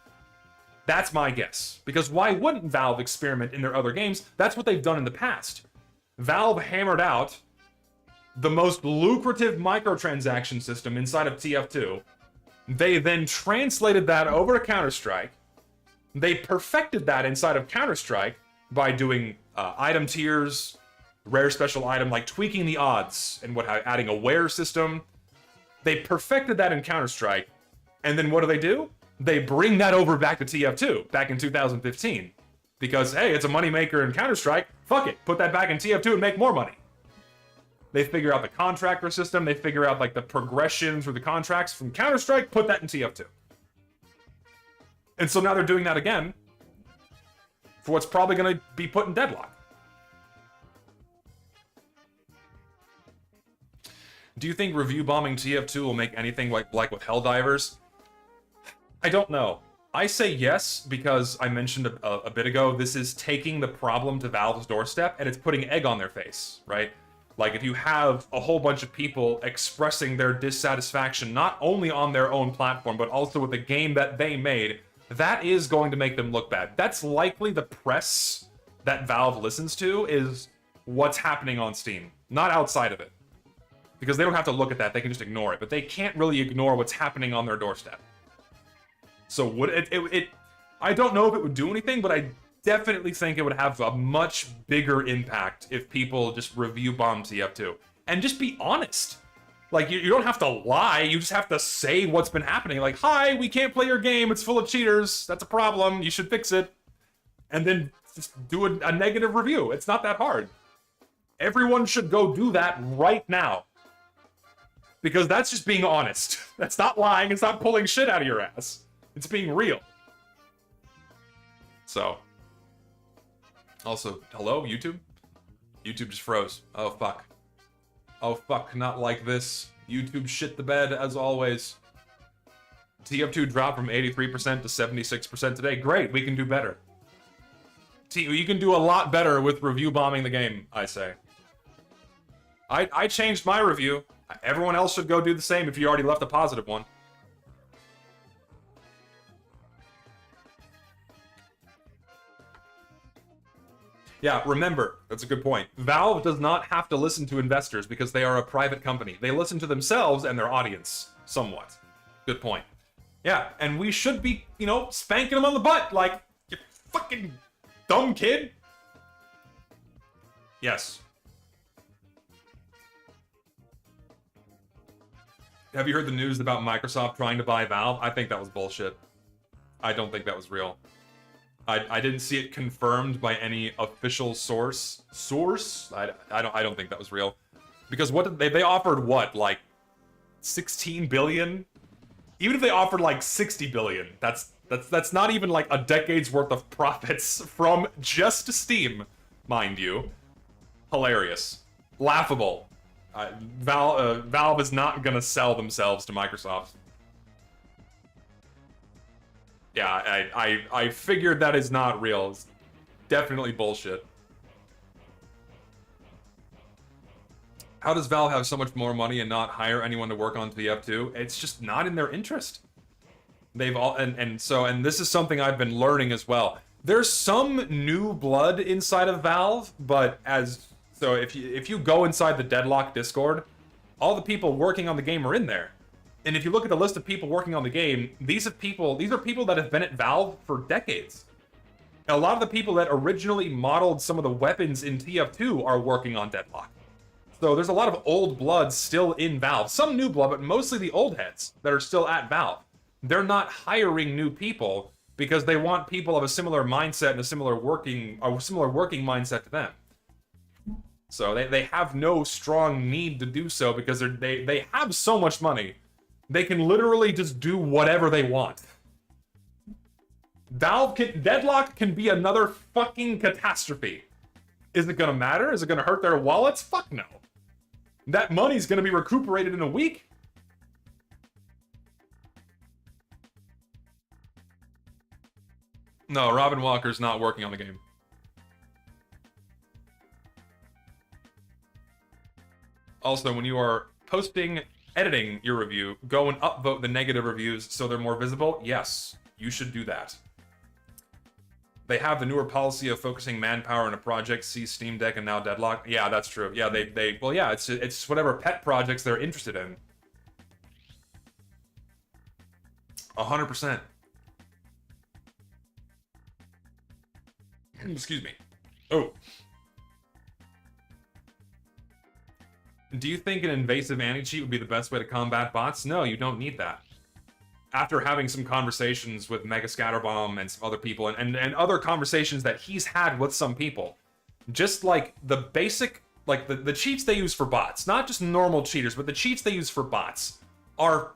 That's my guess. Because why wouldn't Valve experiment in their other games? That's what they've done in the past. Valve hammered out the most lucrative microtransaction system inside of TF2. They then translated that over to Counter-Strike. They perfected that inside of Counter-Strike by doing item tiers, rare special item, like tweaking the odds and adding a wear system. They perfected that in Counter-Strike. And then what do? They bring that over back to TF2, back in 2015. Because, hey, it's a moneymaker in Counter-Strike. Fuck it, put that back in TF2 and make more money. They figure out the contractor system, they figure out, like, the progression through the contracts from Counter-Strike, put that in TF2. And so now they're doing that again for what's probably going to be put in Deadlock. Do you think review bombing TF2 will make anything like with Helldivers? I don't know. I say yes because I mentioned a bit ago, this is taking the problem to Valve's doorstep and it's putting egg on their face, right? Like if you have a whole bunch of people expressing their dissatisfaction not only on their own platform but also with the game that they made, that is going to make them look bad. That's likely the press that Valve listens to is what's happening on Steam, not outside of it. Because they don't have to look at that, they can just ignore it, but they can't really ignore what's happening on their doorstep. So would it I don't know if it would do anything, but I definitely think it would have a much bigger impact if people just review bomb TF2. And just be honest. Like, you don't have to lie, you just have to say what's been happening. Like, hi, we can't play your game, it's full of cheaters, that's a problem, you should fix it. And then just do a negative review. It's not that hard. Everyone should go do that right now. Because that's just being honest. That's not lying. It's not pulling shit out of your ass. It's being real. So. Also, hello, YouTube? YouTube just froze. Oh, fuck. Oh, fuck, not like this. YouTube shit the bed, as always. TF2 dropped from 83% to 76% today. Great, we can do better. You can do a lot better with review bombing the game, I say. I changed my review. Everyone else should go do the same if you already left a positive one. Yeah, remember, that's a good point. Valve does not have to listen to investors because they are a private company. They listen to themselves and their audience, somewhat. Good point. Yeah, and we should be, you know, spanking them on the butt, like, you fucking dumb kid. Yes. Have you heard the news about Microsoft trying to buy Valve? I think that was bullshit. I don't think that was real. I didn't see it confirmed by any official source. I don't think that was real. Because what did they offered what, like 16 billion? Even if they offered like 60 billion, that's not even like a decade's worth of profits from just Steam, mind you. Hilarious. Laughable. Valve is not gonna sell themselves to Microsoft. Yeah, I figured that is not real. It's definitely bullshit. How does Valve have so much more money and not hire anyone to work on TF2? It's just not in their interest. They've all and this is something I've been learning as well. There's some new blood inside of Valve, but if you go inside the Deadlock Discord, all the people working on the game are in there. And if you look at the list of people working on the game, these are people that have been at Valve for decades. A lot of the people that originally modeled some of the weapons in TF2 are working on Deadlock. So there's a lot of old blood still in Valve. Some new blood, but mostly the old heads that are still at Valve. They're not hiring new people because they want people of a similar mindset and a similar working mindset to them. So they have no strong need to do so because they have so much money. They can literally just do whatever they want. Deadlock can be another fucking catastrophe. Is it gonna matter? Is it gonna hurt their wallets? Fuck no. That money's gonna be recuperated in a week. No, Robin Walker's not working on the game. Also, when you are editing your review, go and upvote the negative reviews so they're more visible. Yes, you should do that. They have the newer policy of focusing manpower in a project, see Steam Deck and now Deadlock. Yeah, that's true. Yeah, well, yeah, it's whatever pet projects they're interested in. 100%. Excuse me. Oh. Do you think an invasive anti-cheat would be the best way to combat bots? No, you don't need that. After having some conversations with Mega Scatterbomb and some other people, and other conversations that he's had with some people, just like the basic, like the cheats they use for bots, not just normal cheaters, but the cheats they use for bots are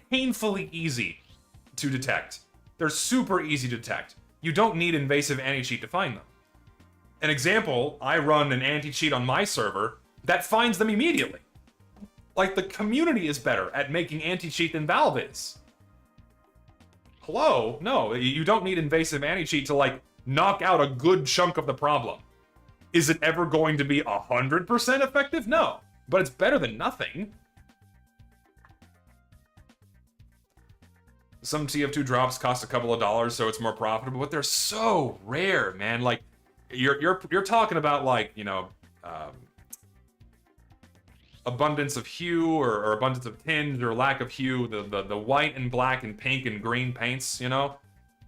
painfully easy to detect. They're super easy to detect. You don't need invasive anti-cheat to find them. An example, I run an anti-cheat on my server that finds them immediately. Like, the community is better at making anti-cheat than Valve is. Hello? No, you don't need invasive anti-cheat to, like, knock out a good chunk of the problem. Is it ever going to be 100% effective? No. But it's better than nothing. Some TF2 drops cost a couple of dollars, so it's more profitable, but they're so rare, man. Like, you're talking about, like, you know, abundance of hue or abundance of tinge or lack of hue, the white and black and pink and green paints, you know?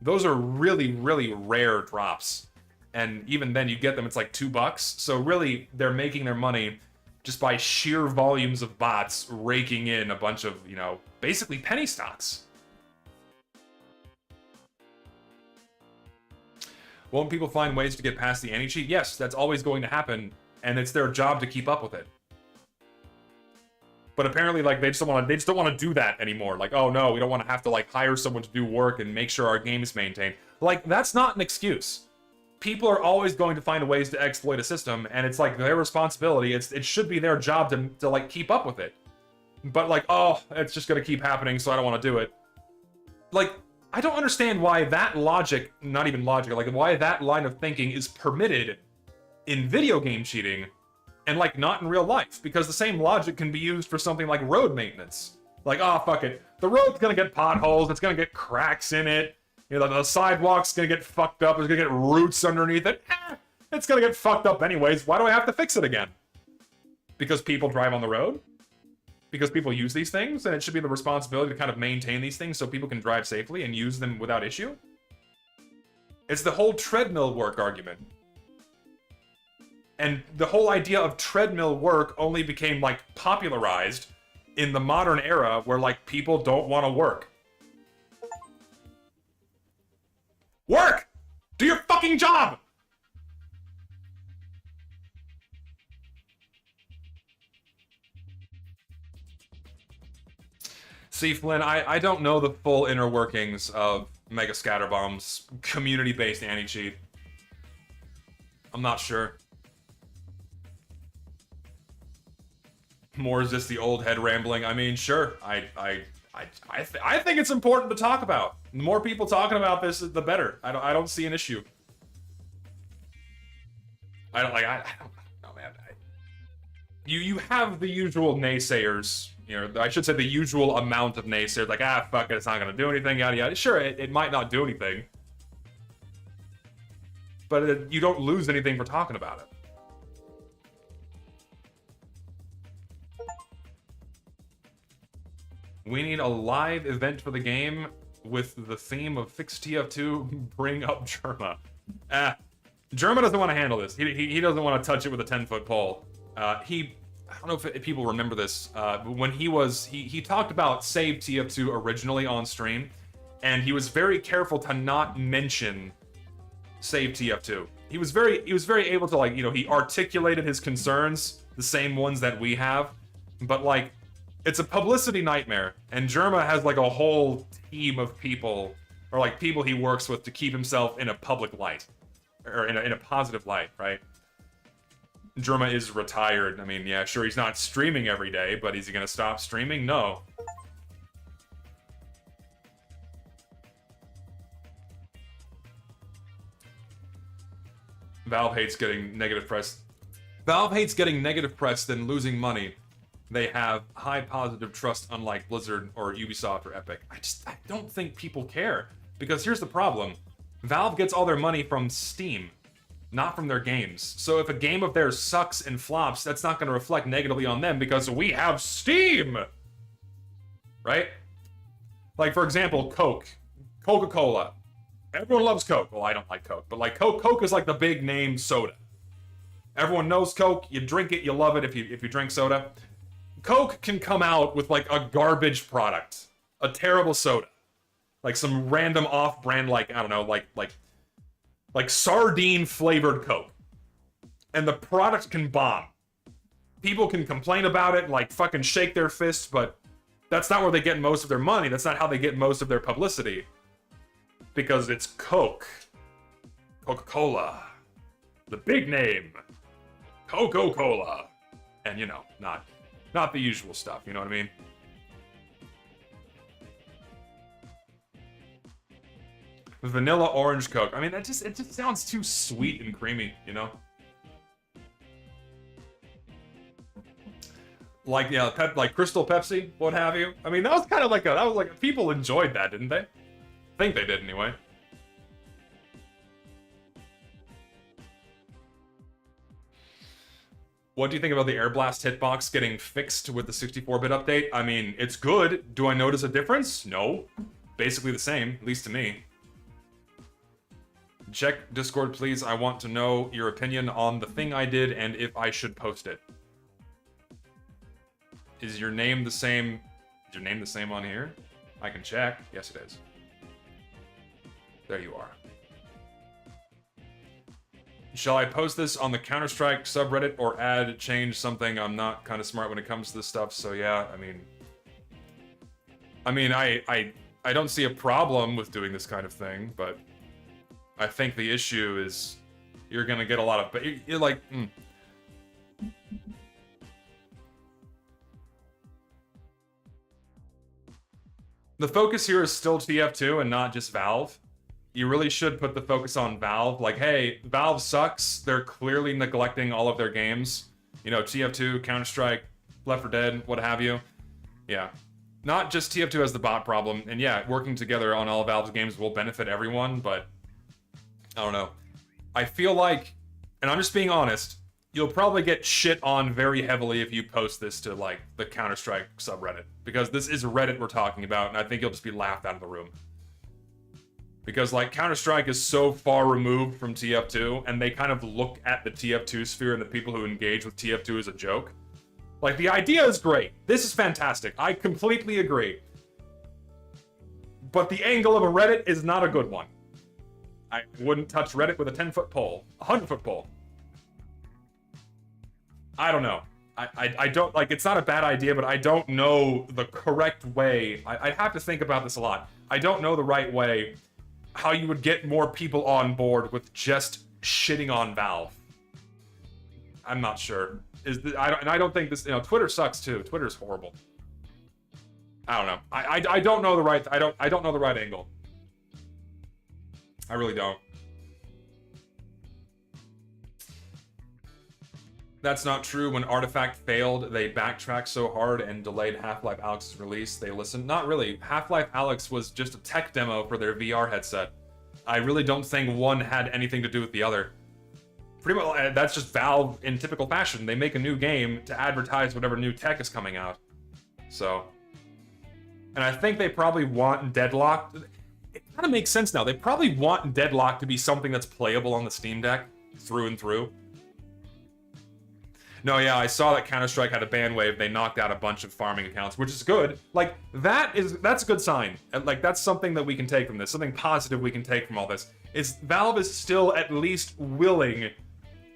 Those are really, really rare drops. And even then you get them, it's like $2. So really, they're making their money just by sheer volumes of bots raking in a bunch of, you know, basically penny stocks. Won't people find ways to get past the anti-cheat? Yes, that's always going to happen. and it's their job to keep up with it. But apparently, like, they just don't want to do that anymore. Like, oh no, we don't want to have to like hire someone to do work and make sure our game is maintained. Like, that's not an excuse. People are always going to find ways to exploit a system, and it's like their responsibility. It should be their job to like keep up with it. But like, oh, it's just gonna keep happening, so I don't want to do it. Like, I don't understand why that logic, not even logic, like why that line of thinking is permitted in video game cheating and like not in real life, because the same logic can be used for something like road maintenance. Like, oh, fuck it. The road's gonna get potholes, it's gonna get cracks in it, you know, the sidewalk's gonna get fucked up, there's gonna get roots underneath it. It's gonna get fucked up anyways, why do I have to fix it again? Because people drive on the road? Because people use these things, and it should be the responsibility to kind of maintain these things so people can drive safely and use them without issue? It's the whole treadmill work argument. And the whole idea of treadmill work only became, like, popularized in the modern era where, like, people don't want to work. Work! Do your fucking job! See, Flynn, I don't know the full inner workings of Mega Scatterbomb's community-based anti-cheat. I'm not sure. More is just the old head rambling. I mean, sure, I think it's important to talk about. The more people talking about this, the better. I don't see an issue. I don't know, man. You have the usual naysayers. You know, I should say the usual amount of naysayers, like, ah, fuck it, it's not gonna do anything, yada yada. Sure, it might not do anything. But you don't lose anything for talking about it. We need a live event for the game with the theme of Fix TF2, bring up Germa. Germa doesn't want to handle this. He doesn't want to touch it with a 10-foot pole. I don't know if people remember this, when he talked about Save TF2 originally on stream, and he was very careful to not mention Save TF2. He was very able to, like, you know, he articulated his concerns, the same ones that we have, but like, it's a publicity nightmare, and Germa has like a whole team of people, or like people he works with to keep himself in a public light, or in a positive light, right? Germa is retired. I mean, yeah, sure, he's not streaming every day, but is he gonna stop streaming? No. Valve hates getting negative press. Valve hates getting negative press than losing money. They have high positive trust, unlike Blizzard or Ubisoft or Epic. I don't think people care. Because here's the problem. Valve gets all their money from Steam, not from their games. So if a game of theirs sucks and flops, that's not going to reflect negatively on them because we have Steam! Right? Like, for example, Coke. Coca-Cola. Everyone loves Coke. Well, I don't like Coke, but like Coke is like the big name soda. Everyone knows Coke. You drink it, you love it if you drink soda. Coke can come out with like a garbage product. A terrible soda. Like some random off-brand, like, I don't know, like sardine flavored Coke. And the product can bomb. People can complain about it, like fucking shake their fists, but that's not where they get most of their money. That's not how they get most of their publicity. Because it's Coke. Coca-Cola. The big name. Coca-Cola. And, you know, not the usual stuff, you know what I mean? Vanilla orange Coke. I mean, it just sounds too sweet and creamy, you know? Like, yeah, like Crystal Pepsi, what have you. I mean, that was kind of like people enjoyed that, didn't they? I think they did anyway. What do you think about the Air Blast hitbox getting fixed with the 64-bit update? I mean, it's good. Do I notice a difference? No. Basically the same, at least to me. Check Discord, please. I want to know your opinion on the thing I did and if I should post it. Is your name the same? Is your name the same on here? I can check. Yes, it is. There you are. Shall I post this on the Counter-Strike subreddit or change something? I'm not kind of smart when it comes to this stuff, so yeah, I don't see a problem with doing this kind of thing, but I think the issue is you're gonna get a lot of, you're like, The focus here is still TF2 and not just Valve. You really should put the focus on Valve. Like, hey, Valve sucks. They're clearly neglecting all of their games. You know, TF2, Counter-Strike, Left 4 Dead, what have you. Yeah. Not just TF2 has the bot problem. And yeah, working together on all of Valve's games will benefit everyone, but I don't know. I feel like, and I'm just being honest, you'll probably get shit on very heavily if you post this to, like, the Counter-Strike subreddit. Because this is Reddit we're talking about, and I think you'll just be laughed out of the room. Because, like, Counter-Strike is so far removed from TF2, and they kind of look at the TF2 sphere and the people who engage with TF2 as a joke. Like, the idea is great. This is fantastic. I completely agree. But the angle of a Reddit is not a good one. I wouldn't touch Reddit with a 10-foot pole. A 100-foot pole. I don't know. I don't, like, it's not a bad idea, but I don't know the correct way. I'd have to think about this a lot. I don't know the right way how you would get more people on board with just shitting on Valve. I'm not sure. I don't think this, you know, Twitter sucks too. Twitter's horrible. I don't know. I don't know the right, I don't know the right angle. I really don't. That's not true. When Artifact failed, they backtracked so hard and delayed Half-Life Alyx's release. They listened. Not really. Half-Life Alyx was just a tech demo for their VR headset. I really don't think one had anything to do with the other. Pretty much, that's just Valve in typical fashion. They make a new game to advertise whatever new tech is coming out. So, and I think they probably want Deadlock. It kind of makes sense now. They probably want Deadlock to be something that's playable on the Steam Deck through and through. No, yeah, I saw that Counter-Strike had a ban wave. They knocked out a bunch of farming accounts, which is good. Like, that's a good sign. And, like, that's something that we can take from this. Something positive we can take from all this. Is Valve is still at least willing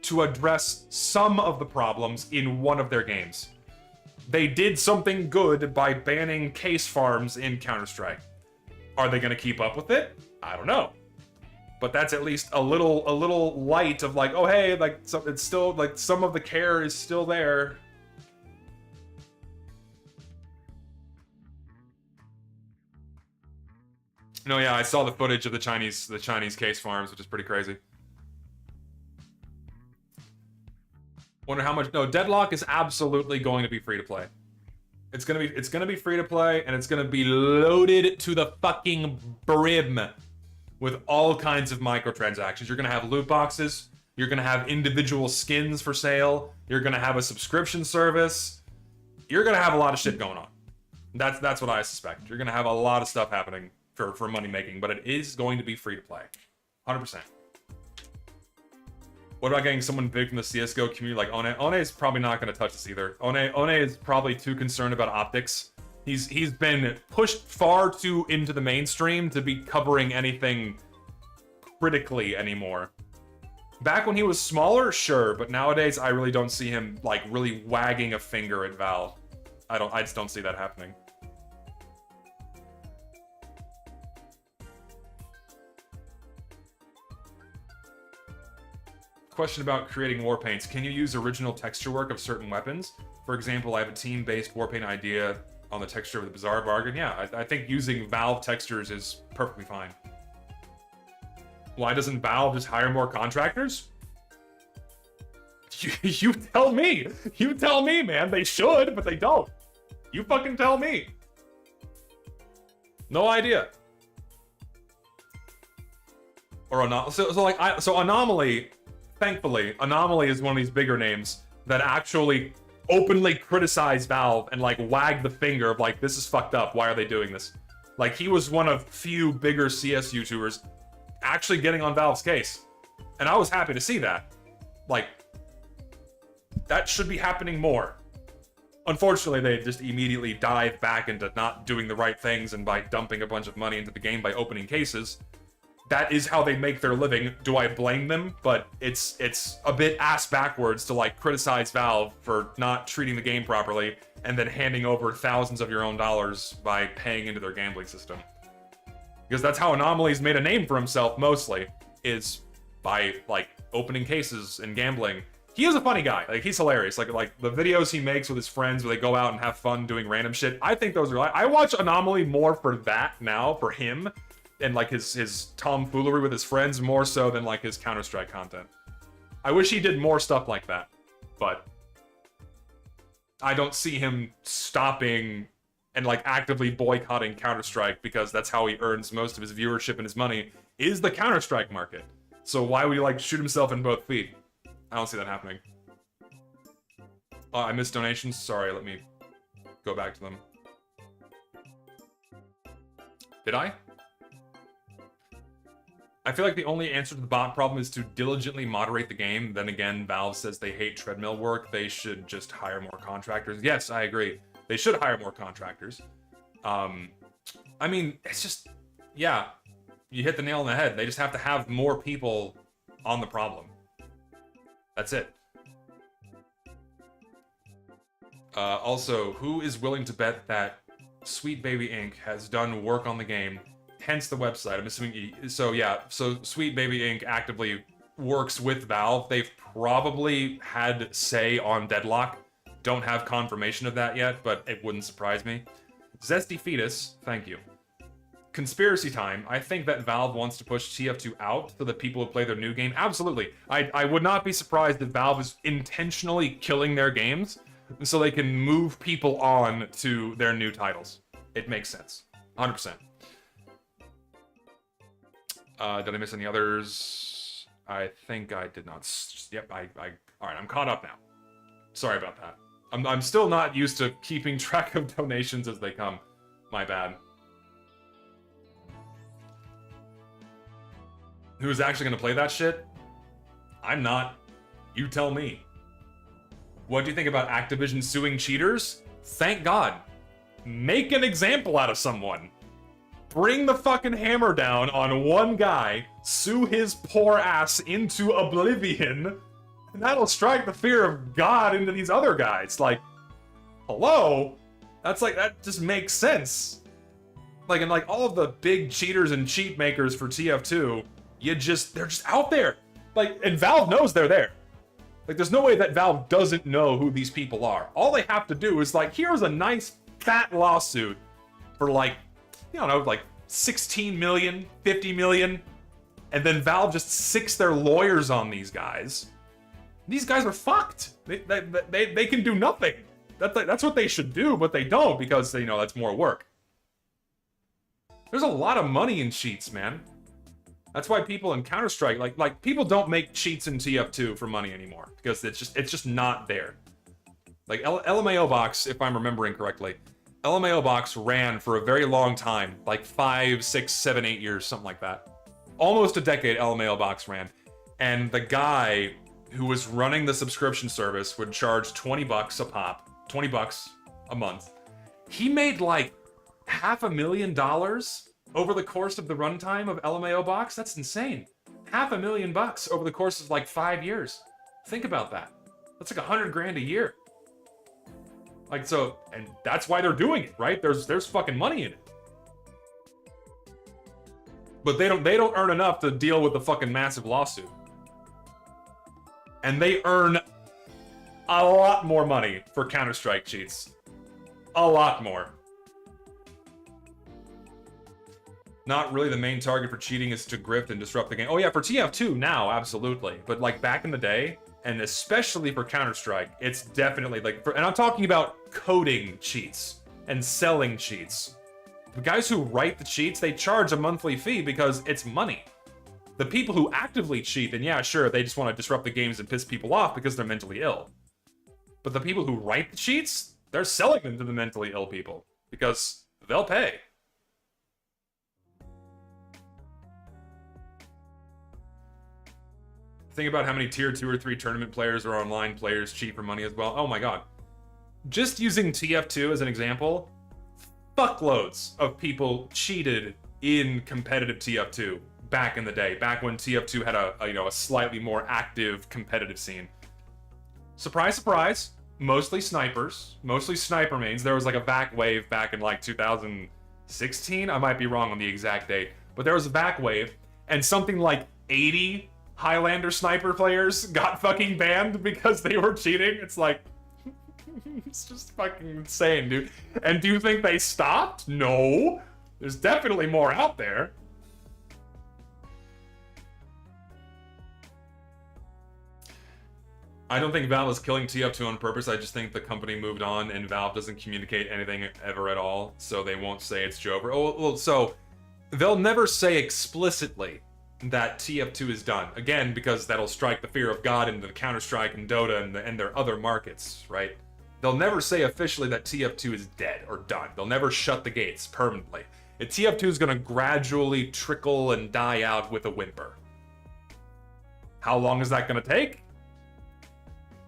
to address some of the problems in one of their games. They did something good by banning case farms in Counter-Strike. Are they going to keep up with it? I don't know. But that's at least a little light of like, oh hey, like it's still like some of the care is still there. No, yeah, I saw the footage of the Chinese case farms, which is pretty crazy. Wonder how much. No, Deadlock is absolutely going to be free to play. It's gonna be free to play, and it's gonna be loaded to the fucking brim with all kinds of microtransactions. You're gonna have loot boxes. You're gonna have individual skins for sale. You're gonna have a subscription service. You're gonna have a lot of shit going on. That's what I suspect. You're gonna have a lot of stuff happening for money making, but it is going to be free to play, 100%. What about getting someone big from the CS:GO community like One? One is probably not going to touch this either. One is probably too concerned about optics. He's been pushed far too into the mainstream to be covering anything critically anymore. Back when he was smaller, sure, but nowadays I really don't see him like really wagging a finger at Valve. I just don't see that happening. Question about creating war paints. Can you use original texture work of certain weapons? For example, I have a team-based war paint idea on the texture of the Bizarre Bargain. Yeah, I think using Valve textures is perfectly fine. Why doesn't Valve just hire more contractors? You tell me. You tell me, man. They should, but they don't. You fucking tell me. No idea. Or so Anomaly. Thankfully, Anomaly is one of these bigger names that actually openly criticize Valve and like wag the finger of like, this is fucked up. Why are they doing this? Like, he was one of few bigger CS YouTubers actually getting on Valve's case. And I was happy to see that. Like, that should be happening more. Unfortunately, they just immediately dive back into not doing the right things and by dumping a bunch of money into the game by opening cases. that is how they make their living. Do I blame them? But it's a bit ass backwards to like criticize Valve for not treating the game properly and then handing over thousands of your own dollars by paying into their gambling system. Because that's how Anomaly's made a name for himself mostly, is by like opening cases and gambling. He is a funny guy. Like, he's hilarious. Like the videos he makes with his friends where they go out and have fun doing random shit. I think those are I watch Anomaly more for that now, for him, and like his tomfoolery with his friends more so than like his Counter-Strike content. I wish he did more stuff like that, but I don't see him stopping and like actively boycotting Counter-Strike, because that's how he earns most of his viewership and his money, is the Counter-Strike market. So why would he like shoot himself in both feet? I don't see that happening. Oh, I missed donations. Sorry, let me go back to them. Did I? I feel like the only answer to the bot problem is to diligently moderate the game. Then again, Valve says they hate treadmill work. They should just hire more contractors. Yes, I agree. They should hire more contractors. I mean, it's just, yeah, you hit the nail on the head. They just have to have more people on the problem. That's it. Also, who is willing to bet that Sweet Baby Inc. has done work on the game, hence the website? I'm assuming, so yeah, so Sweet Baby Inc. actively works with Valve. They've probably had say on Deadlock. Don't have confirmation of that yet, but it wouldn't surprise me. Zesty Fetus, thank you. Conspiracy time. I think that Valve wants to push TF2 out so that people will play their new game. Absolutely. I would not be surprised if Valve is intentionally killing their games so they can move people on to their new titles. It makes sense. 100%. Did I miss any others? I think I did not. Yep, alright, I'm caught up now. Sorry about that. I'm still not used to keeping track of donations as they come. My bad. Who's actually gonna play that shit? I'm not. You tell me. What do you think about Activision suing cheaters? Thank God. Make an example out of someone. Bring the fucking hammer down on one guy, sue his poor ass into oblivion, and that'll strike the fear of God into these other guys. Like, hello? That's like, that just makes sense. Like, and like all of the big cheaters and cheat makers for TF2, they're just out there. Like, and Valve knows they're there. Like, there's no way that Valve doesn't know who these people are. All they have to do is like, here's a nice fat lawsuit for like, I don't know, like 16 million, 50 million, and then Valve just sicks their lawyers on these guys. These guys are fucked. They can do nothing. That's what they should do, but they don't, because, you know, that's more work. There's a lot of money in cheats, man. That's why people in Counter-Strike, like people don't make cheats in TF2 for money anymore, because it's just not there. Like LMAO box, if I'm remembering correctly, LMAO box ran for a very long time, like 5, 6, 7, 8 years, something like that. Almost a decade LMAO box ran, and the guy who was running the subscription service would charge $20 a pop, $20 a month. He made like $500,000 over the course of the runtime of LMAO box. That's insane. $500,000 over the course of like 5 years. Think about that. That's like 100 grand a year. Like, so, and that's why they're doing it, right? There's fucking money in it. But they don't earn enough to deal with the fucking massive lawsuit. And they earn a lot more money for Counter-Strike cheats. A lot more. Not really the main target for cheating is to grift and disrupt the game. Oh yeah, for TF2 now, absolutely. But like back in the day, and especially for Counter-Strike, it's definitely like, and I'm talking about coding cheats and selling cheats. The guys who write the cheats, they charge a monthly fee because it's money. The people who actively cheat, then yeah, sure, they just want to disrupt the games and piss people off because they're mentally ill. But the people who write the cheats, they're selling them to the mentally ill people because they'll pay. Think about how many tier 2 or 3 tournament players or online players cheat for money as well. Oh my god. Just using TF2 as an example, fuckloads of people cheated in competitive TF2 back in the day, back when TF2 had a slightly more active competitive scene. Surprise, surprise, mostly snipers, mostly sniper mains. There was like a vac wave back in like 2016. I might be wrong on the exact date, but there was a vac wave, and something like 80 Highlander sniper players got fucking banned because they were cheating. It's like, it's just fucking insane, dude. And do you think they stopped? No. There's definitely more out there. I don't think Valve is killing TF2 on purpose. I just think the company moved on and Valve doesn't communicate anything ever at all, so they won't say it's Jover. Oh, well, so they'll never say explicitly that TF2 is done. Again, because that'll strike the fear of God into the Counter-Strike and Dota and their other markets, right? They'll never say officially that TF2 is dead or done. They'll never shut the gates permanently. TF2 is going to gradually trickle and die out with a whimper. How long is that going to take?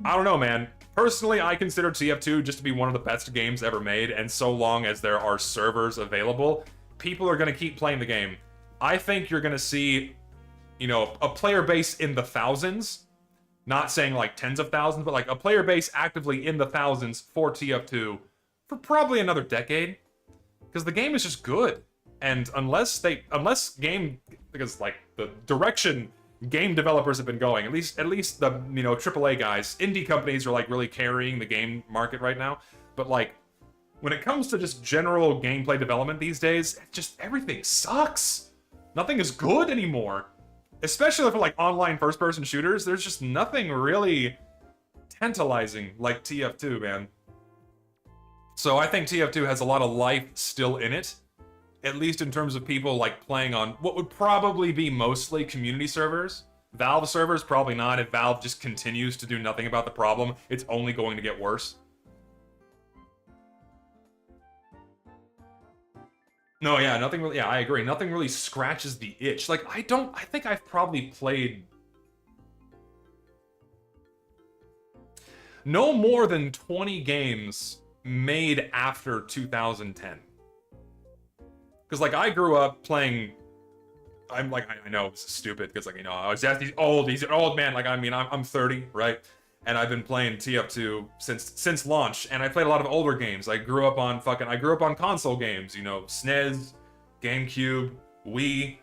I don't know, man. Personally, I consider TF2 just to be one of the best games ever made, and so long as there are servers available, people are going to keep playing the game. I think you're going to see, you know, a player base in the thousands, not saying like tens of thousands, but like a player base actively in the thousands for TF2 for probably another decade. Because the game is just good. And unless game, because like the direction game developers have been going, at least the, you know, AAA guys, indie companies are like really carrying the game market right now. But like, when it comes to just general gameplay development these days, just everything sucks. Nothing is good anymore. Especially for like online first-person shooters, there's just nothing really tantalizing like TF2, man. So I think TF2 has a lot of life still in it, at least in terms of people like playing on what would probably be mostly community servers. Valve servers, probably not. If Valve just continues to do nothing about the problem, it's only going to get worse. No, yeah, nothing really, yeah, I agree. Nothing really scratches the itch. Like, I think I've probably played no more than 20 games made after 2010. Because, like, I grew up playing, I'm like, I know it's stupid, because, like, you know, I was he's an old man, like, I mean, I'm 30, right? And I've been playing TF2 since launch, and I played a lot of older games. I grew up on console games, you know, SNES, GameCube, Wii,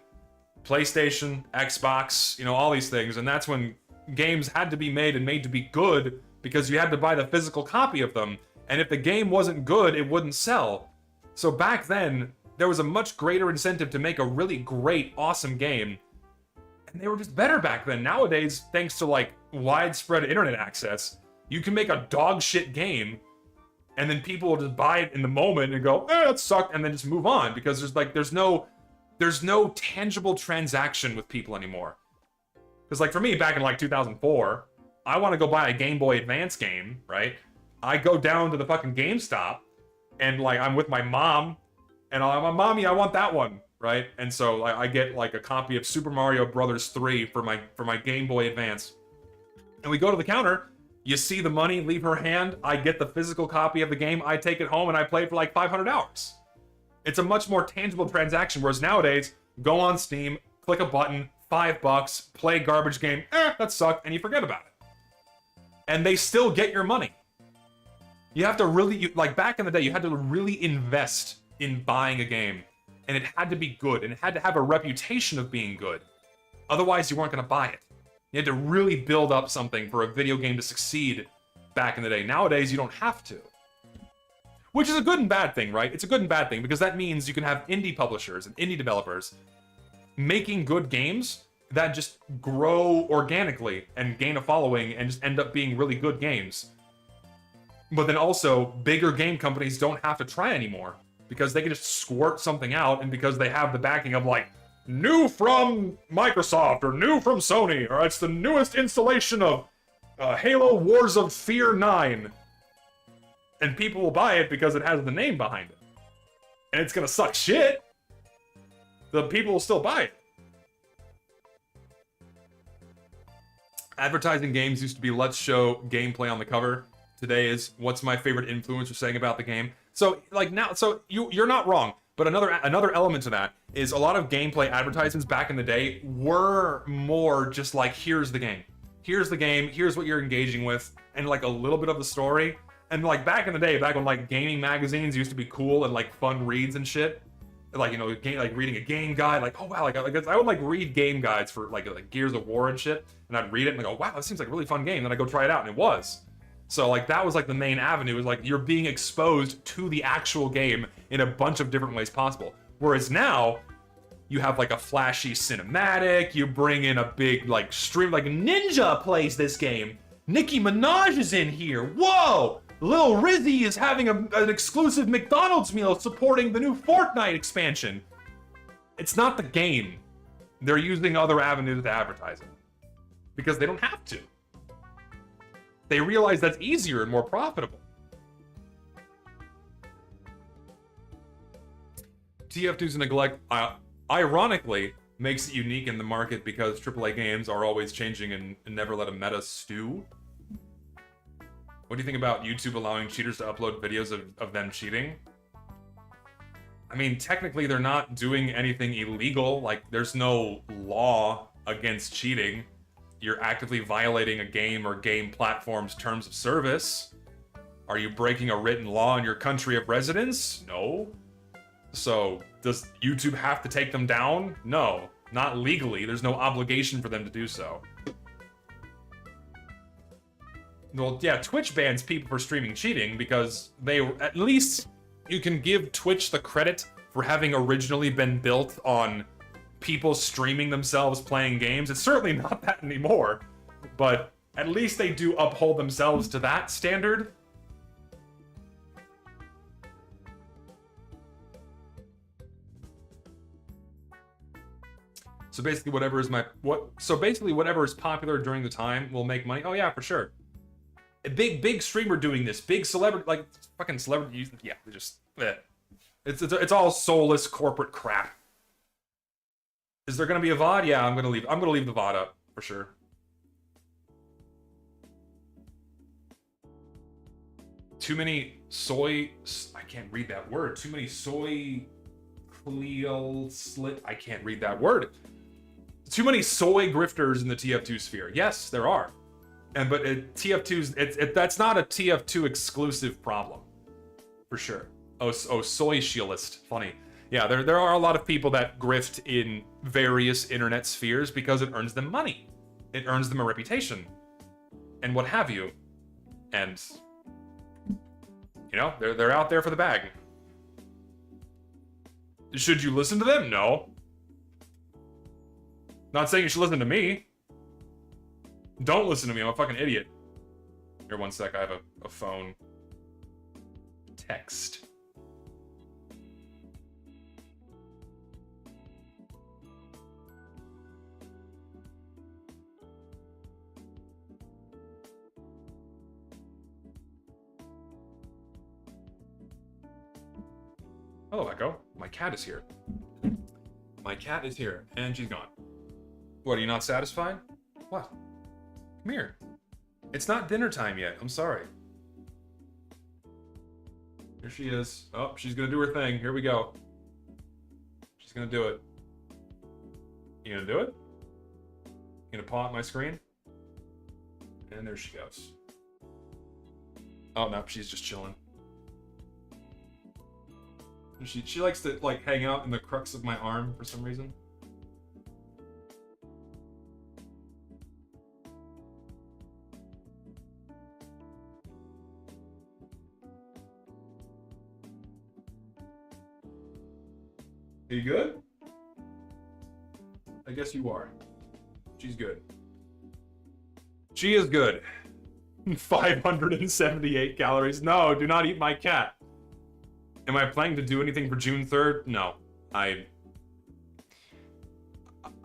PlayStation, Xbox, you know, all these things. And that's when games had to be made and made to be good, because you had to buy the physical copy of them. And if the game wasn't good, it wouldn't sell. So back then, there was a much greater incentive to make a really great, awesome game. And they were just better back then. Nowadays, thanks to like widespread internet access, you can make a dog shit game, and then people will just buy it in the moment and go, that sucked, and then just move on, because there's no tangible transaction with people anymore. Because like for me, back in like 2004, I want to go buy a Game Boy Advance game, right? I go down to the fucking GameStop, and like I'm with my mom, and I'm like, Mommy, I want that one, right? And so like, I get like a copy of Super Mario Brothers 3 for my Game Boy Advance. And we go to the counter, you see the money leave her hand, I get the physical copy of the game, I take it home, and I play it for like 500 hours. It's a much more tangible transaction, whereas nowadays, go on Steam, click a button, $5, play garbage game, that sucked, and you forget about it. And they still get your money. You have to really, like back in the day, you had to really invest in buying a game. And it had to be good, and it had to have a reputation of being good. Otherwise, you weren't going to buy it. You had to really build up something for a video game to succeed back in the day. Nowadays, you don't have to. Which is a good and bad thing, right? It's a good and bad thing, because that means you can have indie publishers and indie developers making good games that just grow organically and gain a following and just end up being really good games. But then also, bigger game companies don't have to try anymore, because they can just squirt something out, and because they have the backing of like, new from Microsoft, or new from Sony, or it's the newest installation of Halo Wars of Fear 9. And people will buy it because it has the name behind it. And it's gonna suck shit. The people will still buy it. Advertising games used to be, let's show gameplay on the cover. Today is, what's my favorite influencer saying about the game? So, like now, so you're not wrong. But another element to that is a lot of gameplay advertisements back in the day were more just like, here's the game. Here's the game, here's what you're engaging with, and like a little bit of the story. And like back in the day, back when like gaming magazines used to be cool and like fun reads and shit, like, you know, like reading a game guide, like, oh wow, like I would like read game guides for like Gears of War and shit, and I'd read it and go, wow, that seems like a really fun game. Then I go try it out, and it was. So like that was like the main avenue, is like you're being exposed to the actual game in a bunch of different ways possible. Whereas now, you have like a flashy cinematic, you bring in a big like stream, like Ninja plays this game. Nicki Minaj is in here. Whoa! Lil Rizzy is having an exclusive McDonald's meal supporting the new Fortnite expansion. It's not the game. They're using other avenues to advertise it. Because they don't have to. They realize that's easier and more profitable. TF2's neglect, ironically, makes it unique in the market because AAA games are always changing and never let a meta stew. What do you think about YouTube allowing cheaters to upload videos of them cheating? I mean, technically they're not doing anything illegal. Like, there's no law against cheating. You're actively violating a game or game platform's terms of service. Are you breaking a written law in your country of residence? No. So, does YouTube have to take them down? No. Not legally. There's no obligation for them to do so. Well, yeah, Twitch bans people for streaming cheating because they, at least you can give Twitch the credit for having originally been built on people streaming themselves playing games. It's certainly not that anymore, but at least they do uphold themselves to that standard. So basically whatever is popular during the time will make money. Oh yeah, for sure. A big streamer doing this, big celebrity, like fucking celebrity, yeah, just it's all soulless corporate crap. Is there gonna be a VOD? Yeah, I'm gonna leave the VOD up for sure. Too many soy, I can't read that word. Too many soy cleal slit, I can't read that word. Too many soy grifters in the TF2 sphere. Yes, there are. But TF2's, that's not a TF2 exclusive problem, for sure. Oh, soy shielist, funny. Yeah, there are a lot of people that grift in various internet spheres because it earns them money. It earns them a reputation, and what have you. And, you know, they're out there for the bag. Should you listen to them? No. Not saying you should listen to me. Don't listen to me, I'm a fucking idiot. Here, one sec, I have a phone. Text. Hello, Echo. My cat is here. My cat is here, and she's gone. What, are you not satisfied? What? Come here. It's not dinner time yet. I'm sorry. Here she is. Oh, she's gonna do her thing. Here we go. She's gonna do it. You gonna do it? You gonna paw at my screen? And there she goes. Oh, no, she's just chilling. She likes to, like, hang out in the crux of my arm for some reason. Are you good? I guess you are. She's good. She is good. 578 calories. No, do not eat my cat. Am I planning to do anything for June 3rd? No. I'm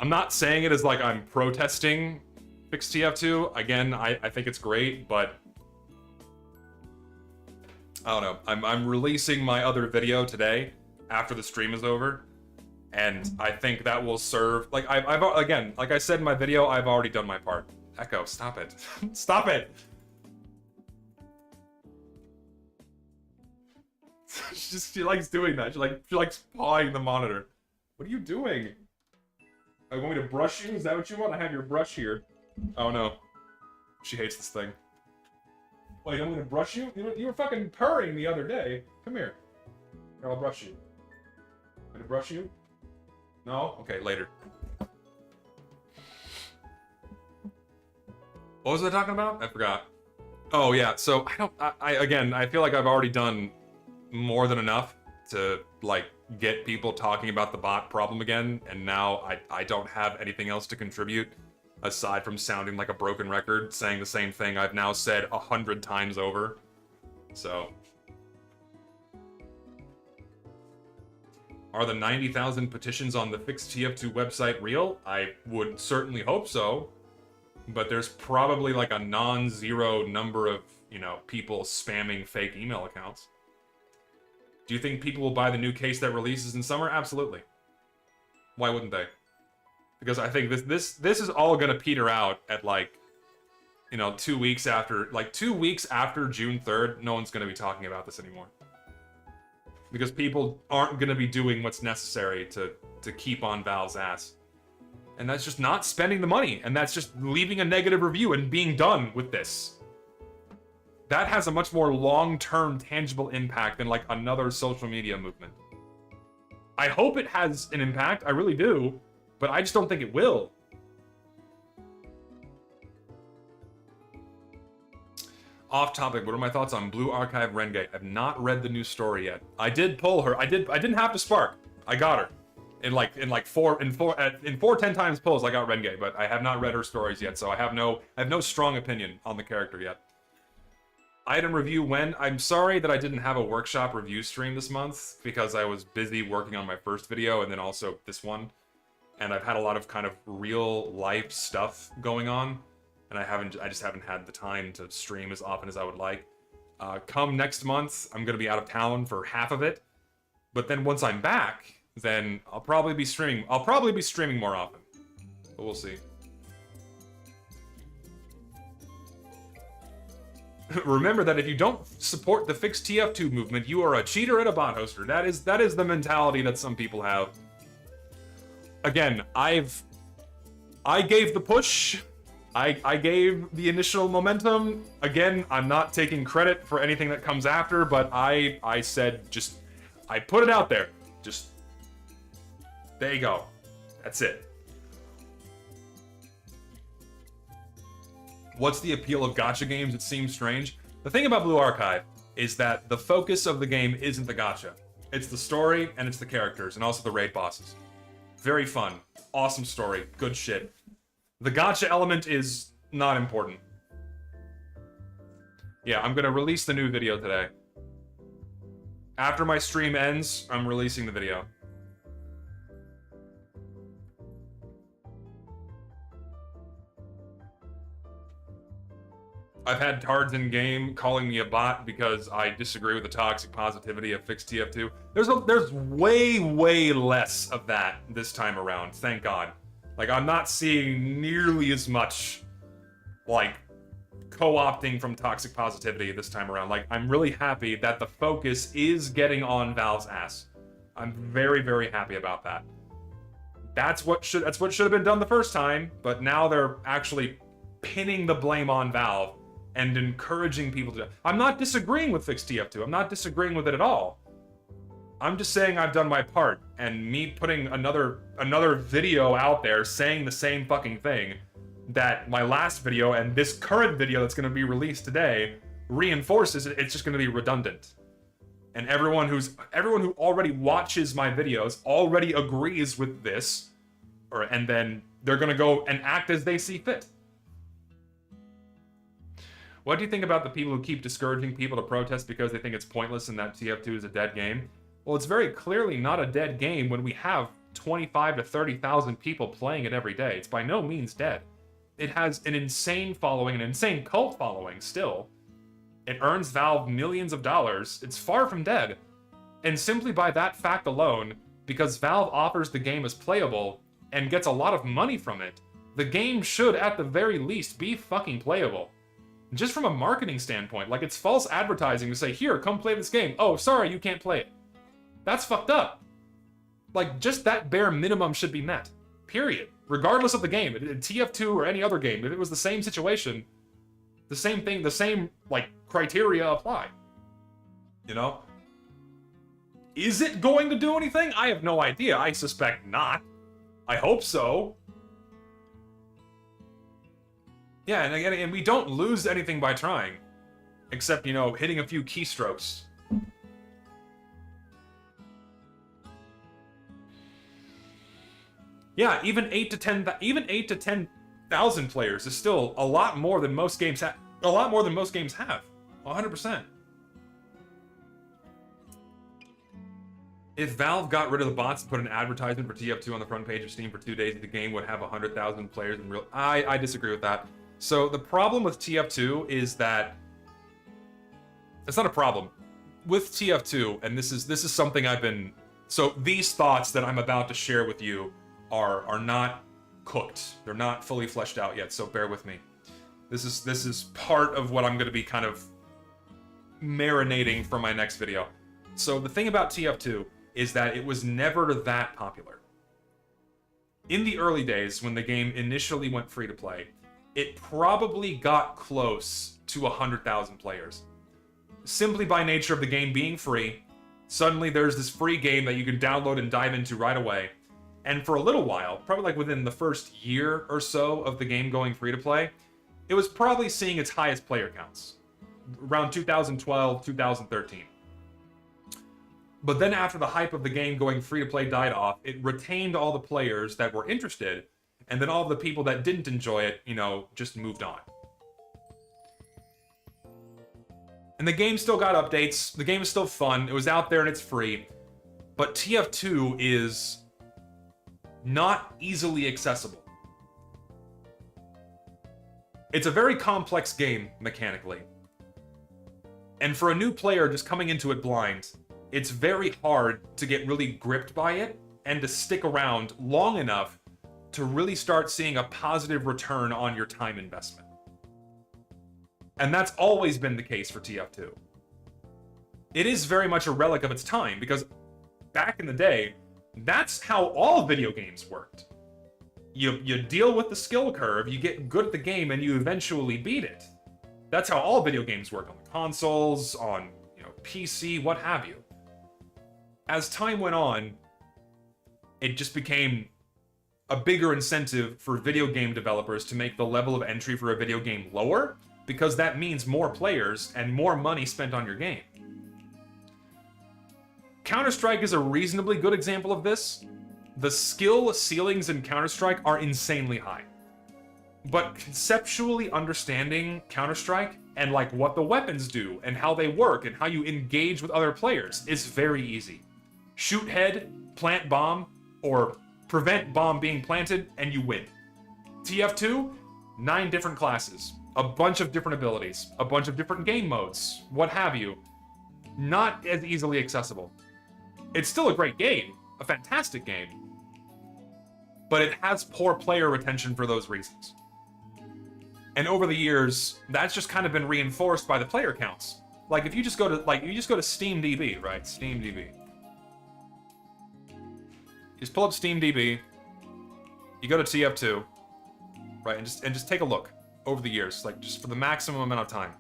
not saying it as like I'm protesting Fix TF2. Again, I think it's great, but I don't know. I'm releasing my other video today after the stream is over. And I think that will serve, like, I've again, like I said in my video, I've already done my part. Echo, stop it. Stop it! She likes doing that. She likes pawing the monitor. What are you doing? I want me to brush you? Is that what you want? I have your brush here. Oh no. She hates this thing. Wait, you want me to brush you? You were fucking purring the other day. Come here. Here, I'll brush you. Want me to brush you? No? Okay, later. What was I talking about? I forgot. Oh yeah, so I feel like I've already done more than enough to, like, get people talking about the bot problem again, and now I don't have anything else to contribute aside from sounding like a broken record, saying the same thing I've now said 100 times over. So. Are the 90,000 petitions on the fixed TF2 website real? I would certainly hope so. But there's probably like a non-zero number of, you know, people spamming fake email accounts. Do you think people will buy the new case that releases in summer? Absolutely. Why wouldn't they? Because I think this is all gonna peter out at, like, you know, 2 weeks after, like 2 weeks after June 3rd, no one's gonna be talking about this anymore. Because people aren't gonna be doing what's necessary to keep on Valve's ass. And that's just not spending the money, and that's just leaving a negative review and being done with this. That has a much more long-term tangible impact than, like, another social media movement. I hope it has an impact, I really do, but I just don't think it will. Off topic, what are my thoughts on Blue Archive Renge? I've not read the new story yet. I did pull her. I didn't have to spark. I got her. In four 10 times pulls, I got Renge, but I have not read her stories yet, so I have no strong opinion on the character yet. Item review when? I'm sorry that I didn't have a workshop review stream this month, because I was busy working on my first video, and then also this one. And I've had a lot of kind of real life stuff going on, and I just haven't had the time to stream as often as I would like. Come next month, I'm gonna be out of town for half of it, but then once I'm back, then I'll probably be streaming. I'll probably be streaming more often, but we'll see. Remember that if you don't support the fixed TF2 movement, you are a cheater and a bot hoster. That is the mentality that some people have. Again, I gave the push. I gave the initial momentum. Again, I'm not taking credit for anything that comes after, but I said I put it out there. Just there you go. That's it. What's the appeal of gacha games? It seems strange. The thing about Blue Archive is that the focus of the game isn't the gacha. It's the story, and it's the characters, and also the raid bosses. Very fun. Awesome story. Good shit. The gacha element is not important. Yeah, I'm gonna release the new video today. After my stream ends, I'm releasing the video. I've had tards in game calling me a bot because I disagree with the toxic positivity of fixed TF2. There's way less of that this time around, thank God. Like, I'm not seeing nearly as much, like, co-opting from toxic positivity this time around. Like, I'm really happy that the focus is getting on Valve's ass. I'm very happy about that. That's what should have been done the first time, but now they're actually pinning the blame on Valve and encouraging people to. I'm not disagreeing with fixed TF2. I'm not disagreeing with it at all. I'm just saying I've done my part, and me putting another video out there saying the same fucking thing that my last video and this current video that's going to be released today reinforces it. It's just going to be redundant. And everyone who already watches my videos already agrees with this, and then they're going to go and act as they see fit. What do you think about the people who keep discouraging people to protest because they think it's pointless and that TF2 is a dead game? Well, it's very clearly not a dead game when we have 25 to 30,000 people playing it every day. It's by no means dead. It has an insane following, an insane cult following still. It earns Valve millions of dollars. It's far from dead. And simply by that fact alone, because Valve offers the game as playable and gets a lot of money from it, the game should at the very least be fucking playable. Just from a marketing standpoint, like it's false advertising to say, here, come play this game. Oh, sorry, you can't play it. That's fucked up. Like, just that bare minimum should be met. Period. Regardless of the game. TF2 or any other game, if it was the same situation, the same thing, the same, like, criteria apply. You know? Is it going to do anything? I have no idea. I suspect not. I hope so. Yeah, and again, and we don't lose anything by trying. Except, you know, hitting a few keystrokes. Yeah, even 8 to 10,000 players is still a lot more than most games have. A lot more than most games have. 100%. If Valve got rid of the bots and put an advertisement for TF2 on the front page of Steam for 2 days, the game would have 100,000 players in real... I disagree with that. So the problem with TF2 is that... It's not a problem. With TF2, and this is something I've been... So these thoughts that I'm about to share with you are not cooked. They're not fully fleshed out yet, so bear with me. This is part of what I'm going to be kind of marinating for my next video. So the thing about TF2 is that it was never that popular. In the early days, when the game initially went free to play, it probably got close to 100,000 players. Simply by nature of the game being free, suddenly there's this free game that you can download and dive into right away. And for a little while, probably like within the first year or so of the game going free to play, it was probably seeing its highest player counts. Around 2012, 2013. But then after the hype of the game going free to play died off, it retained all the players that were interested, and then all the people that didn't enjoy it, you know, just moved on. And the game still got updates, the game is still fun, it was out there and it's free, but TF2 is not easily accessible. It's a very complex game, mechanically. And for a new player just coming into it blind, it's very hard to get really gripped by it and to stick around long enough to really start seeing a positive return on your time investment. And that's always been the case for TF2. It is very much a relic of its time, because back in the day, that's how all video games worked. You deal with the skill curve, you get good at the game, and you eventually beat it. That's how all video games work, on the consoles, on, you know, PC, what have you. As time went on, it just became a bigger incentive for video game developers to make the level of entry for a video game lower, because that means more players and more money spent on your game. Counter-Strike is a reasonably good example of this. The skill ceilings in Counter-Strike are insanely high. But conceptually understanding Counter-Strike and like what the weapons do and how they work and how you engage with other players is very easy. Shoot head, plant bomb, or prevent bomb being planted, and you win. TF2, 9 different classes, a bunch of different abilities, a bunch of different game modes, what have you. Not as easily accessible. It's still a great game, a fantastic game, but it has poor player retention for those reasons. And over the years, that's just kind of been reinforced by the player counts. Like if you just go to SteamDB, right? SteamDB. You just pull up SteamDB, you go to TF2, right, and just take a look over the years, like just for the maximum amount of time.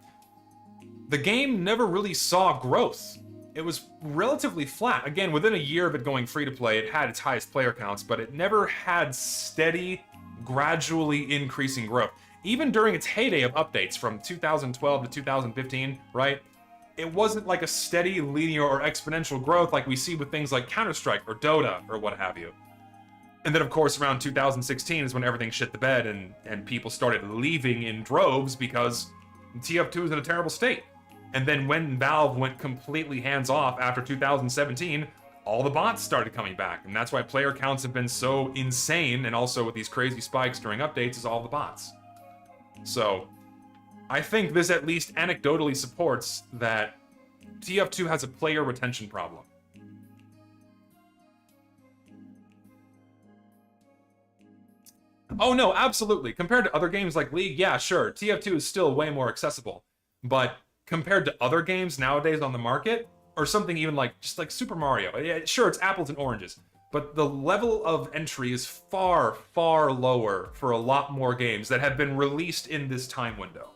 The game never really saw growth. It was relatively flat. Again, within a year of it going free to play, it had its highest player counts, but it never had steady, gradually increasing growth. Even during its heyday of updates from 2012 to 2015, right? It wasn't like a steady, linear, or exponential growth like we see with things like Counter-Strike or Dota or what have you. And then, of course, around 2016 is when everything shit the bed and people started leaving in droves because TF2 is in a terrible state. And then when Valve went completely hands-off after 2017, all the bots started coming back. And that's why player counts have been so insane, and also with these crazy spikes during updates, is all the bots. So, I think this at least anecdotally supports that TF2 has a player retention problem. Oh no, absolutely. Compared to other games like League, yeah, sure. TF2 is still way more accessible. But compared to other games nowadays on the market, or something even like just like Super Mario, yeah, sure, it's apples and oranges. But the level of entry is far, far lower for a lot more games that have been released in this time window.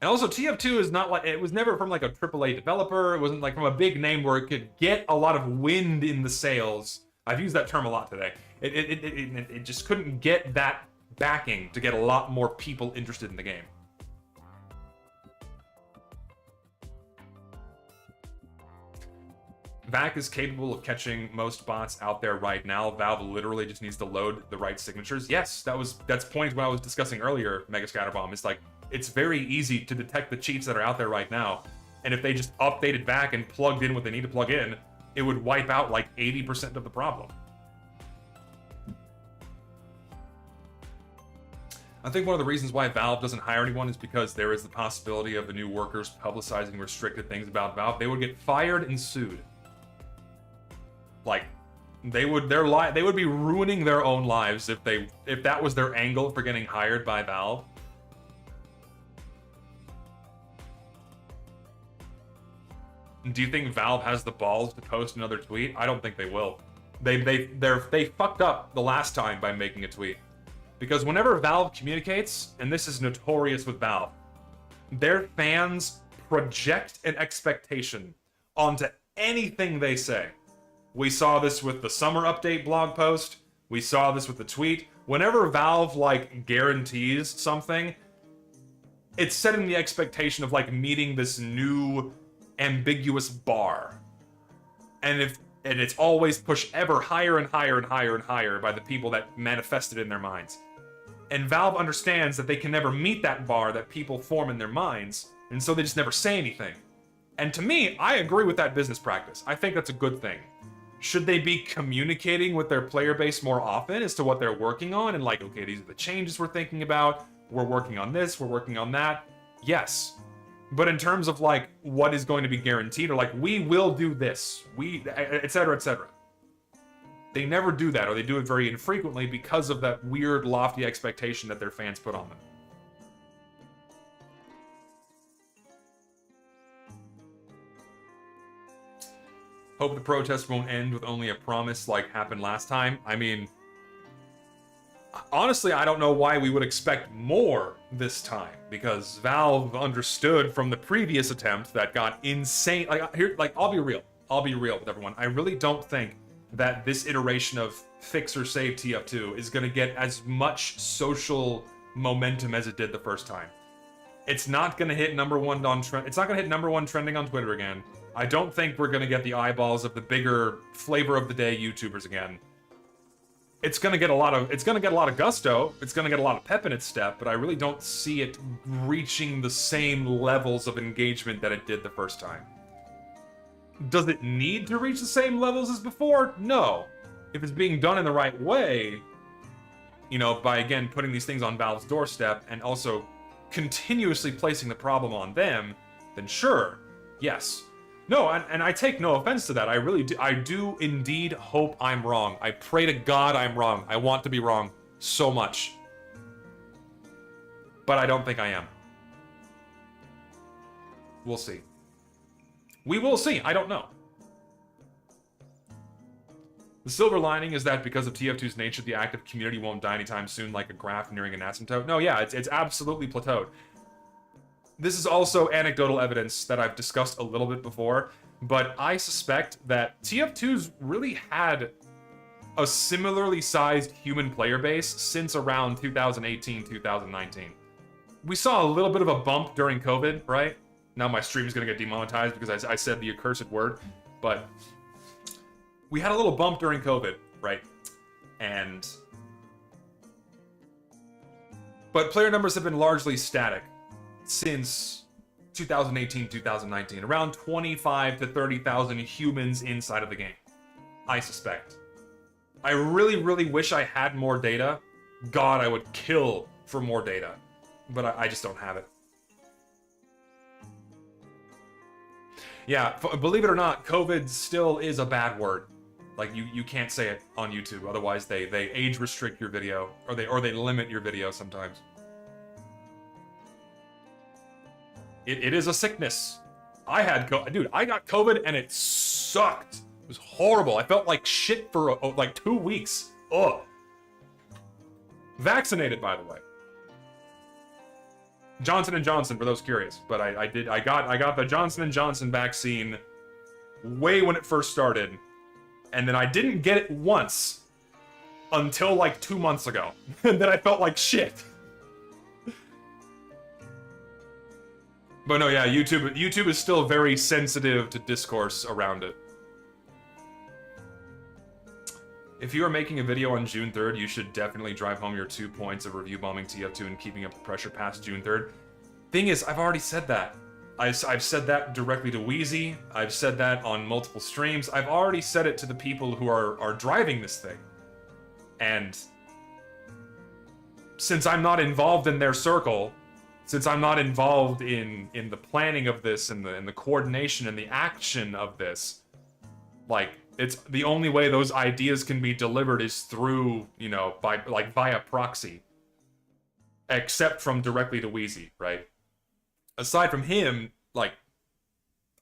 And also, TF2 is not like, it was never from like a AAA developer. It wasn't like from a big name where it could get a lot of wind in the sails. I've used that term a lot today. It just couldn't get that backing to get a lot more people interested in the game. VAC is capable of catching most bots out there right now. Valve literally just needs to load the right signatures. Yes, that's point what I was discussing earlier, Mega Scatterbomb. It's like, it's very easy to detect the cheats that are out there right now. And if they just updated VAC and plugged in what they need to plug in, it would wipe out like 80% of the problem. I think one of the reasons why Valve doesn't hire anyone is because there is the possibility of the new workers publicizing restricted things about Valve. They would get fired and sued. Like, they would be ruining their own lives if that was their angle for getting hired by Valve. Do you think Valve has the balls to post another tweet? I don't think they will. They fucked up the last time by making a tweet. Because whenever Valve communicates, and this is notorious with Valve, their fans project an expectation onto anything they say. We saw this with the summer update blog post. We saw this with the tweet. Whenever Valve, like, guarantees something, it's setting the expectation of, like, meeting this new ambiguous bar. And it's always pushed ever higher and higher and higher and higher by the people that manifest it in their minds. And Valve understands that they can never meet that bar that people form in their minds, and so they just never say anything. And to me, I agree with that business practice. I think that's a good thing. Should they be communicating with their player base more often as to what they're working on, and like, okay, these are the changes we're thinking about, we're working on this, we're working on that? Yes. But in terms of like, what is going to be guaranteed, or like, we will do this, etc., etc. They never do that, or they do it very infrequently because of that weird, lofty expectation that their fans put on them. Hope the protest won't end with only a promise like happened last time. I mean, honestly, I don't know why we would expect more this time, because Valve understood from the previous attempt that got insane. I'll be real with everyone. I really don't think that this iteration of fix or save TF2 is going to get as much social momentum as it did the first time. It's not going to hit number one on it's not going to hit number one trending on Twitter again. I don't think we're going to get the eyeballs of the bigger flavor of the day YouTubers again. It's going to get a lot of gusto. It's going to get a lot of pep in its step, but I really don't see it reaching the same levels of engagement that it did the first time. Does it need to reach the same levels as before? No. If it's being done in the right way, you know, by again putting these things on Valve's doorstep and also continuously placing the problem on them, then sure, yes. No, and I take no offense to that. I do indeed hope I'm wrong. I pray to God I'm wrong. I want to be wrong so much. But I don't think I am. We'll see. We will see. I don't know. The silver lining is that because of TF2's nature, the active community won't die anytime soon like a graph nearing an asymptote. No, yeah, it's absolutely plateaued. This is also anecdotal evidence that I've discussed a little bit before, but I suspect that TF2's really had a similarly sized human player base since around 2018, 2019. We saw a little bit of a bump during COVID, right? Now my stream is going to get demonetized because I said the accursed word, but we had a little bump during COVID, right? But player numbers have been largely static since 2018, 2019. Around 25 to 30,000 humans inside of the game, I suspect. I really, really wish I had more data. God, I would kill for more data, but I just don't have it. Yeah, believe it or not, COVID still is a bad word. Like you can't say it on YouTube, otherwise they age restrict your video, or they limit your video sometimes. It is a sickness. I got COVID and it sucked. It was horrible. I felt like shit for like 2 weeks. Ugh. Vaccinated, by the way. Johnson & Johnson, for those curious. But I got the Johnson & Johnson vaccine way when it first started. And then I didn't get it once until like 2 months ago. And then I felt like shit. But no, yeah, YouTube is still very sensitive to discourse around it. If you are making a video on June 3rd, you should definitely drive home your 2 points of review bombing TF2 and keeping up the pressure past June 3rd. Thing is, I've already said that. I've said that directly to Wheezy. I've said that on multiple streams. I've already said it to the people who are driving this thing. And since I'm not involved in their circle, since I'm not involved in the planning of this and the coordination and the action of this, like, it's the only way those ideas can be delivered is through, you know, via proxy. Except from directly to Wheezy, right? Aside from him, like,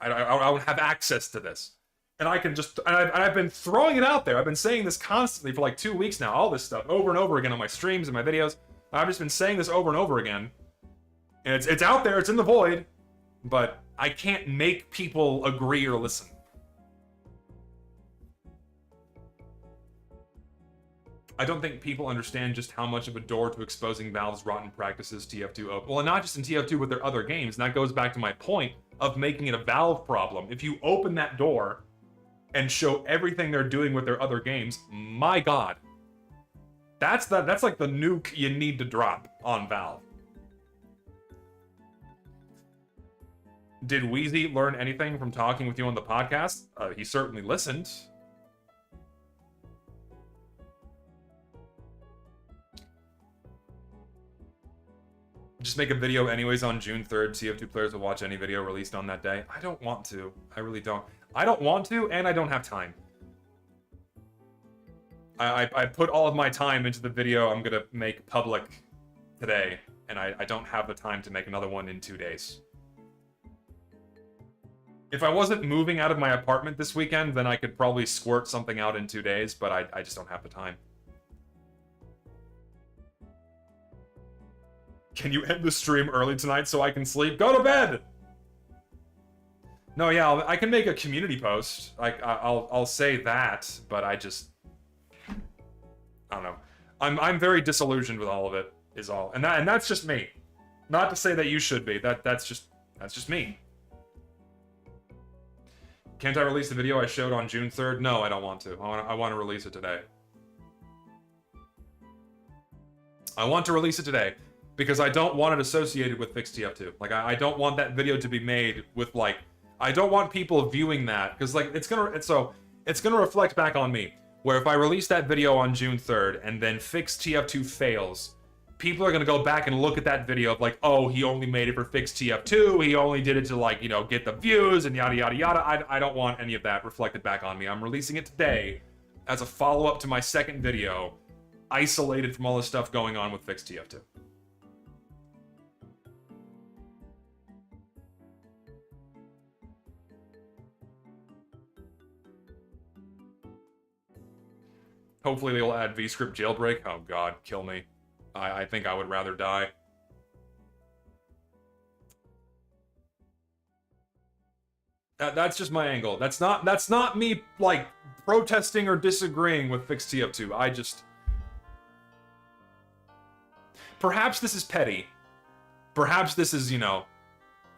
I don't have access to this. And I can just, and I've been throwing it out there. I've been saying this constantly for like 2 weeks now, all this stuff, over and over again on my streams and my videos. I've just been saying this over and over again. And it's out there, it's in the void, but I can't make people agree or listen. I don't think people understand just how much of a door to exposing Valve's rotten practices TF2 opened. Well, and not just in TF2 with their other games, and that goes back to my point of making it a Valve problem. If you open that door and show everything they're doing with their other games, my god. That's like the nuke you need to drop on Valve. Did Wheezy learn anything from talking with you on the podcast? He certainly listened. Just make a video anyways on June 3rd. TF2 players will watch any video released on that day. I don't want to. I really don't. I don't want to, and I don't have time. I put all of my time into the video I'm gonna make public today, and I don't have the time to make another one in 2 days. If I wasn't moving out of my apartment this weekend, then I could probably squirt something out in 2 days, but I just don't have the time. Can you end the stream early tonight so I can sleep? Go to bed! No, yeah, I can make a community post. I'll say that, but I don't know. I'm very disillusioned with all of it, is all. And that's just me. Not to say that you should be. That's just me. Can't I release the video I showed on June 3rd? No, I don't want to. I want to release it today. I want to release it today. Because I don't want it associated with Fixed TF2. Like, I don't want that video to be made with, like... I don't want people viewing that, because, like, it's gonna reflect back on me. Where if I release that video on June 3rd, and then Fixed TF2 fails, people are gonna go back and look at that video of, like, oh, he only made it for Fixed TF2, he only did it to, like, you know, get the views, and yada yada yada. I don't want any of that reflected back on me. I'm releasing it today as a follow-up to my second video, isolated from all the stuff going on with Fixed TF2. Hopefully they'll add VScript jailbreak. Oh god, kill me. I think I would rather die. That's just my angle. That's not me, like, protesting or disagreeing with Fixed TF2. I just... Perhaps this is petty. Perhaps this is, you know...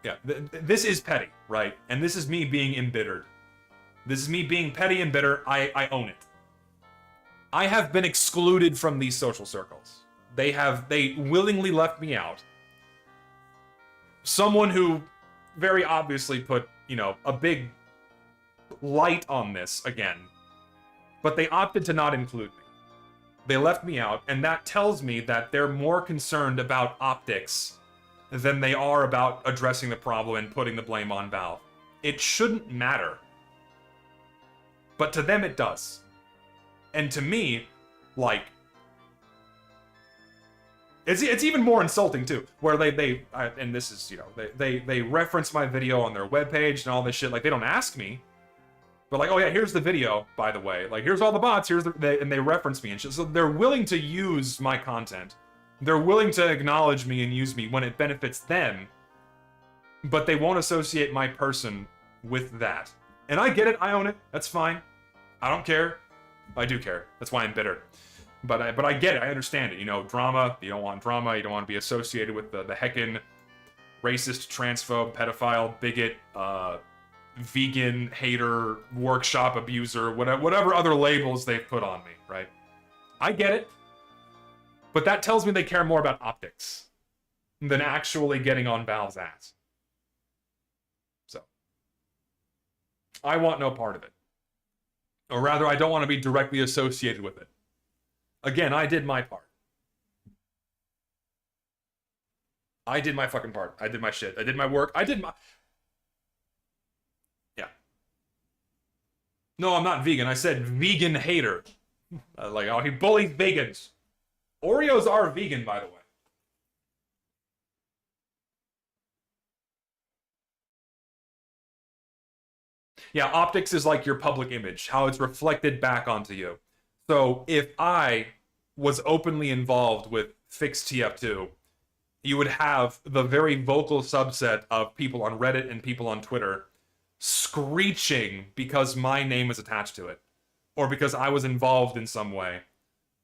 Yeah, this is petty, right? And this is me being embittered. This is me being petty and bitter. I own it. I have been excluded from these social circles. They willingly left me out. Someone who very obviously put, you know, a big light on this again. But they opted to not include me. They left me out, and that tells me that they're more concerned about optics than they are about addressing the problem and putting the blame on Valve. It shouldn't matter. But to them it does. And to me, like, it's even more insulting too, where and this is, you know, they reference my video on their webpage and all this shit. Like, they don't ask me, but like, oh yeah, here's the video, by the way. Like, here's all the bots, and they reference me and shit. So they're willing to use my content. They're willing to acknowledge me and use me when it benefits them, but they won't associate my person with that. And I get it, I own it, that's fine. I don't care. I do care. That's why I'm bitter. But I get it, I understand it. You know, drama, you don't want drama, you don't want to be associated with the heckin' racist, transphobe, pedophile, bigot, vegan, hater, workshop abuser, whatever other labels they've put on me, right? I get it. But that tells me they care more about optics than actually getting on Valve's ass. So, I want no part of it. Or rather, I don't want to be directly associated with it. Again, I did my part. I did my fucking part. I did my shit. I did my work. I did my... Yeah. No, I'm not vegan. I said vegan hater. Like, oh, he bullies vegans. Oreos are vegan, by the way. Yeah, optics is like your public image, how it's reflected back onto you. So if I was openly involved with Fix TF2, you would have the very vocal subset of people on Reddit and people on Twitter screeching because my name is attached to it, or because I was involved in some way,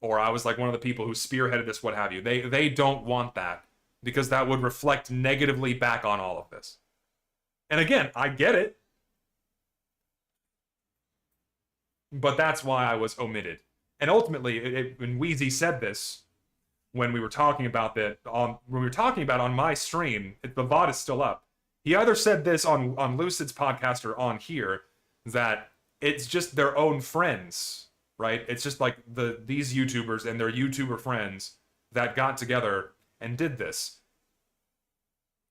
or I was like one of the people who spearheaded this, what have you. They don't want that, because that would reflect negatively back on all of this. And again, I get it, but that's why I was omitted. And ultimately, when Wheezy said this, when we were talking about that on my stream, the VOD is still up. He either said this on Lucid's podcast or on here, that it's just their own friends, right? It's just like these YouTubers and their YouTuber friends that got together and did this.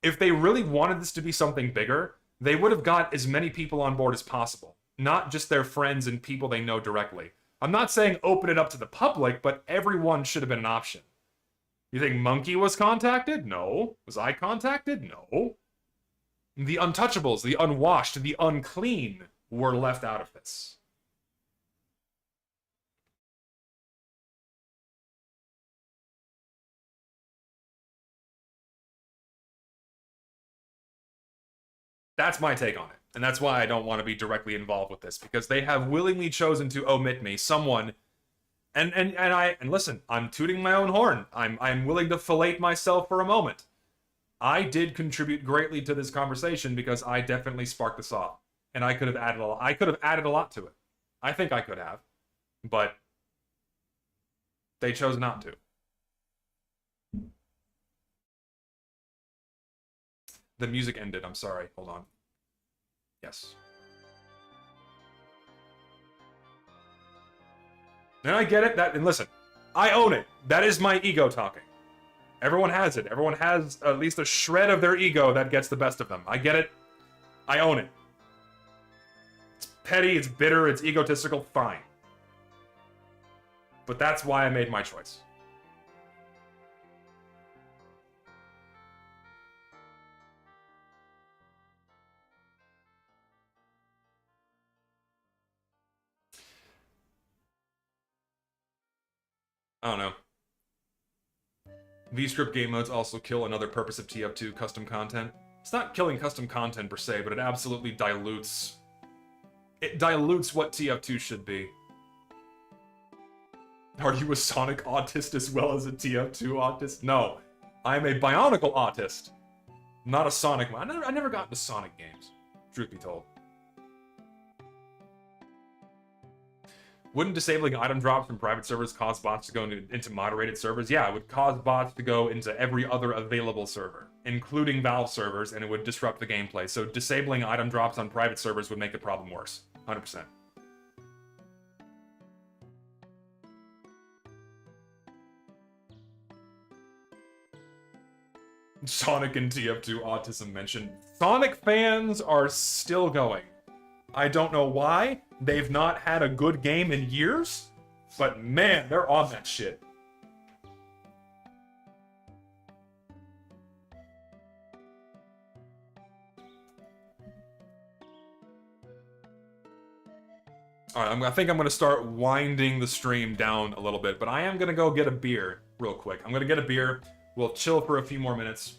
If they really wanted this to be something bigger, they would have got as many people on board as possible, not just their friends and people they know directly. I'm not saying open it up to the public, but everyone should have been an option. You think Monkey was contacted? No. Was I contacted? No. The untouchables, the unwashed, the unclean were left out of this. That's my take on it. And that's why I don't want to be directly involved with this, because they have willingly chosen to omit me. Someone, and listen, I'm tooting my own horn. I'm willing to fillet myself for a moment. I did contribute greatly to this conversation because I definitely sparked this off, and I could have added a lot. I could have added a lot to it. I think I could have, but they chose not to. The music ended. I'm sorry. Hold on. Yes. And I get it. And listen, I own it. That is my ego talking. Everyone has it. Everyone has at least a shred of their ego that gets the best of them. I get it. I own it. It's petty, it's bitter, it's egotistical, fine. But that's why I made my choice. I don't know. V-script game modes also kill another purpose of TF2 custom content. It's not killing custom content per se, but it absolutely dilutes... It dilutes what TF2 should be. Are you a Sonic autist as well as a TF2 autist? No. I'm a Bionicle autist. Not a Sonic one. I never got into Sonic games, truth be told. Wouldn't disabling item drops from private servers cause bots to go into moderated servers? Yeah, it would cause bots to go into every other available server, including Valve servers, and it would disrupt the gameplay. So disabling item drops on private servers would make the problem worse. 100%. Sonic and TF2 autism mentioned. Sonic fans are still going. I don't know why. They've not had a good game in years. But man, they're on that shit. Alright, I think I'm gonna start winding the stream down a little bit, but I am gonna go get a beer real quick. I'm gonna get a beer. We'll chill for a few more minutes.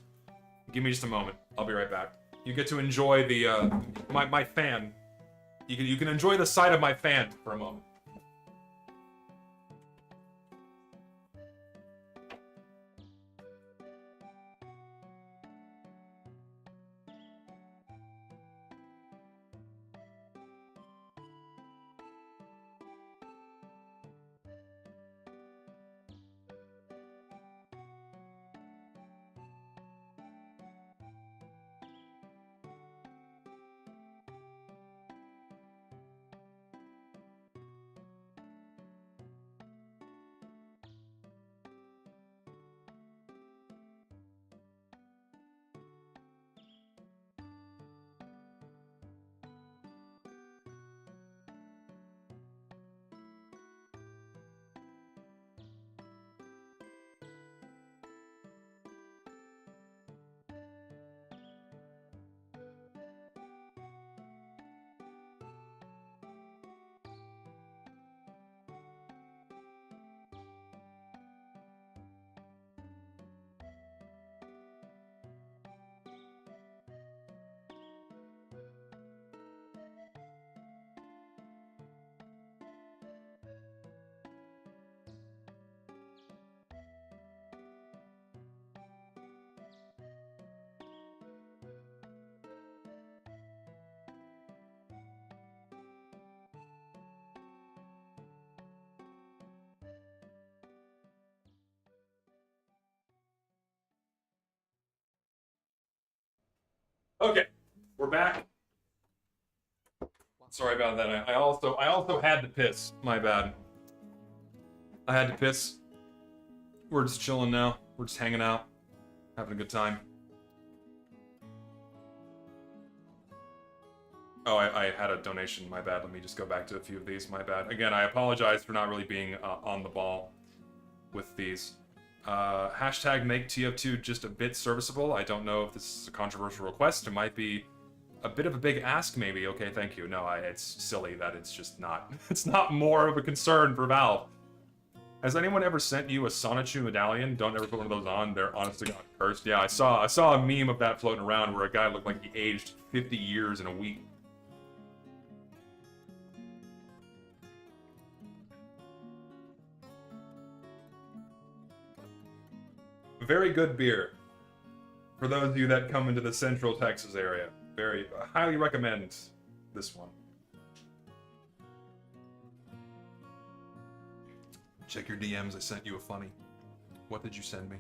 Give me just a moment. I'll be right back. You get to enjoy the my fan. You can enjoy the sight of my fan for a moment. Okay, we're back. Sorry about that. I also had to piss. My bad. I had to piss. We're just chilling now. We're just hanging out, having a good time. Oh, I had a donation. My bad. Let me just go back to a few of these. My bad. Again, I apologize for not really being on the ball with these. Hashtag make TF2 just a bit serviceable. I don't know if this is a controversial request. It might be a bit of a big ask, maybe. Okay, thank you. No, it's silly that it's just not. It's not more of a concern for Valve. Has anyone ever sent you a Sonichu medallion? Don't ever put one of those on. They're honest to God cursed. Yeah, I saw a meme of that floating around where a guy looked like he aged 50 years in a week. Very good beer. For those of you that come into the Central Texas area. Very, highly recommend this one. Check your DMs, I sent you a funny. What did you send me?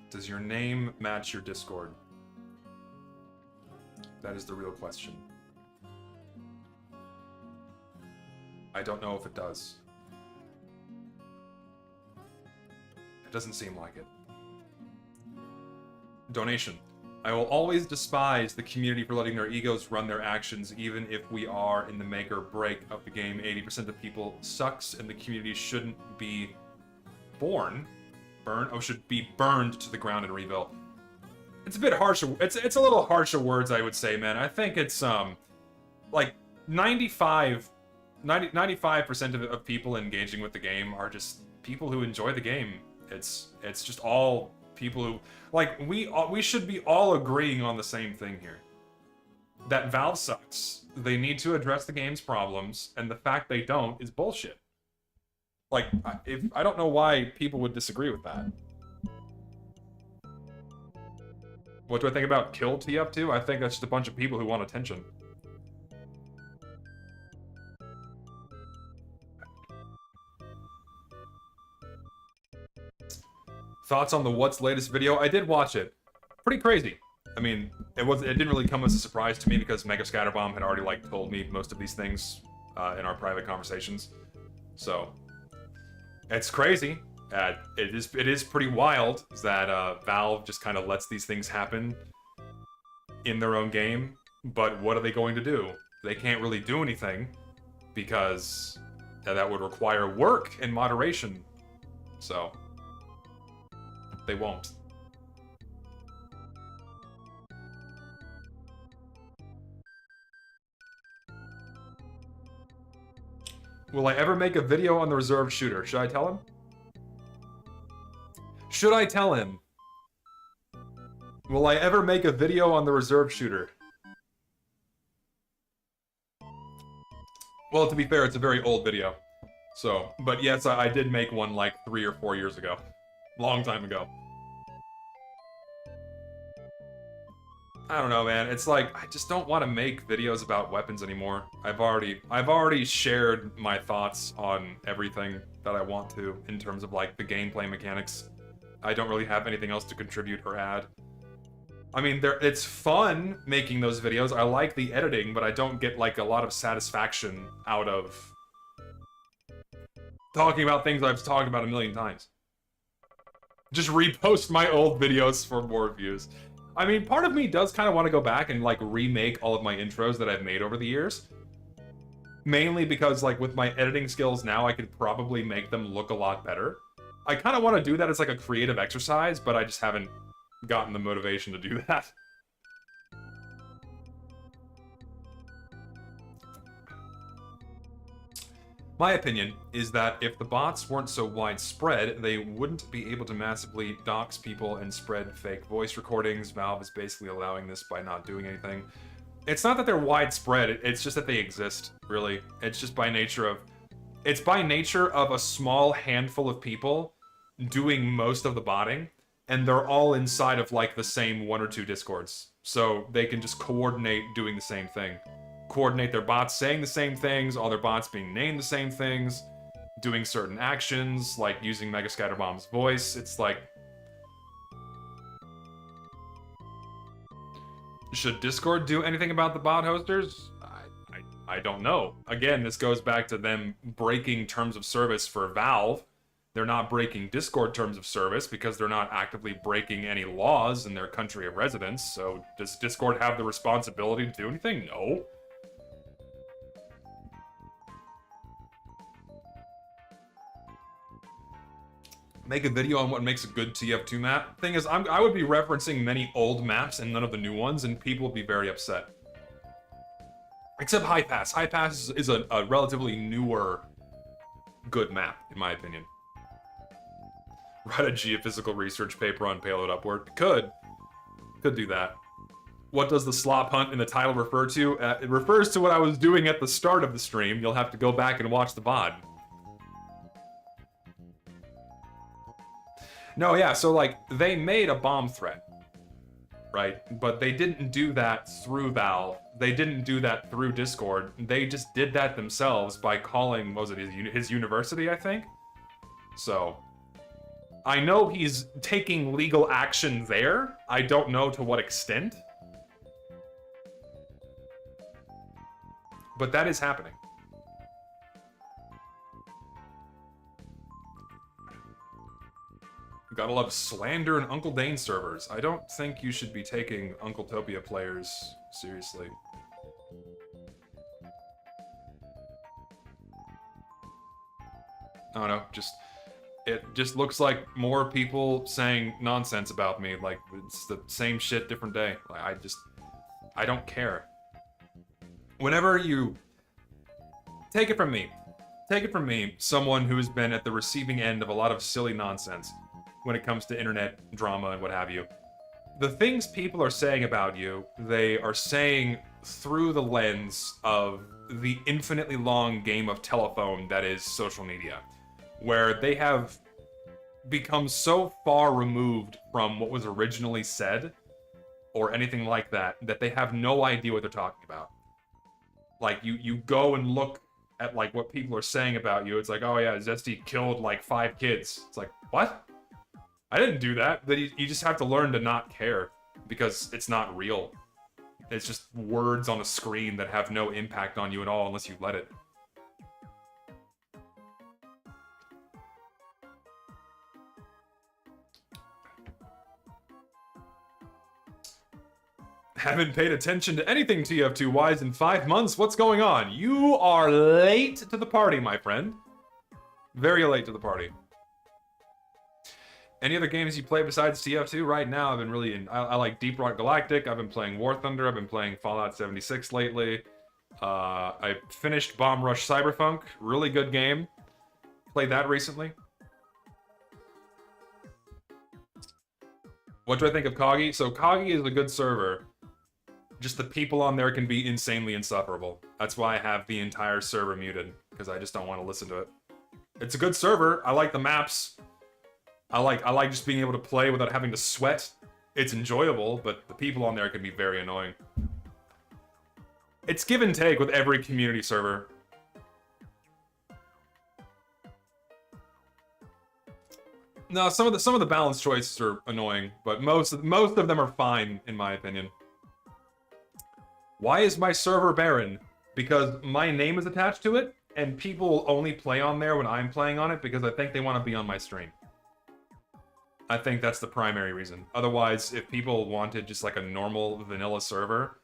Does your name match your Discord? That is the real question. I don't know if it does. It doesn't seem like it. Donation. I will always despise the community for letting their egos run their actions, even if we are in the make or break of the game. 80% of people sucks, and the community shouldn't be should be burned to the ground and rebuilt. It's a bit harsher. It's a little harsher words, I would say, man. I think it's like 95% of people engaging with the game are just people who enjoy the game. It's just all people who, like, we should be all agreeing on the same thing here. That Valve sucks. They need to address the game's problems, and the fact they don't is bullshit. Like, I don't know why people would disagree with that. What do I think about Kill TF2? I think that's just a bunch of people who want attention. Thoughts on the What's Latest video? I did watch it. Pretty crazy. I mean, it didn't really come as a surprise to me because Mega Scatterbomb had already, like, told me most of these things in our private conversations. So, it's crazy. It is pretty wild that Valve just kind of lets these things happen in their own game. But what are they going to do? They can't really do anything because that would require work and moderation. So they won't. Will I ever make a video on the reserved shooter? Should I tell him? Should I tell him? Will I ever make a video on the reserved shooter? Well, to be fair, it's a very old video. So, but yes, I did make one like 3 or 4 years ago. Long time ago. I don't know, man. It's like, I just don't want to make videos about weapons anymore. I've already shared my thoughts on everything that I want to in terms of like the gameplay mechanics. I don't really have anything else to contribute or add. I mean, it's fun making those videos. I like the editing, but I don't get like a lot of satisfaction out of talking about things I've talked about a million times. Just repost my old videos for more views. I mean, part of me does kind of want to go back and like remake all of my intros that I've made over the years. Mainly because like with my editing skills now, I could probably make them look a lot better. I kind of want to do that as like a creative exercise, but I just haven't gotten the motivation to do that. My opinion is that if the bots weren't so widespread, they wouldn't be able to massively dox people and spread fake voice recordings. Valve is basically allowing this by not doing anything. It's not that they're widespread, it's just that they exist, really. It's just by nature of... It's by nature of a small handful of people doing most of the botting, and they're all inside of like the same 1 or 2 discords. So they can just coordinate doing the same thing. Coordinate their bots saying the same things, all their bots being named the same things, doing certain actions, like using Mega Scatterbomb's voice. It's like... Should Discord do anything about the bot hosters? I don't know. Again, this goes back to them breaking terms of service for Valve. They're not breaking Discord terms of service because they're not actively breaking any laws in their country of residence. So does Discord have the responsibility to do anything? No. Make a video on what makes a good TF2 map. Thing is, I would be referencing many old maps and none of the new ones, and people would be very upset. Except High Pass. High Pass is a relatively newer good map, in my opinion. Write a geophysical research paper on Payload Upward. Could do that. What does the slop hunt in the title refer to? It refers to what I was doing at the start of the stream. You'll have to go back and watch the VOD. No, yeah, so like, they made a bomb threat, right? But they didn't do that through Valve. They didn't do that through Discord. They just did that themselves by calling, what was it, his university, I think? So, I know he's taking legal action there. I don't know to what extent. But that is happening. Gotta love slander and Uncle Dane servers. I don't think you should be taking Uncle Topia players seriously. I don't know, it just looks like more people saying nonsense about me. Like, it's the same shit, different day. Like, I don't care. Whenever you... Take it from me, someone who has been at the receiving end of a lot of silly nonsense when it comes to internet drama and what have you. The things people are saying about you, they are saying through the lens of the infinitely long game of telephone that is social media, where they have become so far removed from what was originally said, or anything like that, that they have no idea what they're talking about. Like, you go and look at, like, what people are saying about you, it's like, oh yeah, Zesty killed, like, 5 kids. It's like, what? I didn't do that. But you just have to learn to not care, because it's not real. It's just words on a screen that have no impact on you at all unless you let it. Haven't paid attention to anything TF2 wise in 5 months. What's going on? You are late to the party, my friend. Very late to the party. Any other games you play besides TF2? Right now, I've been really I like Deep Rock Galactic. I've been playing War Thunder. I've been playing Fallout 76 lately. I finished Bomb Rush Cyberpunk. Really good game. Played that recently. What do I think of Koggy? So Koggy is a good server. Just the people on there can be insanely insufferable. That's why I have the entire server muted, because I just don't want to listen to it. It's a good server. I like the maps. I like just being able to play without having to sweat. It's enjoyable, but the people on there can be very annoying. It's give and take with every community server. No, some of the balance choices are annoying, but most of them are fine in my opinion. Why is my server barren? Because my name is attached to it, and people will only play on there when I'm playing on it because I think they want to be on my stream. I think that's the primary reason. Otherwise, if people wanted just like a normal vanilla server,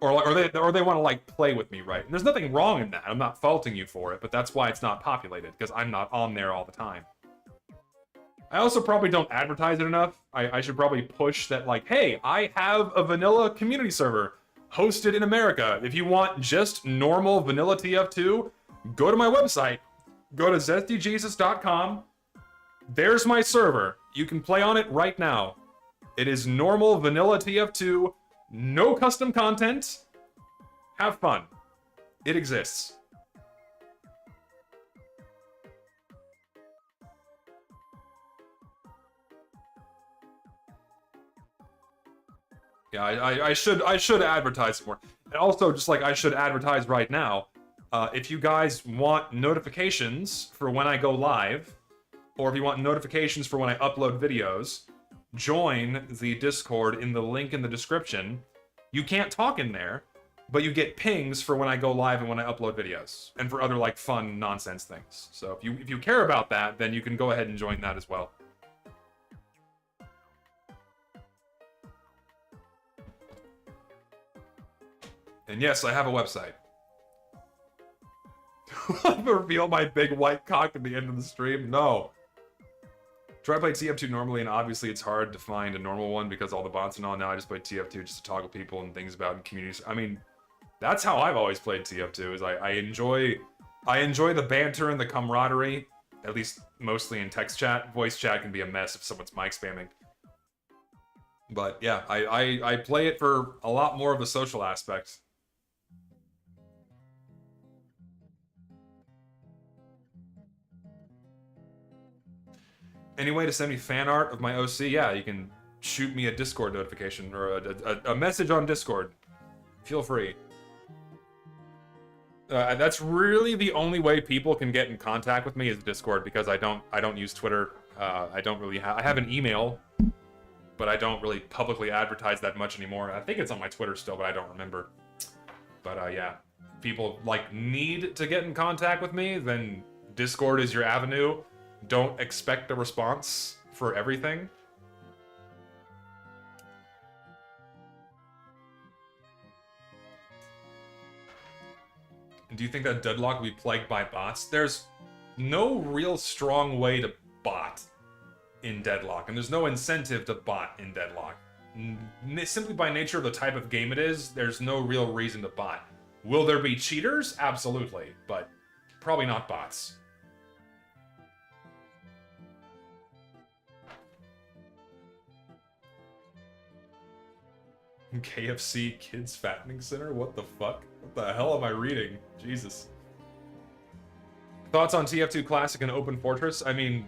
or they want to like play with me, right? And there's nothing wrong in that. I'm not faulting you for it, but that's why it's not populated, because I'm not on there all the time. I also probably don't advertise it enough. I should probably push that like, hey, I have a vanilla community server hosted in America. If you want just normal vanilla TF2, go to my website. Go to zestyjesus.com. There's my server. You can play on it right now. It is normal vanilla TF2, no custom content. Have fun. It exists. Yeah, I should advertise more. And also, just like I should advertise right now, if you guys want notifications for when I go live, or if you want notifications for when I upload videos, join the Discord in the link in the description. You can't talk in there, but you get pings for when I go live and when I upload videos, and for other like fun nonsense things. So if you care about that, then you can go ahead and join that as well. And yes, I have a website. Will I reveal my big white cock at the end of the stream? No. Try to play TF2 normally, and obviously it's hard to find a normal one because all the bots and all. Now I just play TF2 just to talk with people and things about communities. I mean, that's how I've always played TF2. Is I enjoy the banter and the camaraderie. At least mostly in text chat. Voice chat can be a mess if someone's mic spamming. But yeah, I play it for a lot more of the social aspect. Any way to send me fan art of my OC? Yeah, you can shoot me a Discord notification or a message on Discord. Feel free. That's really the only way people can get in contact with me is Discord, because I don't use Twitter. I don't really I have an email, but I don't really publicly advertise that much anymore. I think it's on my Twitter still, but I don't remember. But yeah, people like need to get in contact with me, then Discord is your avenue. Don't expect a response for everything. Do you think that Deadlock will be plagued by bots? There's no real strong way to bot in Deadlock, and there's no incentive to bot in Deadlock. Simply by nature of the type of game it is, there's no real reason to bot. Will there be cheaters? Absolutely, but probably not bots. KFC Kids Fattening Center? What the fuck? What the hell am I reading? Jesus. Thoughts on TF2 Classic and Open Fortress? I mean,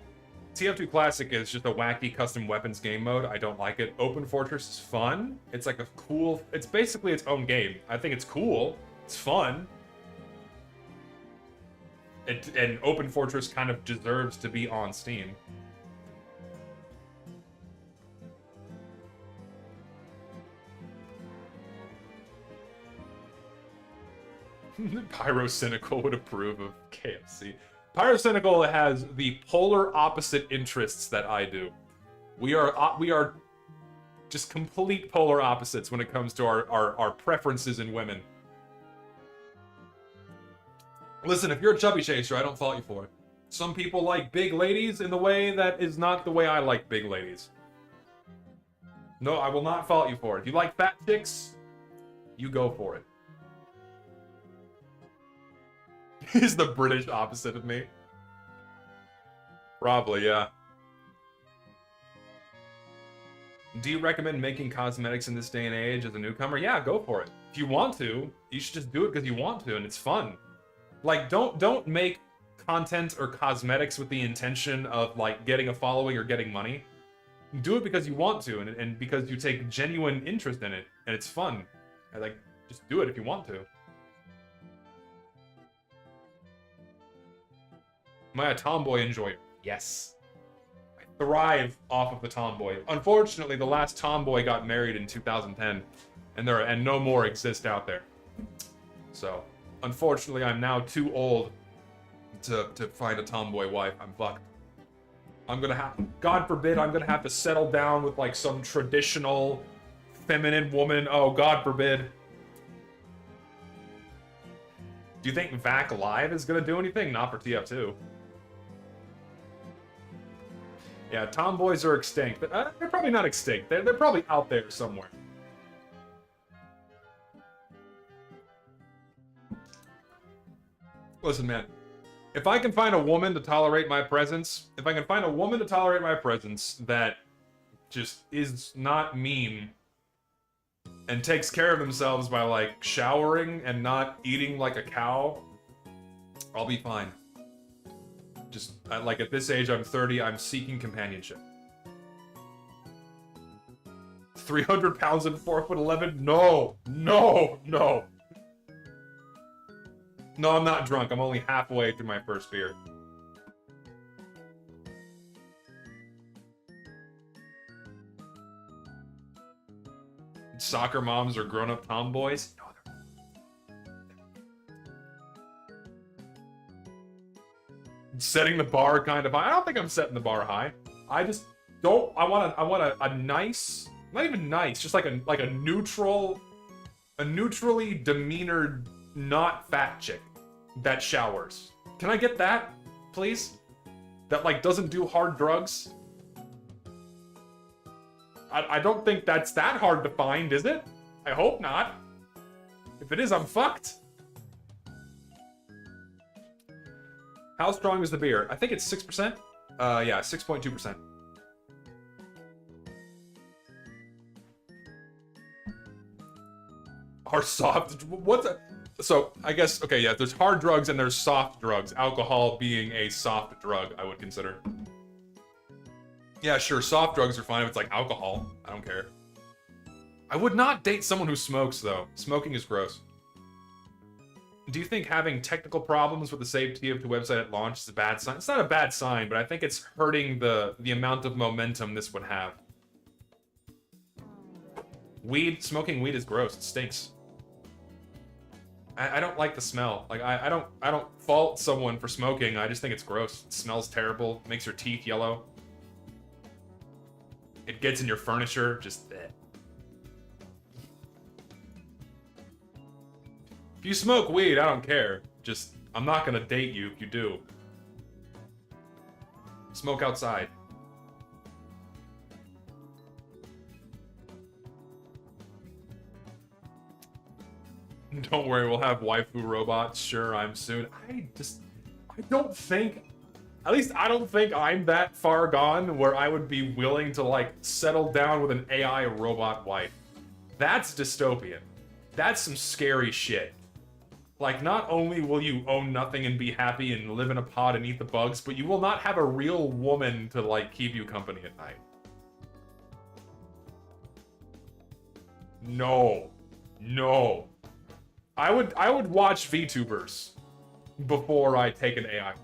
TF2 Classic is just a wacky custom weapons game mode. I don't like it. Open Fortress is fun. It's like a cool... It's basically its own game. I think it's cool. It's fun. And Open Fortress kind of deserves to be on Steam. Pyrocynical would approve of KFC. Pyrocynical has the polar opposite interests that I do. We are just complete polar opposites when it comes to our preferences in women. Listen, if you're a chubby chaser, I don't fault you for it. Some people like big ladies in the way that is not the way I like big ladies. No, I will not fault you for it. If you like fat chicks, you go for it. He's the British opposite of me. Probably, yeah. Do you recommend making cosmetics in this day and age as a newcomer? Yeah, go for it. If you want to, you should just do it because you want to, and it's fun. Like, don't make content or cosmetics with the intention of, like, getting a following or getting money. Do it because you want to, and because you take genuine interest in it, and it's fun. And, like, just do it if you want to. Am I a tomboy enjoyer? Yes. I thrive off of the tomboy. Unfortunately, the last tomboy got married in 2010, and no more exist out there. So, unfortunately, I'm now too old to find a tomboy wife. I'm fucked. I'm gonna have, God forbid, I'm gonna have to settle down with like some traditional feminine woman. Oh, God forbid. Do you think VAC Live is gonna do anything? Not for TF2. Yeah, tomboys are extinct. They're probably not extinct. They're probably out there somewhere. Listen, man. If I can find a woman to tolerate my presence, that just is not mean and takes care of themselves by, like, showering and not eating like a cow, I'll be fine. Just, like, at this age, I'm 30, I'm seeking companionship. 300 pounds and 4'11"? No! No! No! No, I'm not drunk. I'm only halfway through my first beer. Soccer moms are grown-up tomboys? No, they're... Setting the bar kind of high. I don't think I'm setting the bar high. I just don't... I want a nice... Not even nice, just like a neutral... A neutrally demeanored, not fat chick that showers. Can I get that, please? That, like, doesn't do hard drugs? I don't think that's that hard to find, is it? I hope not. If it is, I'm fucked. How strong is the beer? I think it's 6%. Yeah, 6.2%. Are soft... What's a... So, I guess, okay, yeah, there's hard drugs and there's soft drugs. Alcohol being a soft drug, I would consider. Yeah, sure, soft drugs are fine if it's like alcohol. I don't care. I would not date someone who smokes, though. Smoking is gross. Do you think having technical problems with the Save TF2 website at launch is a bad sign? It's not a bad sign, but I think it's hurting the amount of momentum this would have. Smoking weed is gross. It stinks. I don't like the smell. Like, I don't fault someone for smoking. I just think it's gross. It smells terrible. It makes your teeth yellow. It gets in your furniture. Just... Eh. If you smoke weed, I don't care. Just, I'm not gonna date you if you do. Smoke outside. Don't worry, we'll have waifu robots. Sure, I'm soon. I don't think... At least I don't think I'm that far gone where I would be willing to, like, settle down with an AI robot wife. That's dystopian. That's some scary shit. Like, not only will you own nothing and be happy and live in a pod and eat the bugs, but you will not have a real woman to, like, keep you company at night. No. No. I would watch VTubers before I take an AI wife.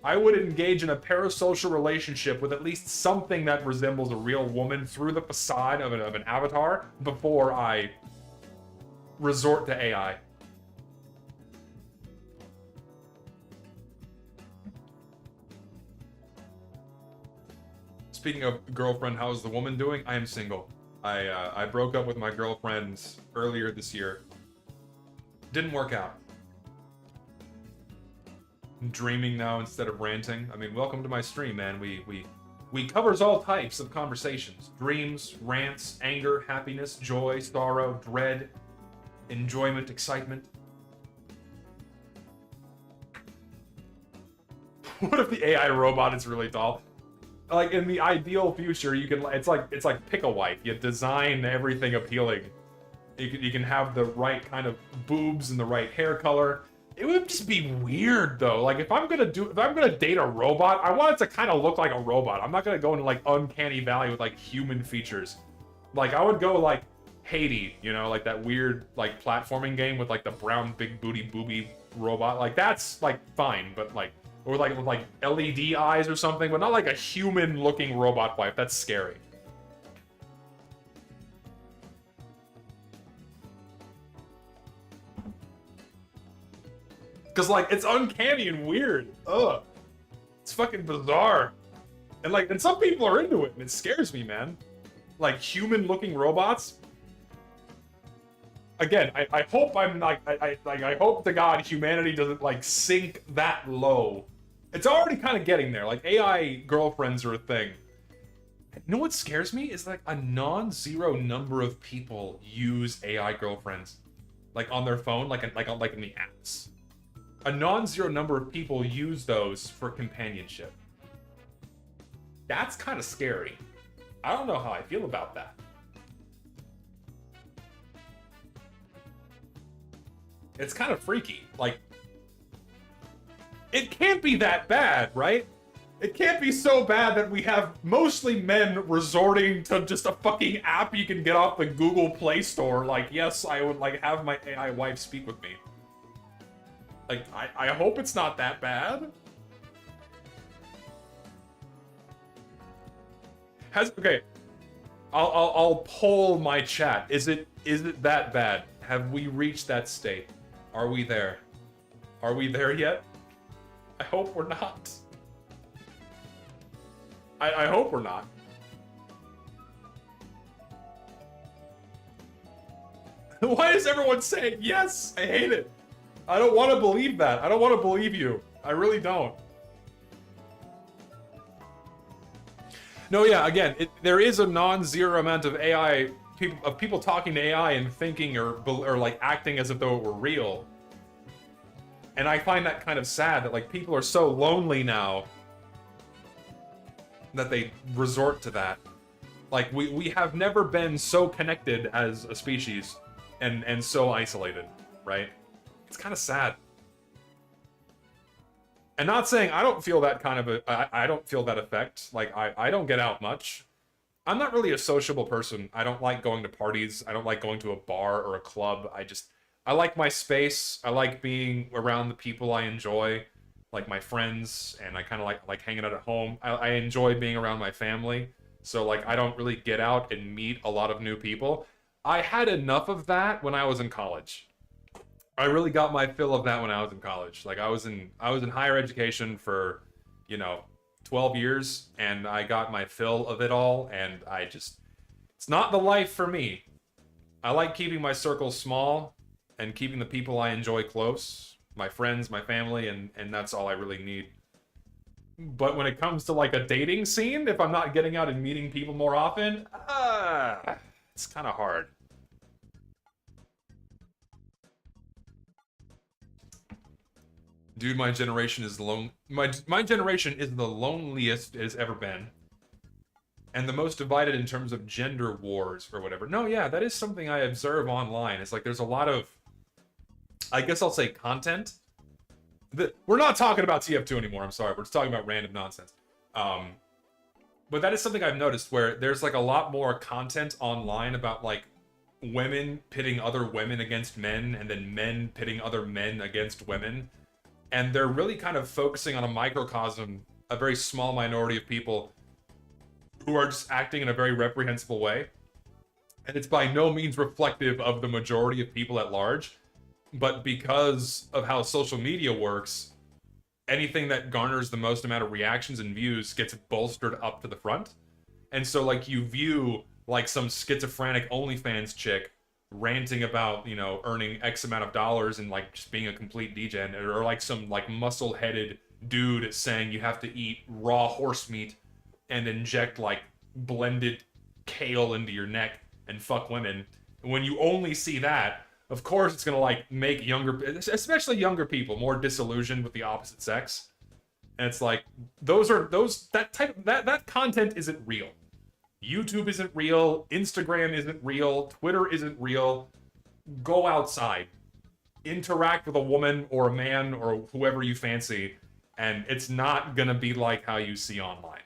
I would engage in a parasocial relationship with at least something that resembles a real woman through the facade of an avatar before I resort to AI. Speaking of girlfriend, how's the woman doing? I am single. I broke up with my girlfriend earlier this year. Didn't work out. I'm dreaming now instead of ranting. I mean, welcome to my stream, man. We covers all types of conversations. Dreams, rants, anger, happiness, joy, sorrow, dread, enjoyment, excitement. What if the AI robot is really tall? Like in the ideal future, you can it's like pick a wife. You design everything appealing. You can have the right kind of boobs and the right hair color. It would just be weird though. Like if I'm gonna date a robot, I want it to kind of look like a robot. I'm not gonna go into like uncanny valley with like human features. Like I would go like Haiti, you know, like that weird like platforming game with like the brown big booty booby robot. Like that's like fine, but like or like with like LED eyes or something, but not like a human looking robot wife. That's scary. Cause like it's uncanny and weird. Ugh. It's fucking bizarre. And some people are into it and it scares me, man. Like human looking robots. Again, I hope I'm like I hope to God humanity doesn't like sink that low. It's already kind of getting there. Like AI girlfriends are a thing. You know what scares me is like a non-zero number of people use AI girlfriends, like on their phone, like in the apps. A non-zero number of people use those for companionship. That's kind of scary. I don't know how I feel about that. It's kind of freaky. Like, it can't be that bad, right? It can't be so bad that we have mostly men resorting to just a fucking app you can get off the Google Play Store. Like, yes, I would like have my AI wife speak with me. Like, I hope it's not that bad. Okay, I'll poll my chat. Is it that bad? Have we reached that state? Are we there? Are we there yet? I hope we're not. I hope we're not. Why is everyone saying yes? I hate it. I don't want to believe that. I don't want to believe you. I really don't. No, yeah, again, there is a non-zero amount of AI, people talking to AI and thinking or like acting as if though it were real. And I find that kind of sad that like people are so lonely now that they resort to that. Like we have never been so connected as a species and so isolated, right? It's kind of sad. And not saying I don't feel that kind of I don't feel that effect. Like I don't get out much. I'm not really a sociable person. I don't like going to parties. I don't like going to a bar or a club. I like my space. I like being around the people I enjoy, like my friends, and I kind of like hanging out at home. I enjoy being around my family. So like I don't really get out and meet a lot of new people. I had enough of that when I was in college. I really got my fill of that when I was in college. Like I was in higher education for, 12 years, and I got my fill of it all, and it's not the life for me. I like keeping my circle small and keeping the people I enjoy close, my friends, my family, and that's all I really need. But when it comes to like a dating scene, if I'm not getting out and meeting people more often, it's kind of hard. Dude, my generation is my generation is the loneliest it has ever been. And the most divided in terms of gender wars or whatever. No, yeah, that is something I observe online. It's like there's a lot of, I guess I'll say, content. We're not talking about TF2 anymore, I'm sorry. We're just talking about random nonsense. But that is something I've noticed where there's like a lot more content online about like women pitting other women against men and then men pitting other men against women. And they're really kind of focusing on a microcosm, a very small minority of people who are just acting in a very reprehensible way. And it's by no means reflective of the majority of people at large. But because of how social media works, anything that garners the most amount of reactions and views gets bolstered up to the front. And so like you view like some schizophrenic OnlyFans chick ranting about, you know, earning X amount of dollars and like just being a complete degen, or like some like muscle-headed dude saying you have to eat raw horse meat and inject like blended kale into your neck and fuck women. When you only see that, of course it's gonna like make younger, especially younger people, more disillusioned with the opposite sex. And it's like that content isn't real. YouTube isn't real, Instagram isn't real, Twitter isn't real. Go outside, interact with a woman or a man or whoever you fancy, and it's not gonna be like how you see online.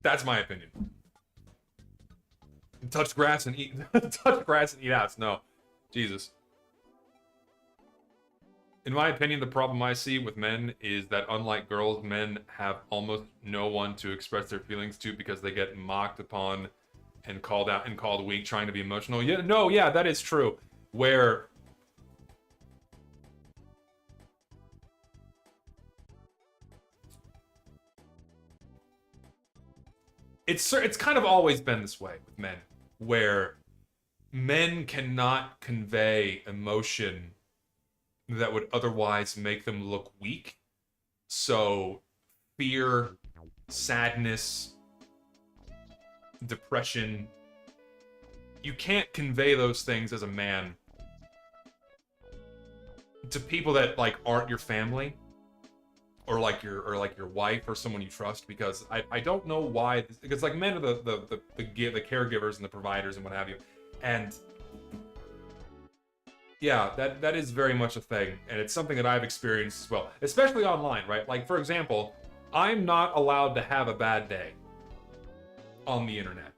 That's my opinion. Touch grass and eat touch grass and eat ass. No. Jesus. In my opinion, the problem I see with men is that unlike girls, men have almost no one to express their feelings to because they get mocked upon and called out and called weak trying to be emotional. Yeah, no, yeah, that is true. Where it's kind of always been this way with men, where men cannot convey emotion that would otherwise make them look weak. So fear, sadness, depression, you can't convey those things as a man to people that like aren't your family or like your wife or someone you trust, because I don't know why, because like men are the caregivers and the providers and what have you. And yeah, that is very much a thing, and it's something that I've experienced as well, especially online, right? Like, for example, I'm not allowed to have a bad day on the internet.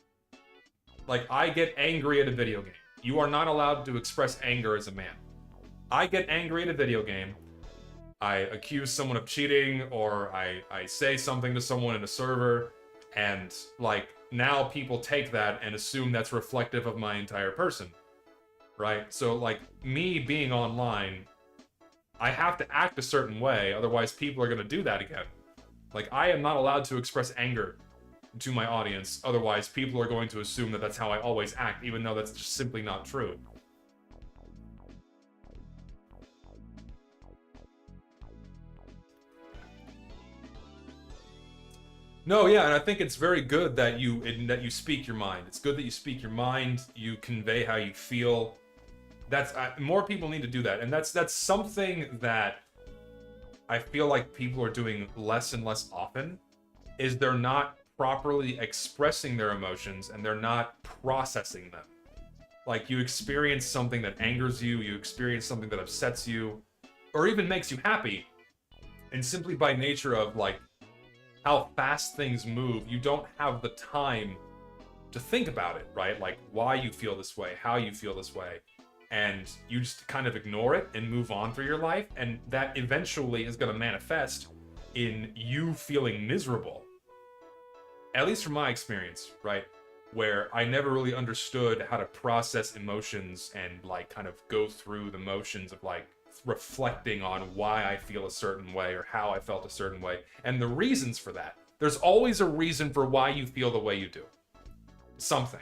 Like, I get angry at a video game. You are not allowed to express anger as a man. I get angry at a video game, I accuse someone of cheating, or I say something to someone in a server, and, like, now people take that and assume that's reflective of my entire person. Right? So, like, me being online, I have to act a certain way, otherwise people are going to do that again. Like, I am not allowed to express anger to my audience, otherwise people are going to assume that that's how I always act, even though that's just simply not true. No, yeah, and I think it's very good that you speak your mind. It's good that you speak your mind, you convey how you feel. That's more people need to do that, and that's something that I feel like people are doing less and less often. Is they're not properly expressing their emotions and they're not processing them. Like, you experience something that angers you, you experience something that upsets you, or even makes you happy, and simply by nature of like how fast things move, you don't have the time to think about it, right? Like why you feel this way, how you feel this way. And you just kind of ignore it and move on through your life, and that eventually is going to manifest in you feeling miserable. At least from my experience, right? Where I never really understood how to process emotions and like kind of go through the motions of like reflecting on why I feel a certain way or how I felt a certain way and the reasons for that. There's always a reason for why you feel the way you do. Something.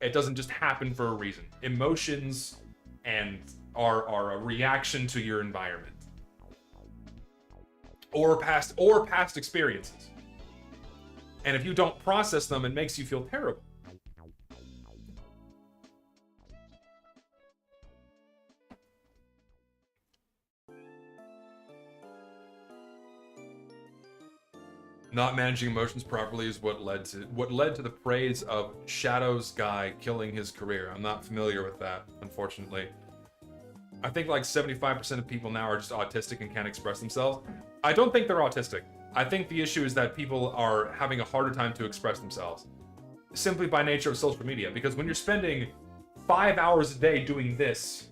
It doesn't just happen for a reason. Emotions and are a reaction to your environment. Or past experiences. And if you don't process them, it makes you feel terrible. Not managing emotions properly is what led to the praise of Shadow's guy killing his career. I'm not familiar with that, unfortunately. I think like 75% of people now are just autistic and can't express themselves. I don't think they're autistic. I think the issue is that people are having a harder time to express themselves, simply by nature of social media. Because when you're spending 5 hours a day doing this,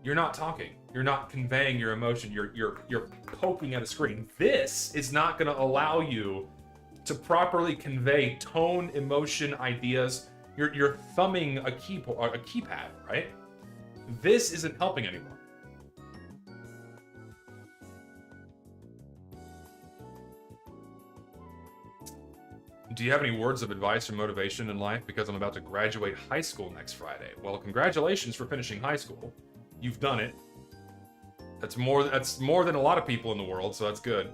you're not talking. You're not conveying your emotion. You're poking at a screen. This is not going to allow you to properly convey tone, emotion, ideas. You're thumbing a keypad, right? This isn't helping anymore. Do you have any words of advice or motivation in life? Because I'm about to graduate high school next Friday. Well, congratulations for finishing high school. You've done it. That's more than a lot of people in the world, so that's good.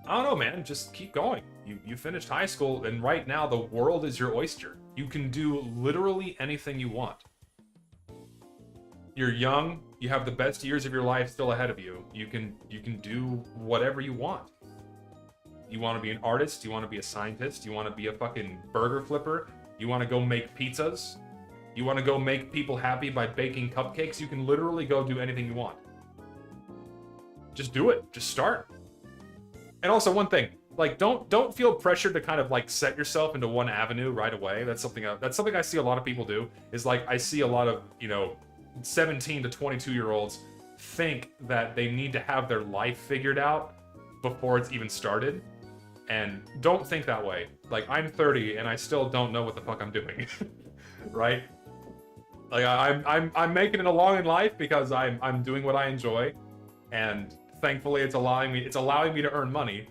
I don't know, man. Just keep going. You finished high school, and right now the world is your oyster. You can do literally anything you want. You're young. You have the best years of your life still ahead of you. You can do whatever you want. You want to be an artist? You want to be a scientist? You want to be a fucking burger flipper? You want to go make pizzas? You want to go make people happy by baking cupcakes? You can literally go do anything you want. Just do it. Just start. And also one thing, like don't feel pressured to kind of like set yourself into one avenue right away. That's something I see a lot of people do. Is like I see a lot of 17 to 22-year-olds think that they need to have their life figured out before it's even started. And don't think that way. Like, I'm 30 and I still don't know what the fuck I'm doing. Right? Like, I'm making it along in life because I'm doing what I enjoy, and thankfully it's allowing me to earn money.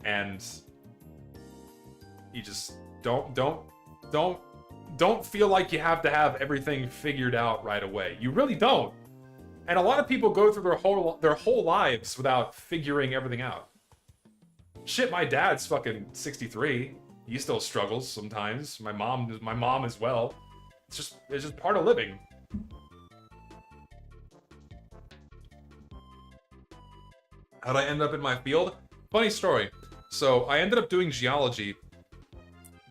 And you just don't feel like you have to have everything figured out right away. You really don't. And a lot of people go through their whole lives without figuring everything out. Shit, my dad's fucking 63. He still struggles sometimes. My mom as well. It's just part of living. How'd I end up in my field? Funny story. So I ended up doing geology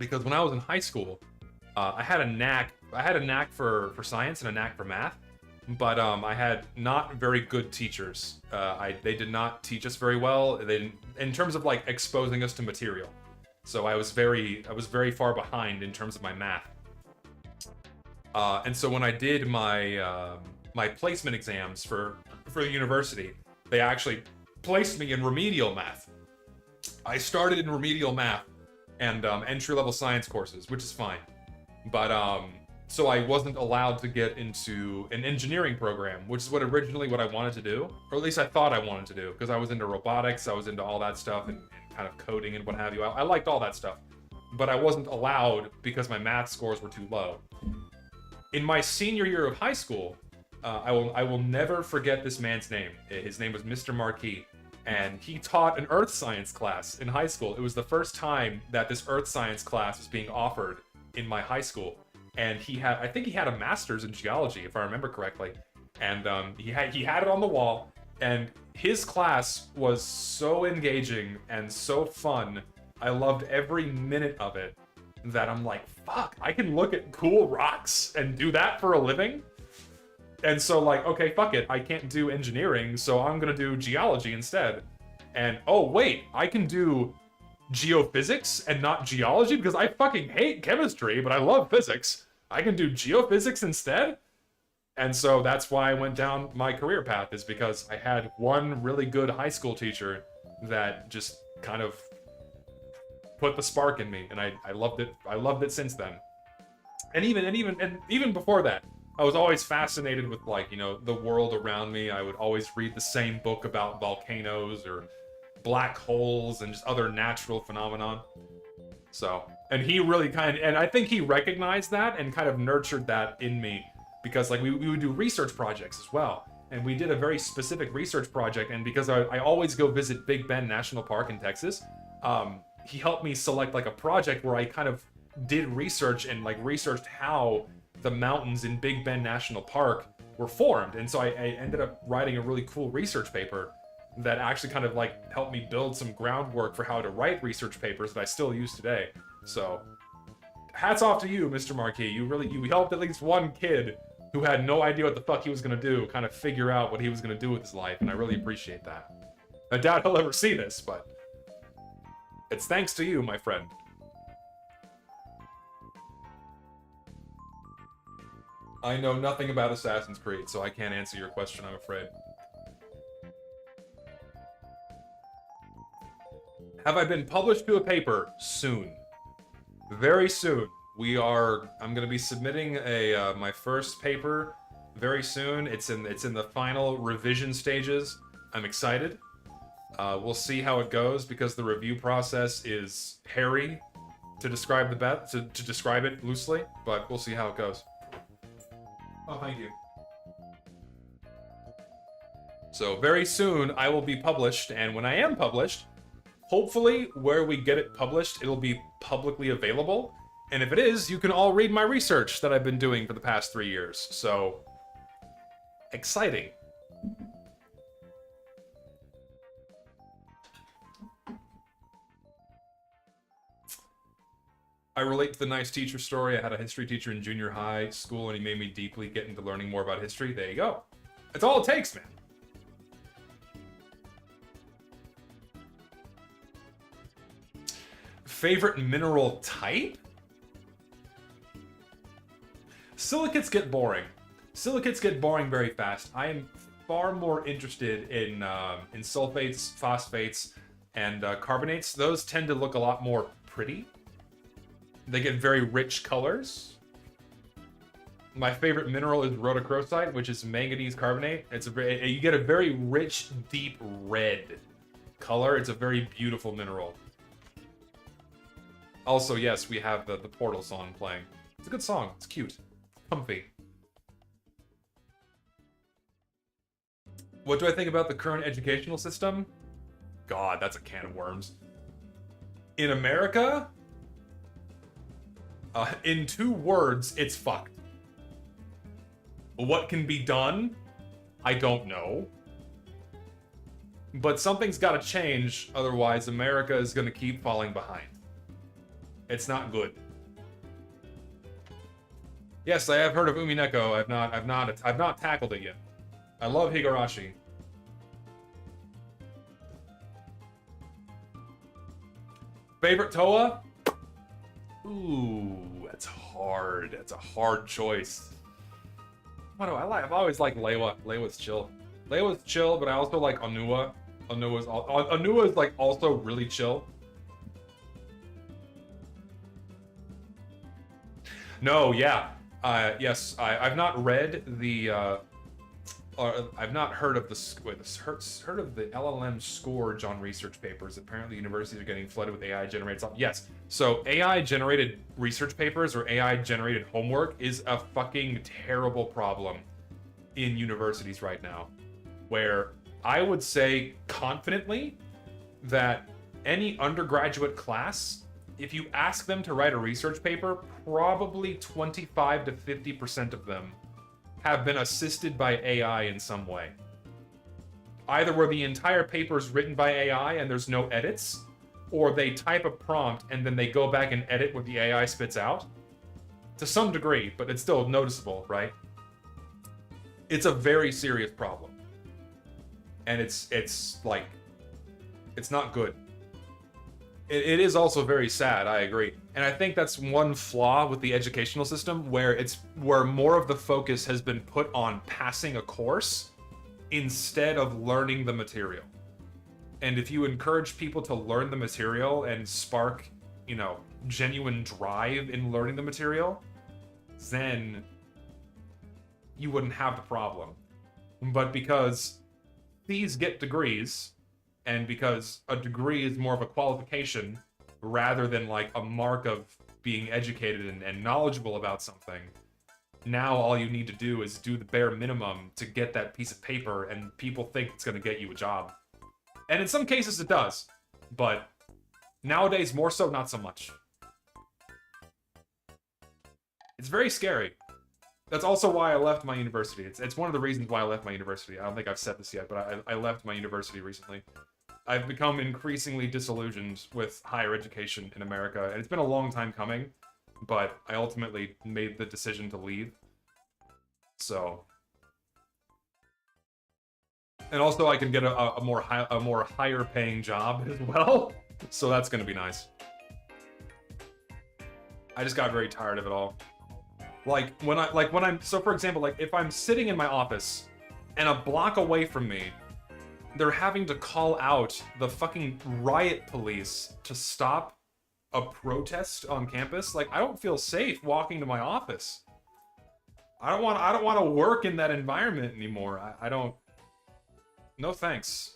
because when I was in high school, I had a knack for science and a knack for math. But I had not very good teachers. They did not teach us very well. They didn't, in terms of like exposing us to material. So I was very far behind in terms of my math. And so when I did my my placement exams for the university, they actually placed me in remedial math. I started in remedial math and entry-level science courses, which is fine. But so I wasn't allowed to get into an engineering program, which is what I wanted to do, or at least I thought I wanted to do, because I was into robotics, I was into all that stuff, and kind of coding and what have you. I liked all that stuff, but I wasn't allowed because my math scores were too low. In my senior year of high school, I will never forget this man's name. His name was Mr. Marquis, and he taught an earth science class in high school. It was the first time that this earth science class was being offered in my high school. And I think he had a master's in geology, if I remember correctly. And he had it on the wall, and his class was so engaging and so fun. I loved every minute of it, that I'm like, fuck, I can look at cool rocks and do that for a living? And so like, okay, fuck it, I can't do engineering, so I'm gonna do geology instead. And oh wait, I can do geophysics and not geology because I fucking hate chemistry, but I love physics. I can do geophysics instead. And so that's why I went down my career path, is because I had one really good high school teacher that just kind of put the spark in me, and I loved it. I loved it since then. And even before that, I was always fascinated with, like, the world around me. I would always read the same book about volcanoes or black holes and just other natural phenomenon. So, and he really and I think he recognized that and kind of nurtured that in me, because like we would do research projects as well. And we did a very specific research project, and because I always go visit Big Bend National Park in Texas, he helped me select like a project where I kind of did research and like researched how the mountains in Big Bend National Park were formed. And so I ended up writing a really cool research paper that actually kind of like helped me build some groundwork for how to write research papers that I still use today. So hats off to you, Mr. Marquis. You helped at least one kid who had no idea what the fuck he was gonna do kind of figure out what he was gonna do with his life, and I really appreciate that. I doubt he'll ever see this, but it's thanks to you, my friend. I know nothing about Assassin's Creed, so I can't answer your question, I'm afraid. Have I been published to a paper? Soon. Very soon. I'm gonna be submitting my first paper very soon. It's in the final revision stages. I'm excited. We'll see how it goes, because the review process is hairy to describe to describe it loosely, but we'll see how it goes. Oh, thank you. So very soon I will be published, and when I am published, hopefully where we get it published, it'll be publicly available. And if it is, you can all read my research that I've been doing for the past 3 years. So, exciting. I relate to the nice teacher story. I had a history teacher in junior high school, and he made me deeply get into learning more about history. There you go. That's all it takes, man. Favorite mineral type? Silicates get boring. Silicates get boring very fast. I am far more interested in sulfates, phosphates, and carbonates. Those tend to look a lot more pretty. They get very rich colors. My favorite mineral is rhodochrosite, which is manganese carbonate. You get a very rich, deep red color. It's a very beautiful mineral. Also, yes, we have the Portal song playing. It's a good song. It's cute. Comfy. What do I think about the current educational system? God, that's a can of worms. In America, in 2 words, it's fucked. What can be done? I don't know. But something's gotta change, otherwise America is gonna keep falling behind. It's not good. Yes, I have heard of Umineko. I've not tackled it yet. I love Higurashi. Favorite Toa? Ooh, that's hard. That's a hard choice. What do I like? I've always liked Leiwa. Leiwa's chill. Leiwa's chill, but I also like Onua. Onua is like also really chill. No, yeah. Yes, I've not read the, I've not heard of heard of the LLM scourge on research papers. Apparently universities are getting flooded with AI-generated stuff. Yes, so AI-generated research papers or AI-generated homework is a fucking terrible problem in universities right now, where I would say confidently that any undergraduate class, if you ask them to write a research paper, probably 25 to 50% of them have been assisted by AI in some way. Either where the entire paper is written by AI and there's no edits, or they type a prompt and then they go back and edit what the AI spits out. To some degree, but it's still noticeable, right? It's a very serious problem. And it's not good. It is also very sad, I agree. And I think that's one flaw with the educational system, where more of the focus has been put on passing a course instead of learning the material. And if you encourage people to learn the material and spark, genuine drive in learning the material, then you wouldn't have the problem. But because these get degrees, and because a degree is more of a qualification rather than like a mark of being educated and knowledgeable about something, now all you need to do is do the bare minimum to get that piece of paper, and people think it's going to get you a job. And in some cases it does, but nowadays more so, not so much. It's very scary. That's also why I left my university. It's one of the reasons why I left my university. I don't think I've said this yet, but I left my university recently. I've become increasingly disillusioned with higher education in America, and it's been a long time coming, but I ultimately made the decision to leave. So, and also I can get a more higher paying job as well, so that's gonna be nice. I just got very tired of it all. So for example, if I'm sitting in my office and a block away from me, they're having to call out the fucking riot police to stop a protest on campus. I don't feel safe walking to my office. I don't want to work in that environment anymore. I don't. No thanks.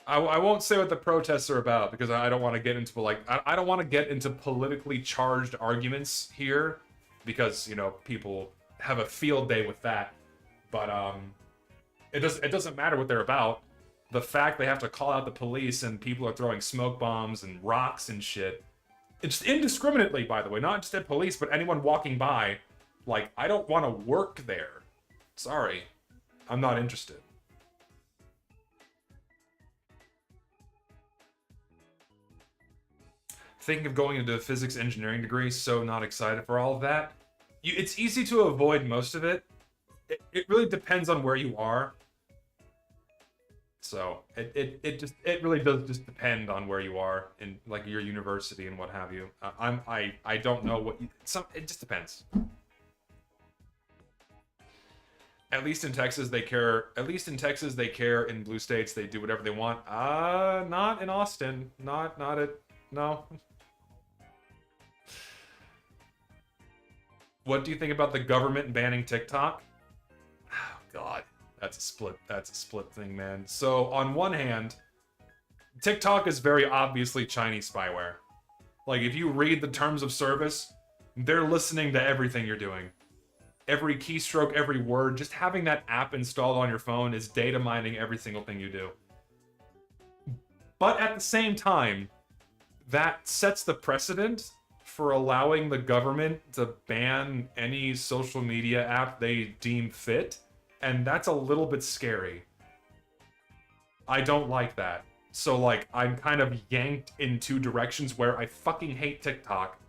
I won't say what the protests are about because I don't want to get into like I don't want to get into politically charged arguments here because you know people have a field day with that. But it doesn't matter what they're about. The fact they have to call out the police and people are throwing smoke bombs and rocks and shit. It's indiscriminately, by the way, not just at police, but anyone walking by. Like, I don't want to work there. Sorry. I'm not interested. Thinking of going into a physics engineering degree, so not excited for all of that. It's easy to avoid most of it. It really depends on where you are. So it really does just depend on where you are in like your university and what have you. I don't know what it just depends. At least in Texas they care. At least in Texas they care. In blue states they do whatever they want. Not in Austin. Not at no. What do you think about the government banning TikTok? Oh God. That's a split thing, man. So, on one hand, TikTok is very obviously Chinese spyware. Like, if you read the terms of service, they're listening to everything you're doing. Every keystroke, every word, just having that app installed on your phone is data mining every single thing you do. But at the same time, that sets the precedent for allowing the government to ban any social media app they deem fit. And that's a little bit scary. I don't like that. So, like, I'm kind of yanked in two directions where I fucking hate TikTok,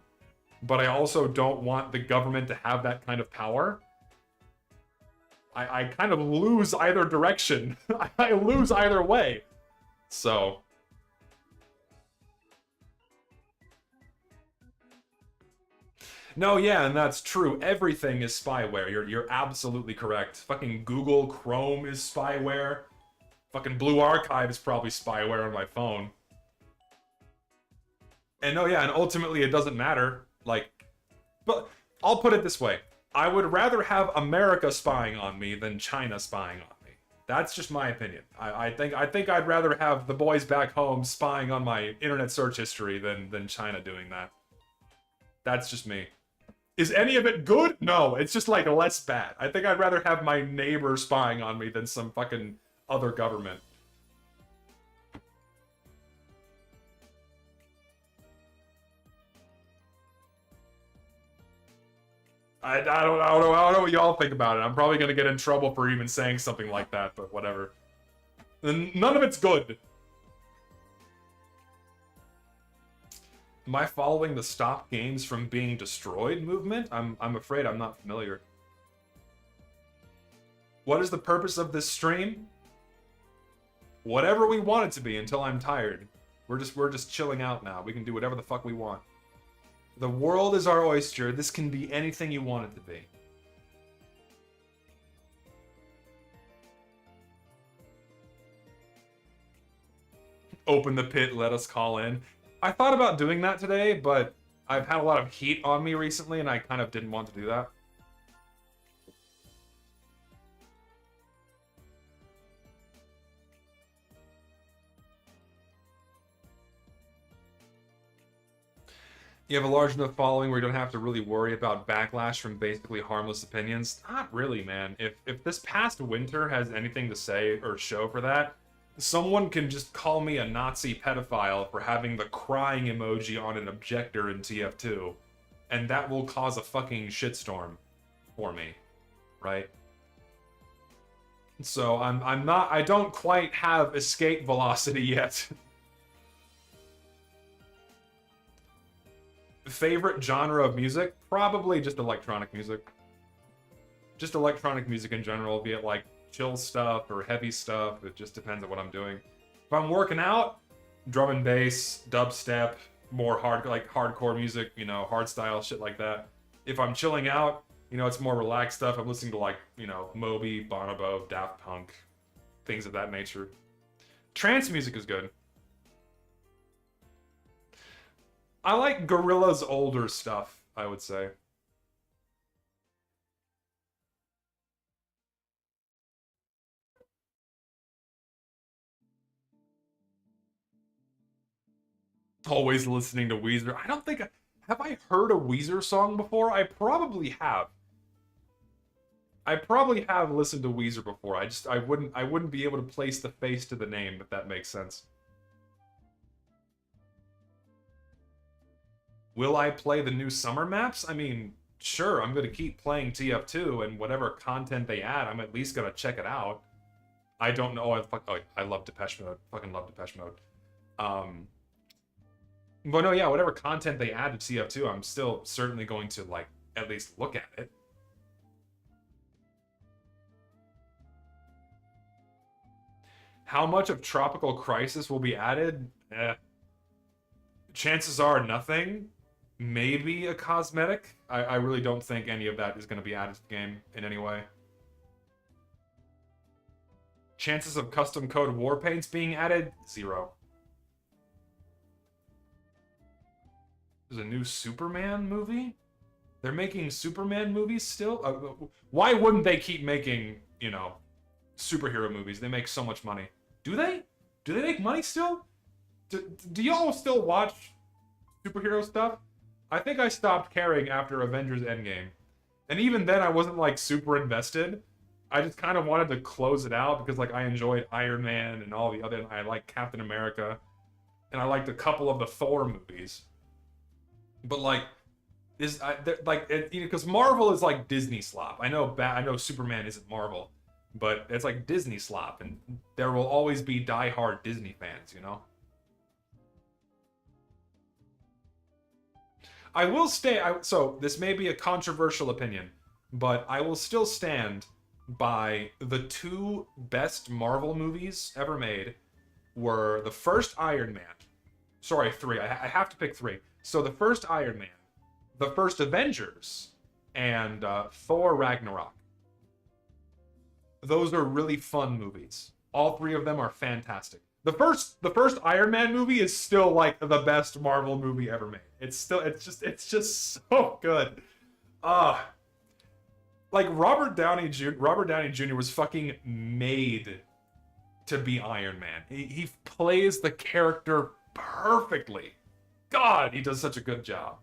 but I also don't want the government to have that kind of power. I kind of lose either direction. I lose either way. So... No, yeah, and that's true. Everything is spyware. You're absolutely correct. Fucking Google Chrome is spyware. Fucking Blue Archive is probably spyware on my phone. And no, yeah, and ultimately it doesn't matter. Like, but I'll put it this way. I would rather have America spying on me than China spying on me. That's just my opinion. I think I'd rather have the boys back home spying on my internet search history than China doing that. That's just me. Is any of it good? No, it's just like less bad. I think I'd rather have my neighbor spying on me than some fucking other government. I don't know what y'all think about it. I'm probably gonna get in trouble for even saying something like that, but whatever. None of it's good. Am I following the Stop Games from Being Destroyed movement? I'm afraid I'm not familiar. What is the purpose of this stream? Whatever we want it to be until I'm tired. We're just chilling out now. We can do whatever the fuck we want. The world is our oyster. This can be anything you want it to be. Open the pit, let us call in. I thought about doing that today, but I've had a lot of heat on me recently, and I kind of didn't want to do that. You have a large enough following where you don't have to really worry about backlash from basically harmless opinions? Not really, man. If this past winter has anything to say or show for that, someone can just call me a Nazi pedophile for having the crying emoji on an objector in TF2, and that will cause a fucking shitstorm for me, right? So I don't quite have escape velocity yet. Favorite genre of music? Probably just electronic music. Just electronic music in general, be it like chill stuff or heavy stuff. It just depends on what I'm doing. If I'm working out, drum and bass, dubstep, more hardcore music, you know, hardstyle, shit like that. If I'm chilling out, you know, it's more relaxed stuff. I'm listening to like, you know, Moby, Bonobo, Daft Punk, things of that nature. Trance music is good. I like Gorilla's older stuff, I would say. Always listening to Weezer. I don't think have I heard a Weezer song before? I probably have. I probably have listened to Weezer before. I wouldn't be able to place the face to the name, if that makes sense. Will I play the new summer maps? I mean, sure, I'm gonna keep playing TF2, and whatever content they add, I'm at least gonna check it out. I don't know. I love Depeche Mode. Fucking love Depeche Mode. But no, yeah, whatever content they add to TF2, I'm still certainly going to, like, at least look at it. How much of Tropical Crisis will be added? Chances are nothing. Maybe a cosmetic. I really don't think any of that is going to be added to the game in any way. Chances of custom code war paints being added? 0. There's a new Superman movie? They're making Superman movies still? Why wouldn't they keep making, you know, superhero movies? They make so much money. Do they? Do they make money still? Do y'all still watch superhero stuff? I think I stopped caring after Avengers Endgame. And even then, I wasn't, like, super invested. I just kind of wanted to close it out because, like, I enjoyed Iron Man and all the other... I like Captain America. And I liked a couple of the Thor movies. But, like... because Marvel is like Disney slop. I know Superman isn't Marvel. But it's like Disney slop. And there will always be diehard Disney fans, you know? I will stay... so, this may be a controversial opinion, but I will still stand by the 2 best Marvel movies ever made were the first Iron Man. Sorry, 3. I have to pick 3. So, the first Iron Man, the first Avengers, and Thor Ragnarok. Those are really fun movies. All 3 of them are fantastic. The first Iron Man movie is still like the best Marvel movie ever made. It's just so good. Like Robert Downey Jr. was fucking made to be Iron Man. He plays the character perfectly. God, he does such a good job.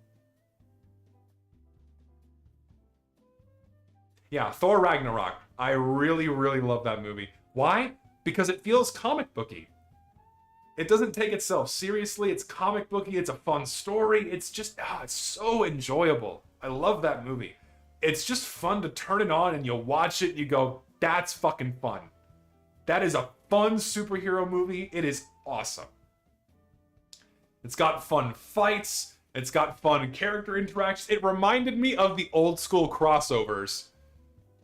Yeah, Thor Ragnarok. I really, really love that movie. Why? Because it feels comic booky. It doesn't take itself seriously. It's comic booky. It's a fun story. It's just, it's so enjoyable. I love that movie. It's just fun to turn it on and you watch it and you go, that's fucking fun. That is a fun superhero movie. It is awesome. It's got fun fights. It's got fun character interactions. It reminded me of the old school crossovers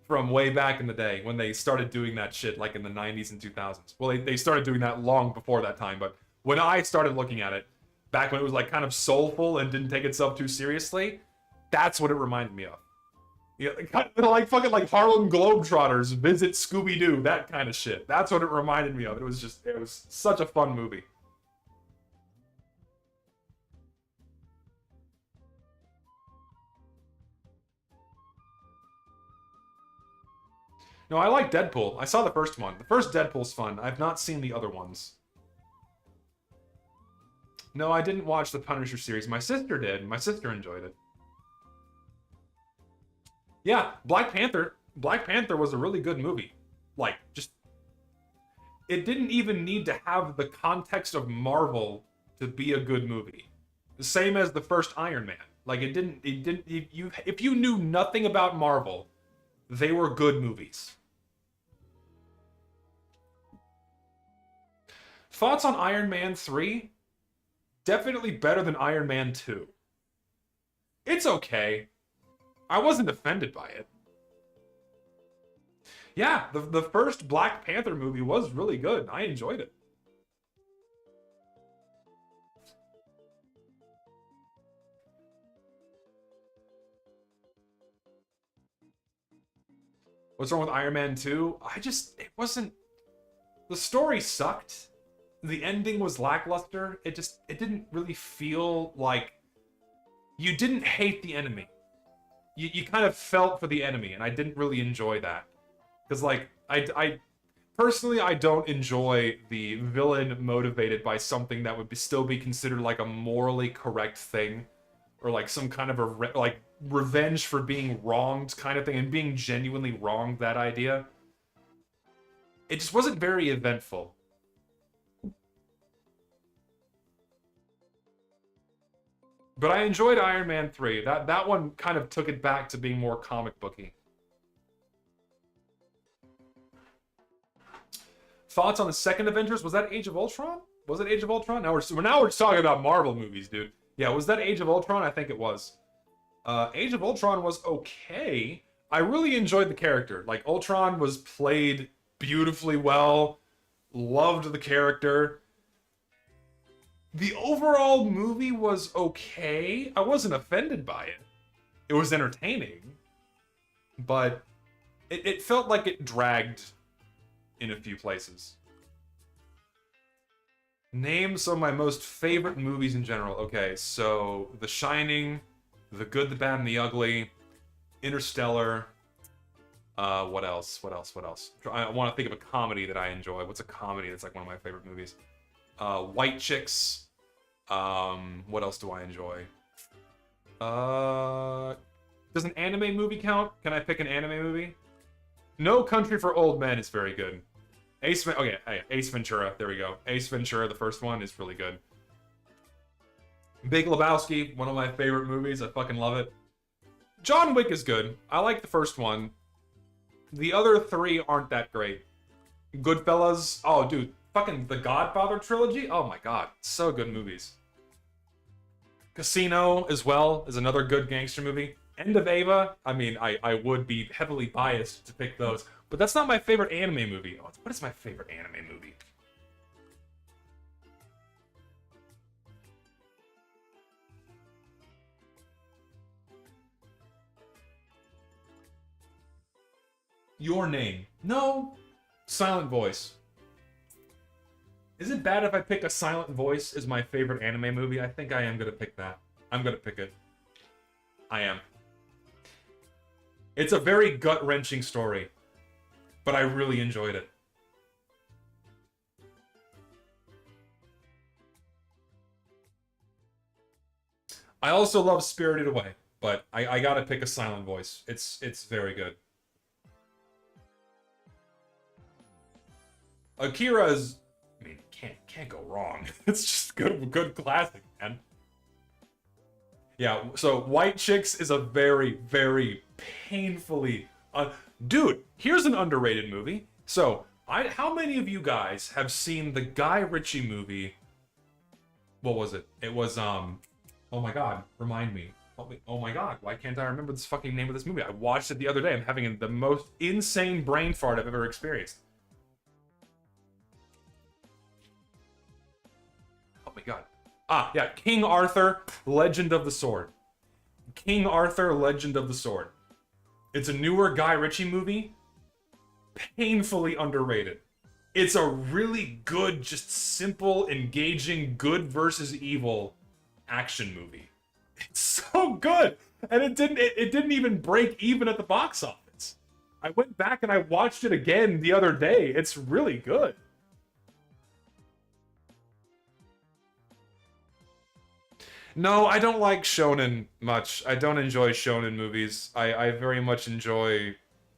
from way back in the day when they started doing that shit, like in the 90s and 2000s. Well, they started doing that long before that time, but when I started looking at it, back when it was like kind of soulful and didn't take itself too seriously, that's what it reminded me of. Yeah, like fucking like Harlem Globetrotters visit Scooby-Doo, that kind of shit. That's what it reminded me of. It was such a fun movie. No, I like Deadpool. I saw the first one. The first Deadpool's fun. I've not seen the other ones. No, I didn't watch the Punisher series. My sister did. My sister enjoyed it. Yeah, Black Panther. Black Panther was a really good movie. Like, just... It didn't even need to have the context of Marvel to be a good movie. The same as the first Iron Man. Like, if you knew nothing about Marvel, they were good movies. Thoughts on Iron Man 3? Definitely better than Iron Man 2. It's okay. I wasn't offended by it. Yeah, the first Black Panther movie was really good. I enjoyed it. What's wrong with Iron Man 2? It wasn't... The story sucked. The ending was lackluster. It didn't really feel like... You didn't hate the enemy. You kind of felt for the enemy, and I didn't really enjoy that. Because, like, Personally, I don't enjoy the villain motivated by something that would still be considered like a morally correct thing, or like some kind of a like revenge for being wronged kind of thing, and being genuinely wronged. That idea, it just wasn't very eventful. But I enjoyed Iron Man 3. That one kind of took it back to being more comic booky. Thoughts on the second Avengers? Was that Age of Ultron? Was it Age of Ultron? Now we're just talking about Marvel movies, dude. Yeah, was that Age of Ultron? I think it was. Age of Ultron was okay. I really enjoyed the character. Like, Ultron was played beautifully well. Loved the character. The overall movie was okay. I wasn't offended by it. It was entertaining. But it felt like it dragged in a few places. Name some of my most favorite movies in general. Okay, so The Shining, The Good, the Bad, and the Ugly, Interstellar. What else? I want to think of a comedy that I enjoy. What's a comedy that's like one of my favorite movies? White Chicks. What else do I enjoy? Does an anime movie count? Can I pick an anime movie? No Country for Old Men is very good. Ace Ventura. There we go. Ace Ventura, the first one, is really good. Big Lebowski, one of my favorite movies. I fucking love it. John Wick is good. I like the first one. The other three aren't that great. Goodfellas. Oh, dude. Fucking The Godfather trilogy. Oh my god. So good movies. Casino, as well, is another good gangster movie. End of Ava. I mean, I would be heavily biased to pick those. But that's not my favorite anime movie. Oh, what is my favorite anime movie? Your Name. No. Silent Voice. Is it bad if I pick A Silent Voice as my favorite anime movie? I think I am going to pick that. I'm going to pick it. I am. It's a very gut-wrenching story, but I really enjoyed it. I also love Spirited Away, but I gotta pick A Silent Voice. It's very good. Akira is, I mean, can't go wrong. It's just good classic, man. Yeah, so White Chicks is a very, very painfully... dude, here's an underrated movie. So, how many of you guys have seen the Guy Ritchie movie? What was it? It was, oh my god, remind me. Oh my god, why can't I remember this fucking name of this movie? I watched it the other day. I'm having the most insane brain fart I've ever experienced. Oh my god. Ah, yeah, King Arthur, Legend of the Sword. King Arthur, Legend of the Sword. It's a newer Guy Ritchie movie. Painfully underrated. It's a really good, just simple, engaging, good versus evil action movie. It's so good! And it didn't even break even at the box office. I went back and I watched it again the other day. It's really good. No, I don't like shonen much. I don't enjoy shonen movies. I very much enjoy,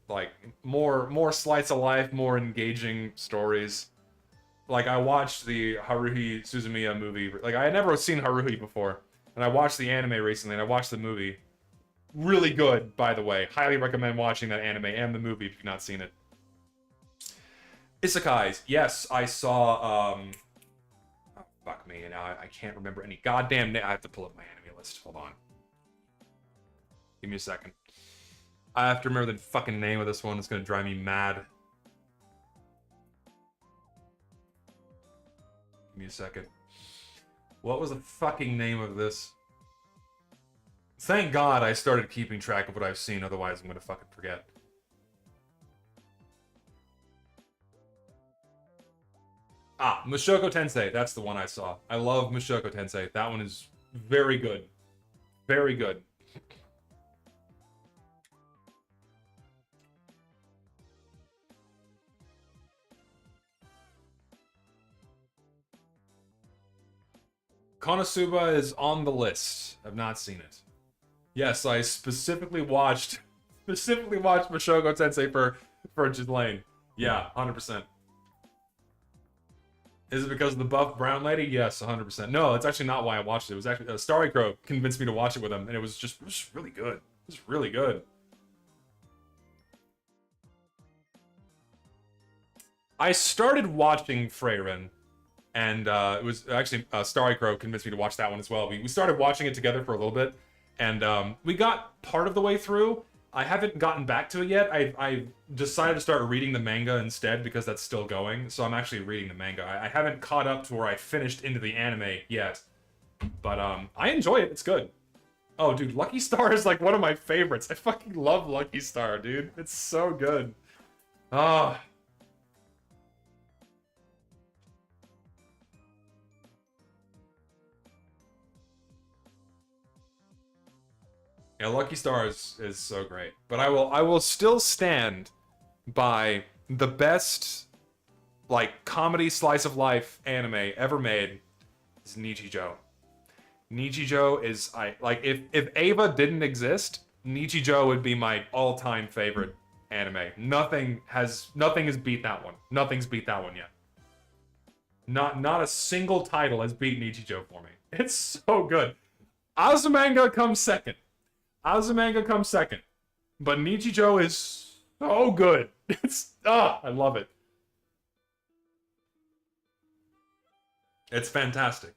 like, more slice of life, more engaging stories. Like, I watched the Haruhi Suzumiya movie. Like, I had never seen Haruhi before. And I watched the anime recently, and I watched the movie. Really good, by the way. Highly recommend watching that anime and the movie if you've not seen it. Isekais. Yes, I saw, oh, fuck me, now I can't remember any goddamn name. I have to pull up my anime list. Hold on. Give me a second. I have to remember the fucking name of this one. It's gonna drive me mad. Give me a second. What was the fucking name of this? Thank God I started keeping track of what I've seen, otherwise I'm gonna fucking forget. Ah, Mushoku Tensei. That's the one I saw. I love Mushoku Tensei. That one is very good. Very good. Konosuba is on the list. I've not seen it. Yes, I specifically watched Mashogo Tensei for Ghislaine. Yeah, 100%. Is it because of the buff brown lady? Yes, 100%. No, it's actually not why I watched it. It was actually Starry Crow convinced me to watch it with him, and it was just really good. It was really good. I started watching Freyren, and it was actually Starry Crow convinced me to watch that one as well. We started watching it together for a little bit, and we got part of the way through. I haven't gotten back to it yet. I decided to start reading the manga instead because that's still going. So I'm actually reading the manga. I haven't caught up to where I finished into the anime yet. But I enjoy it. It's good. Oh, dude, Lucky Star is like one of my favorites. I fucking love Lucky Star, dude. It's so good. Ah. Yeah, Lucky Star is so great. But I will still stand by the best like comedy slice of life anime ever made is Nichijou. Nichijou is if Eva didn't exist, Nichijou would be my all-time favorite anime. Nothing has beat that one. Nothing's beat that one yet. Not a single title has beat Nichijou for me. It's so good. Azumanga comes second. But Nichijou is so good. I love it. It's fantastic.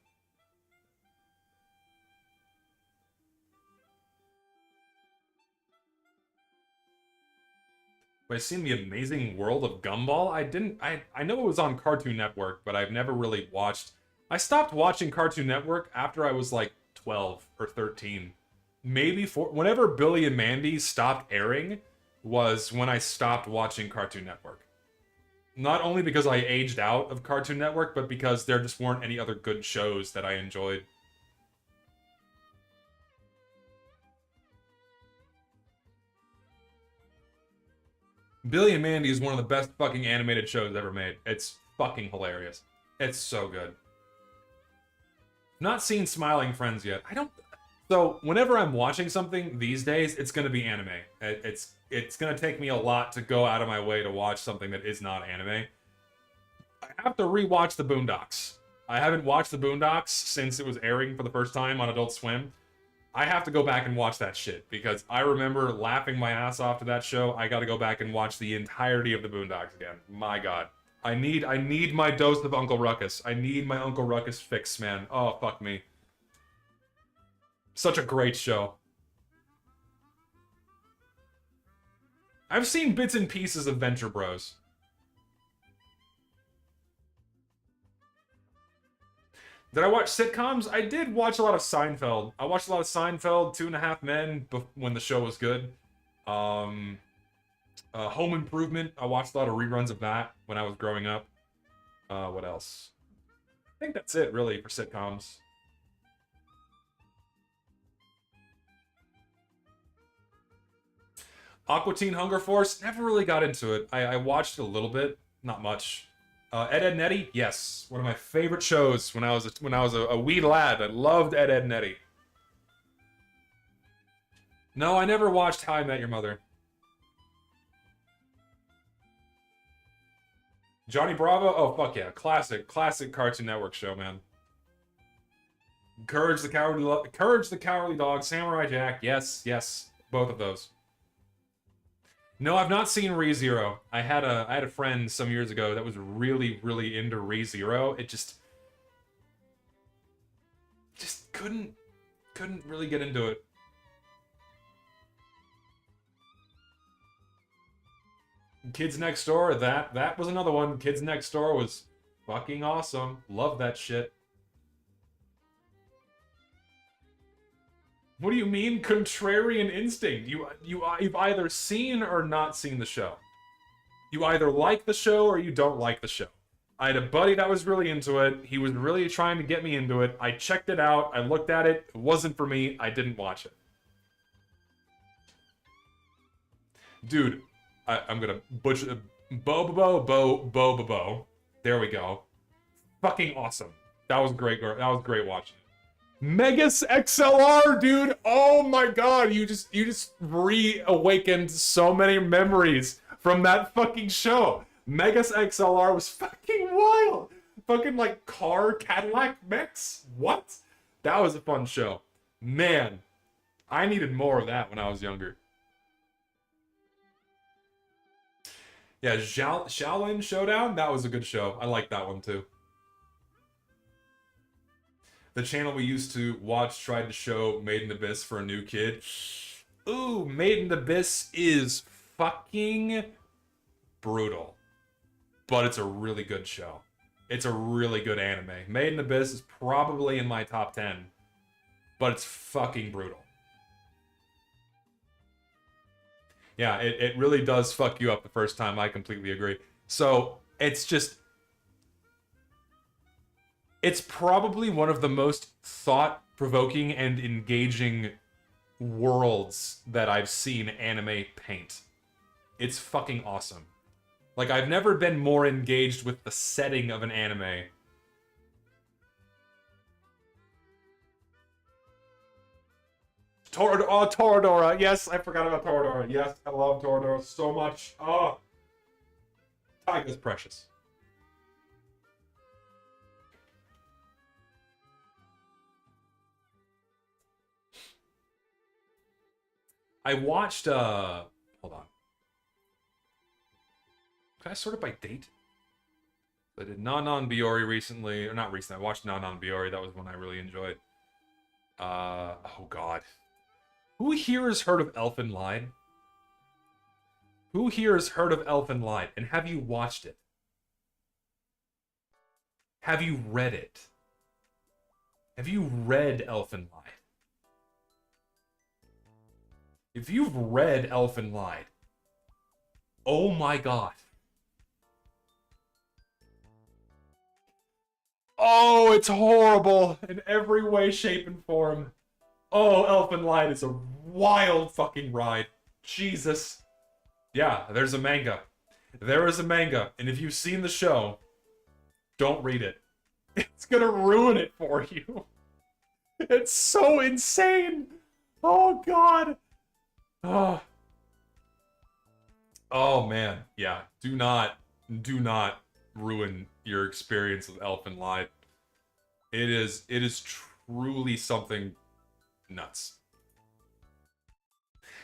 Have I seen The Amazing World of Gumball? I know it was on Cartoon Network, but I've never really watched. I stopped watching Cartoon Network after I was like 12 or 13. Maybe whenever Billy and Mandy stopped airing was when I stopped watching Cartoon Network. Not only because I aged out of Cartoon Network, but because there just weren't any other good shows that I enjoyed. Billy and Mandy is one of the best fucking animated shows ever made. It's fucking hilarious. It's so good. Not seen Smiling Friends yet. So, whenever I'm watching something these days, it's gonna be anime. It's gonna take me a lot to go out of my way to watch something that is not anime. I have to rewatch The Boondocks. I haven't watched The Boondocks since it was airing for the first time on Adult Swim. I have to go back and watch that shit, because I remember laughing my ass off to that show. I gotta go back and watch the entirety of The Boondocks again. My god. I need my dose of Uncle Ruckus. I need my Uncle Ruckus fix, man. Oh, fuck me. Such a great show. I've seen bits and pieces of Venture Bros. Did I watch sitcoms? I did watch a lot of Seinfeld. I watched a lot of Seinfeld, 2.5 Men, when the show was good. Home Improvement. I watched a lot of reruns of that when I was growing up. What else? I think that's it, really, for sitcoms. Aqua Teen Hunger Force, never really got into it. I watched it a little bit, not much. Ed, Edd n Eddy, yes, one of my favorite shows when I was a wee lad. I loved Ed, Edd n Eddy. No, I never watched How I Met Your Mother. Johnny Bravo, oh fuck yeah, classic Cartoon Network show, man. Courage the Cowardly Dog, Samurai Jack, yes, both of those. No, I've not seen ReZero. I had a friend some years ago that was really into ReZero. It just couldn't really get into it. Kids Next Door, that was another one. Kids Next Door was fucking awesome. Love that shit. What do you mean, contrarian instinct? You've either seen or not seen the show. You either like the show or you don't like the show. I had a buddy that was really into it. He was really trying to get me into it. I checked it out. I looked at it. It wasn't for me. I didn't watch it. Dude, I'm gonna butcher... Bo. There we go. Fucking awesome. That was great. That was great watching it. Megas XLR, dude. Oh my god, you just reawakened so many memories from that fucking show. Megas XLR was fucking wild. Fucking like car Cadillac mix. What? That was a fun show. Man, I needed more of that when I was younger. Yeah, Shaolin Showdown, that was a good show. I like that one too. The channel we used to watch tried to show Made in Abyss for a new kid. Ooh, Made in Abyss is fucking brutal. But it's a really good show. It's a really good anime. Made in Abyss is probably in my top 10. But it's fucking brutal. Yeah, it really does fuck you up the first time. I completely agree. So, it's just... It's probably one of the most thought-provoking and engaging worlds that I've seen anime paint. It's fucking awesome. Like, I've never been more engaged with the setting of an anime. Toradora. Yes, I forgot about Toradora. Yes, I love Toradora so much. Oh. Takis precious. I watched, hold on. Can I sort it by date? I did Non Biori recently, or not recently, I watched Non Biori, that was one I really enjoyed. Oh god. Who here has heard of Elfen Lied? Who here has heard of Elfen Lied, and have you watched it? Have you read it? Have you read Elfen Lied? If you've read Elfen Lied, oh my god. Oh, it's horrible in every way, shape, and form. Oh, Elfen Lied is a wild fucking ride. Jesus. Yeah, there's a manga. There is a manga, and if you've seen the show, don't read it. It's gonna ruin it for you. It's so insane. Oh god. Oh man, yeah. Do not ruin your experience with Elfen Lied. It is truly something nuts.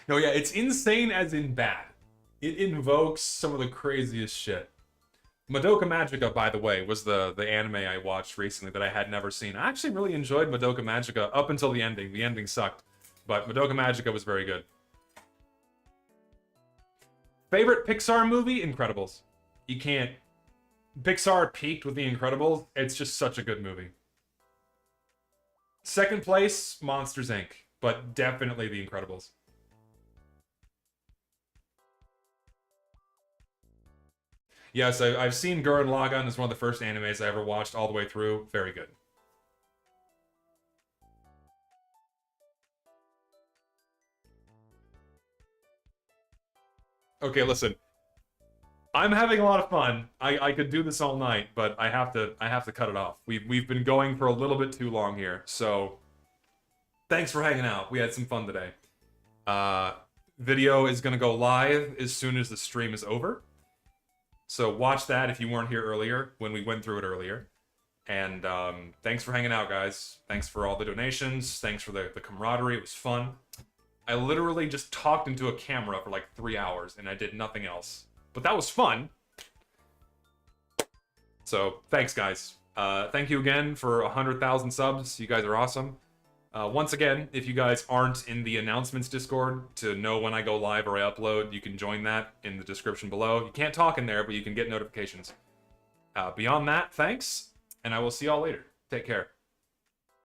No, yeah, it's insane as in bad. It invokes some of the craziest shit. Madoka Magica, by the way, was the anime I watched recently that I had never seen. I actually really enjoyed Madoka Magica up until the ending. The ending sucked, but Madoka Magica was very good. Favorite Pixar movie? Incredibles. You can't... Pixar peaked with The Incredibles. It's just such a good movie. Second place, Monsters, Inc. But definitely The Incredibles. Yes, I've seen Gurren Lagann. It's one of the first animes I ever watched all the way through. Very good. Okay, listen. I'm having a lot of fun. I could do this all night, but I have to cut it off. We've been going for a little bit too long here. So thanks for hanging out. We had some fun today. Video is gonna go live as soon as the stream is over. So watch that if you weren't here earlier when we went through it earlier. And thanks for hanging out, guys. Thanks for all the donations. Thanks for the camaraderie. It was fun. I literally just talked into a camera for like 3 hours and I did nothing else. But that was fun. So, thanks guys. Thank you again for 100,000 subs. You guys are awesome. Once again, if you guys aren't in the announcements Discord to know when I go live or I upload, you can join that in the description below. You can't talk in there, but you can get notifications. Beyond that, thanks, and I will see y'all later. Take care.